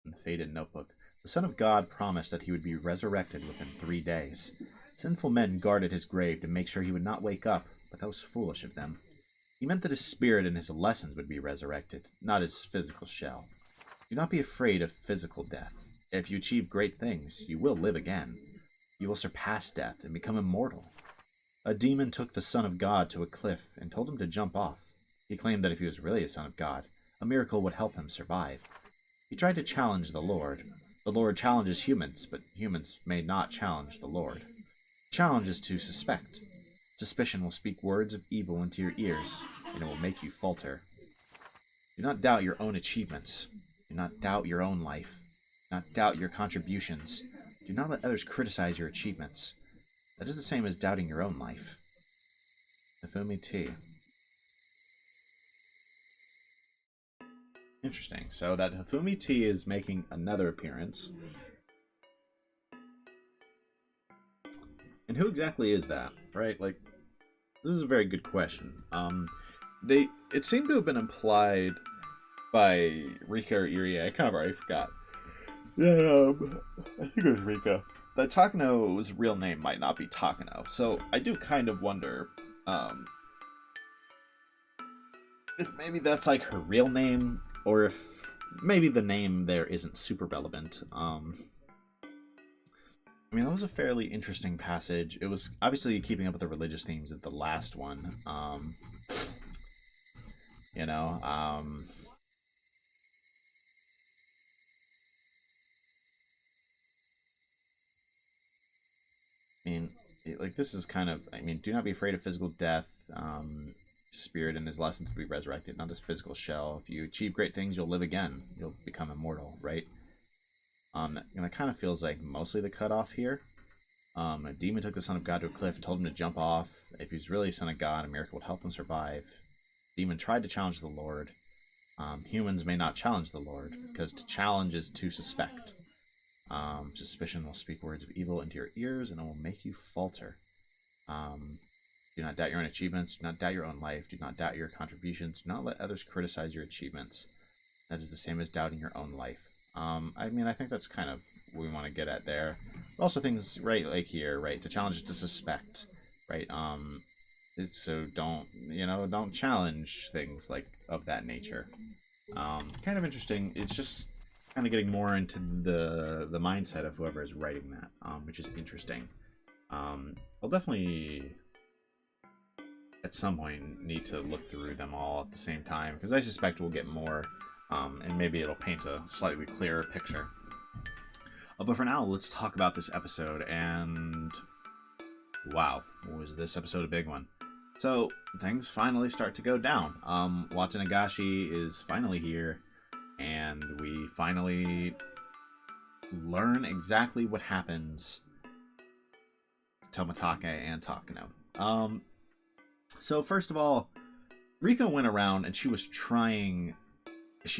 In the Faded Notebook. The Son of God promised that he would be resurrected within 3 days. Sinful men guarded his grave to make sure he would not wake up, but that was foolish of them. He meant that his spirit and his lessons would be resurrected, not his physical shell. Do not be afraid of physical death. If you achieve great things, you will live again. You will surpass death and become immortal. A demon took the Son of God to a cliff and told him to jump off. He claimed that if he was really a Son of God, a miracle would help him survive. He tried to challenge the Lord. The Lord challenges humans, but humans may not challenge the Lord. The challenge is to suspect. Suspicion will speak words of evil into your ears, and it will make you falter. Do not doubt your own achievements. Do not doubt your own life. Do not doubt your contributions. Do not let others criticize your achievements. That is the same as doubting your own life. Nafumi T. Interesting. So that Hifumi T is making another appearance. And who exactly is that? Right? Like, this is a very good question. It seemed to have been implied by Rika or Irie. I kind of already forgot. Yeah, I think it was Rika. That Takano's real name might not be Takano. So I do kind of wonder if maybe that's like her real name, or if maybe the name there isn't super relevant. I mean, that was a fairly interesting passage. It was obviously keeping up with the religious themes of the last one. I mean, like, this is kind of, I mean, do not be afraid of physical death. Spirit and his lessons to be resurrected, not his physical shell. If you achieve great things, you'll live again. You'll become immortal, right? And it kind of feels like mostly the cutoff here. A demon took the Son of God to a cliff and told him to jump off. If he was really Son of God, a miracle would help him survive. The demon tried to challenge the Lord. Humans may not challenge the Lord, because to challenge is to suspect. Suspicion will speak words of evil into your ears, and it will make you falter. Do not doubt your own achievements. Do not doubt your own life. Do not doubt your contributions. Do not let others criticize your achievements. That is the same as doubting your own life. I mean, I think that's kind of what we want to get at there. Also things, right, like here, right, to challenge is to suspect, right? So don't challenge things like of that nature. Kind of interesting. It's just kind of getting more into the mindset of whoever is writing that, which is interesting. I'll definitely at some point need to look through them all at the same time, because I suspect we'll get more, and maybe it'll paint a slightly clearer picture. But for now, let's talk about this episode, and wow, was this episode a big one. So, things finally start to go down. Watanagashi is finally here, and we finally learn exactly what happens to Tomitake and Takano. So first of all, Rika went around and she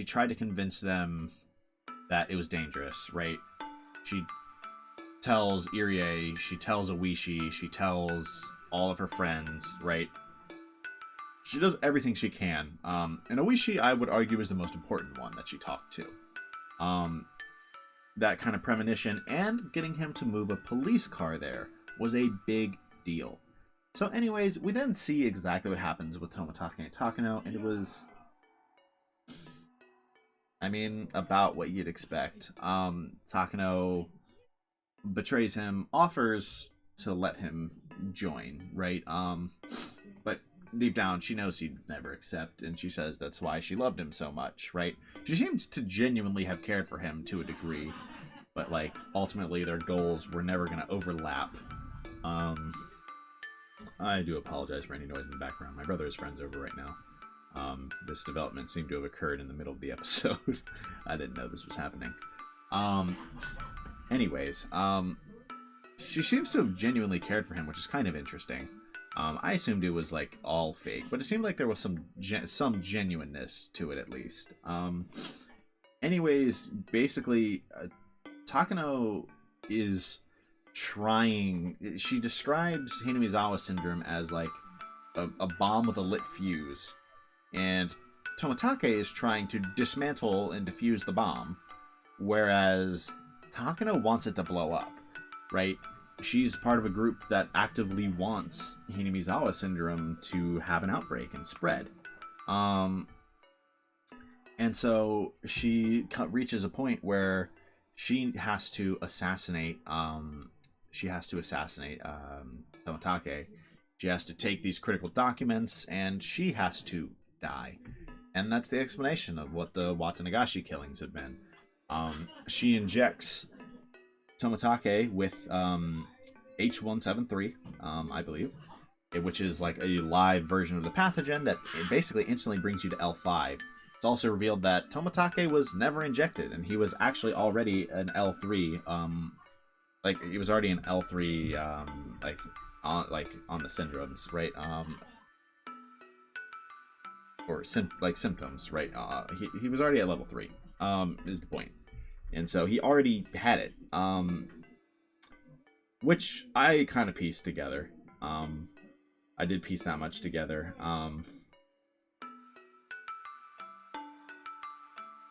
tried to convince them that it was dangerous, right? She tells Irie, she tells Oishi, she tells all of her friends, right? She does everything she can. And Oishi, I would argue, is the most important one that she talked to. That kind of premonition and getting him to move a police car there was a big deal. So anyways, we then see exactly what happens with Tomitake and Takano, and it was, I mean, about what you'd expect. Takano betrays him, offers to let him join, right? But deep down, she knows he'd never accept, and she says that's why she loved him so much, right? She seems to genuinely have cared for him to a degree. but like ultimately their goals were never going to overlap. I do apologize for any noise in the background. My brother is friends over right now. This development seemed to have occurred in the middle of the episode. I didn't know this was happening. Anyways, she seems to have genuinely cared for him, which is kind of interesting. I assumed it was like all fake, but it seemed like there was some genuineness to it at least. Anyways, basically, Takano is trying. She describes Hinamizawa syndrome as like a bomb with a lit fuse, and Tomitake is trying to dismantle and defuse the bomb, whereas Takano wants it to blow up, right? She's part of a group that actively wants Hinamizawa syndrome to have an outbreak and spread. And so she reaches a point where she has to assassinate Tomitake. She has to take these critical documents, and she has to die. And that's the explanation of what the Watanagashi killings have been. She injects Tomitake with H.7, I believe, which is like a live version of the pathogen that it basically instantly brings you to L5. It's also revealed that Tomitake was never injected, and he was actually already an L3. He was already an L3, on the syndromes, right? Or symptoms, right? He was already at level 3. Is the point. And so he already had it, which I kind of pieced together. I did piece that much together.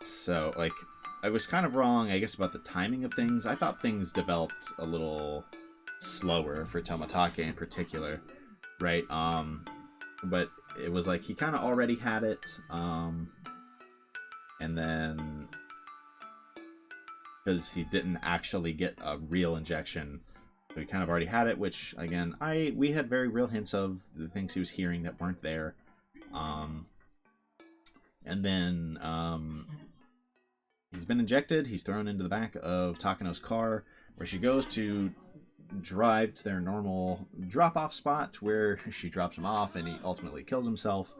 So, like, I was kind of wrong, I guess, about the timing of things. I thought things developed a little slower for Tomitake in particular, right? But it was like he kind of already had it, and then because he didn't actually get a real injection, so he kind of already had it, which again we had very real hints of the things he was hearing that weren't there. And then he's been injected. He's thrown into the back of Takano's car, where she goes to drive to their normal drop-off spot, where she drops him off and he ultimately kills himself.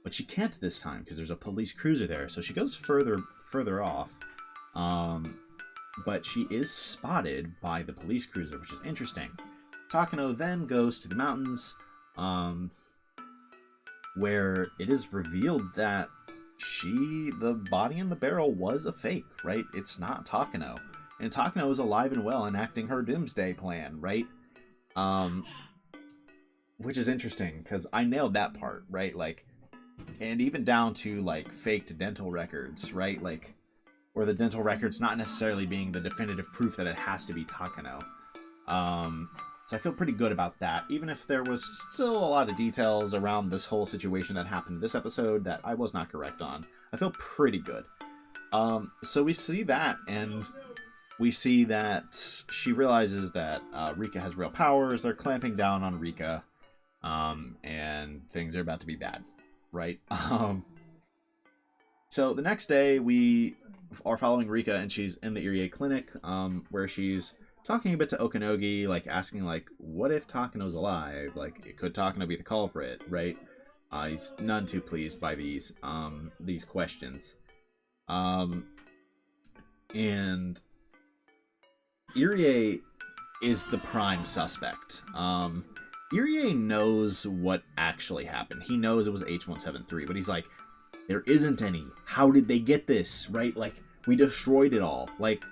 But she can't this time because there's a police cruiser there, so she goes further off. But she is spotted by the police cruiser, which is interesting. Takano then goes to the mountains, where it is revealed that the body in the barrel was a fake, right? It's not Takano. And Takano is alive and well enacting her doomsday plan, right? Which is interesting, because I nailed that part, right? Like, and even down to, like, faked dental records, right? Like, or the dental records not necessarily being the definitive proof that it has to be Takano. So I feel pretty good about that, even if there was still a lot of details around this whole situation that happened this episode that I was not correct on. I feel pretty good. So we see that, and we see that she realizes that Rika has real powers. They're clamping down on Rika, and things are about to be bad, right? So the next day, we are following Rika, and she's in the Irie clinic, where she's talking a bit to Okanogi, like asking, like, what if Takano's alive? Like, could Takano be the culprit, right? He's none too pleased by these questions. And Irie is the prime suspect. Irie knows what actually happened. He knows it was H.173, but he's like, there isn't any. How did they get this, right? Like, we destroyed it all. Like,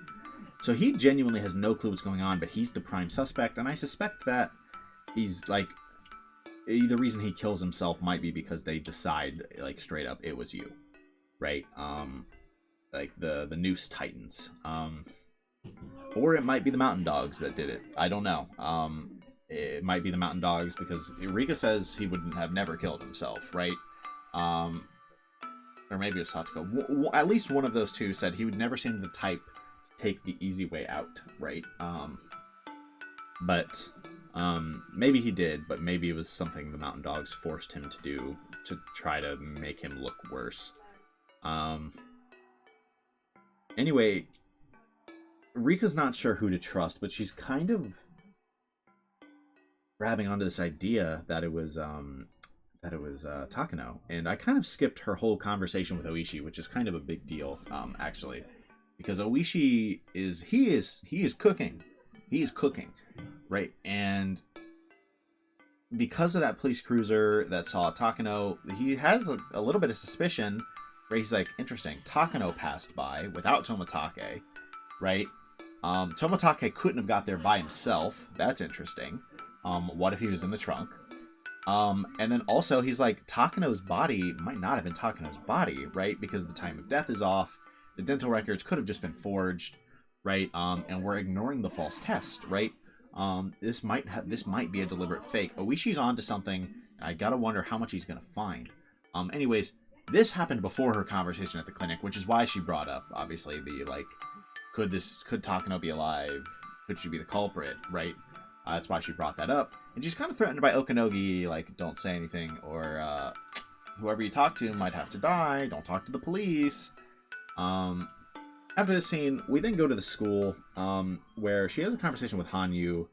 so he genuinely has no clue what's going on, but he's the prime suspect, and I suspect that he's, like, the reason he kills himself might be because they decide, like, straight up, it was you, right? Like, the Noose Titans. Or it might be the Mountain Dogs that did it. I don't know. It might be the Mountain Dogs, because Rika says he would have never killed himself, right? Or maybe it was Satsuko. At least one of those two said he would never seem the type to take the easy way out, right? But maybe he did, but maybe it was something the Mountain Dogs forced him to do to try to make him look worse. Anyway, Rika's not sure who to trust, but she's kind of grabbing onto this idea that it was Takano, and I kind of skipped her whole conversation with Oishi, which is kind of a big deal, actually, because Oishi is cooking, right, and because of that police cruiser that saw Takano, he has a little bit of suspicion, where he's like, interesting, Takano passed by without Toмотake, right? Toмотake couldn't have got there by himself. That's interesting. What if he was in the trunk? And then also he's like, Takano's body might not have been Takano's body, right? Because the time of death is off. The dental records could have just been forged, right? And we're ignoring the false test, right? This might be a deliberate fake. Oishi's onto something. I gotta wonder how much he's gonna find. Anyways, this happened before her conversation at the clinic, which is why she brought up, obviously, the like, could Takano be alive? Could she be the culprit, right? That's why she brought that up. And she's kind of threatened by Okanogi, like, don't say anything, or whoever you talk to might have to die, don't talk to the police. After this scene, we then go to the school, where she has a conversation with Hanyu,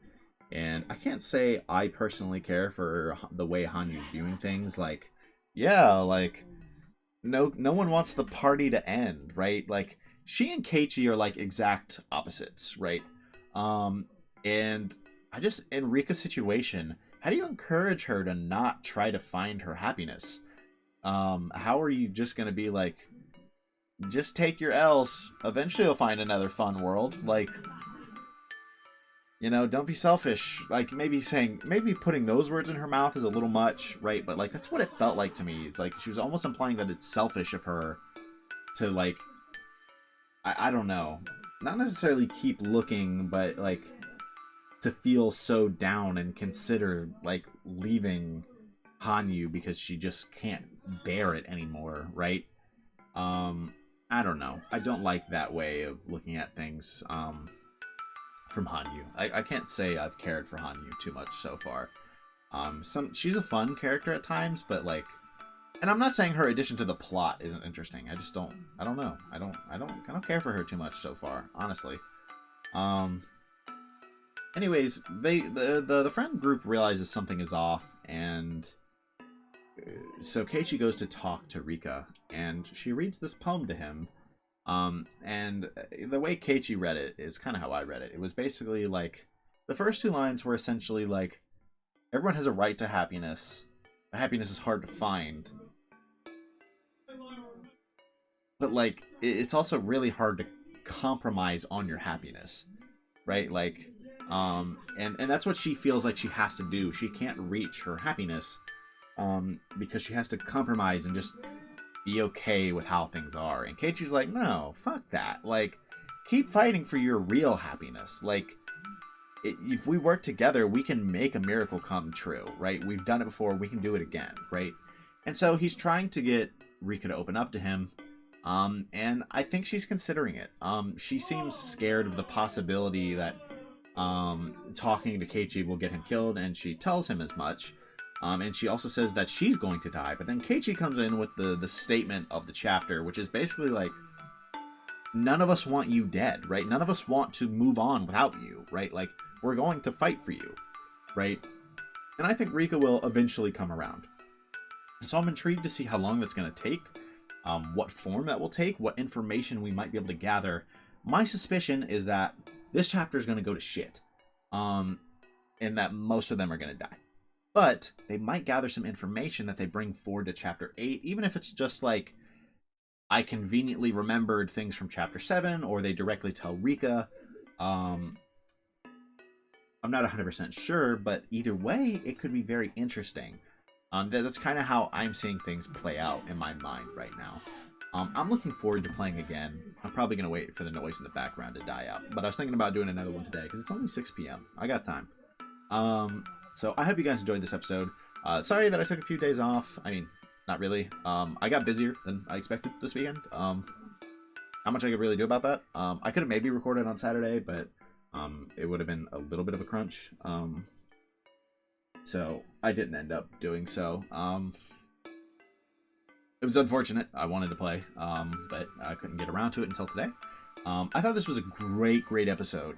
and I can't say I personally care for the way Hanyu's viewing things. Like, yeah, like, no one wants the party to end, right? Like, she and Keiichi are, like, exact opposites, right? And in Rika's situation, how do you encourage her to not try to find her happiness? How are you just going to be like, just take your L's, eventually you'll find another fun world? Like, you know, don't be selfish. Like, maybe putting those words in her mouth is a little much, right? But, like, that's what it felt like to me. It's like she was almost implying that it's selfish of her to, like, I don't know, not necessarily keep looking, but, like, to feel so down and consider, like, leaving Hanyu because she just can't bear it anymore, right? I don't know. I don't like that way of looking at things from Hanyu. I can't say I've cared for Hanyu too much so far. She's a fun character at times, but, like, and I'm not saying her addition to the plot isn't interesting. I don't know. I don't care for her too much so far, honestly. Anyways, the friend group realizes something is off, and so Keiichi goes to talk to Rika, and she reads this poem to him. And the way Keiichi read it is kind of how I read it. It was basically like, the first two lines were essentially like, everyone has a right to happiness, but happiness is hard to find. But, like, it's also really hard to compromise on your happiness, right? Like, and that's what she feels like she has to do. She can't reach her happiness, because she has to compromise and just be okay with how things are. And Keiichi's like, no, fuck that. Like, keep fighting for your real happiness. Like, if we work together, we can make a miracle come true, right? We've done it before, we can do it again, right? And so he's trying to get Rika to open up to him, and I think she's considering it. She seems scared of the possibility that talking to Keiichi will get him killed, and she tells him as much. And she also says that she's going to die, but then Keiichi comes in with the statement of the chapter, which is basically like, none of us want you dead, right? None of us want to move on without you, right? Like, we're going to fight for you, right? And I think Rika will eventually come around. So I'm intrigued to see how long that's going to take, what form that will take, what information we might be able to gather. My suspicion is that this chapter is going to go to shit, and that most of them are going to die. But they might gather some information that they bring forward to Chapter 8, even if it's just like, I conveniently remembered things from Chapter 7, or they directly tell Rika. I'm not 100% sure, but either way, it could be very interesting. That's kind of how I'm seeing things play out in my mind right now. I'm looking forward to playing again. I'm probably going to wait for the noise in the background to die out. But I was thinking about doing another one today, because it's only 6 p.m. I got time. So I hope you guys enjoyed this episode. Sorry that I took a few days off. I mean, not really. I got busier than I expected this weekend. How much I could really do about that? I could have maybe recorded on Saturday, but it would have been a little bit of a crunch. So I didn't end up doing so. It was unfortunate. I wanted to play, but I couldn't get around to it until today. I thought this was a great episode.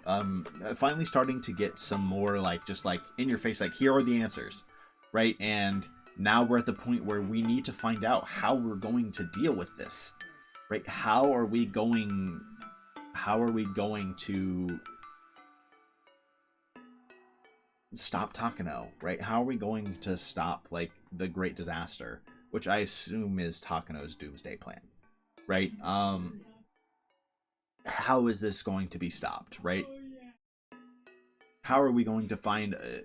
Finally starting to get some more like just like in your face, like here are the answers, right? And now we're at the point where we need to find out how we're going to deal with this, right? How are we going to stop Takano, right? How are we going to stop like the great disaster, which I assume is Takano's doomsday plan, right? How is this going to be stopped, right? How are we going to find a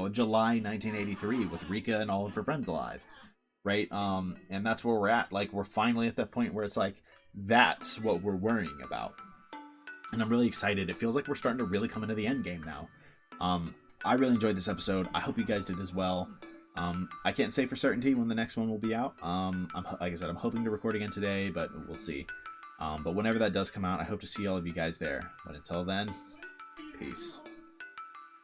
July 1983 with Rika and all of her friends alive, right? And that's where we're at. Like, we're finally at that point where it's like, that's what we're worrying about. And I'm really excited. It feels like we're starting to really come into the end game now. I really enjoyed this episode. I hope you guys did as well. I can't say for certainty when the next one will be out. Like I said, I'm hoping to record again today, but we'll see. But whenever that does come out, I hope to see all of you guys there. But until then, peace.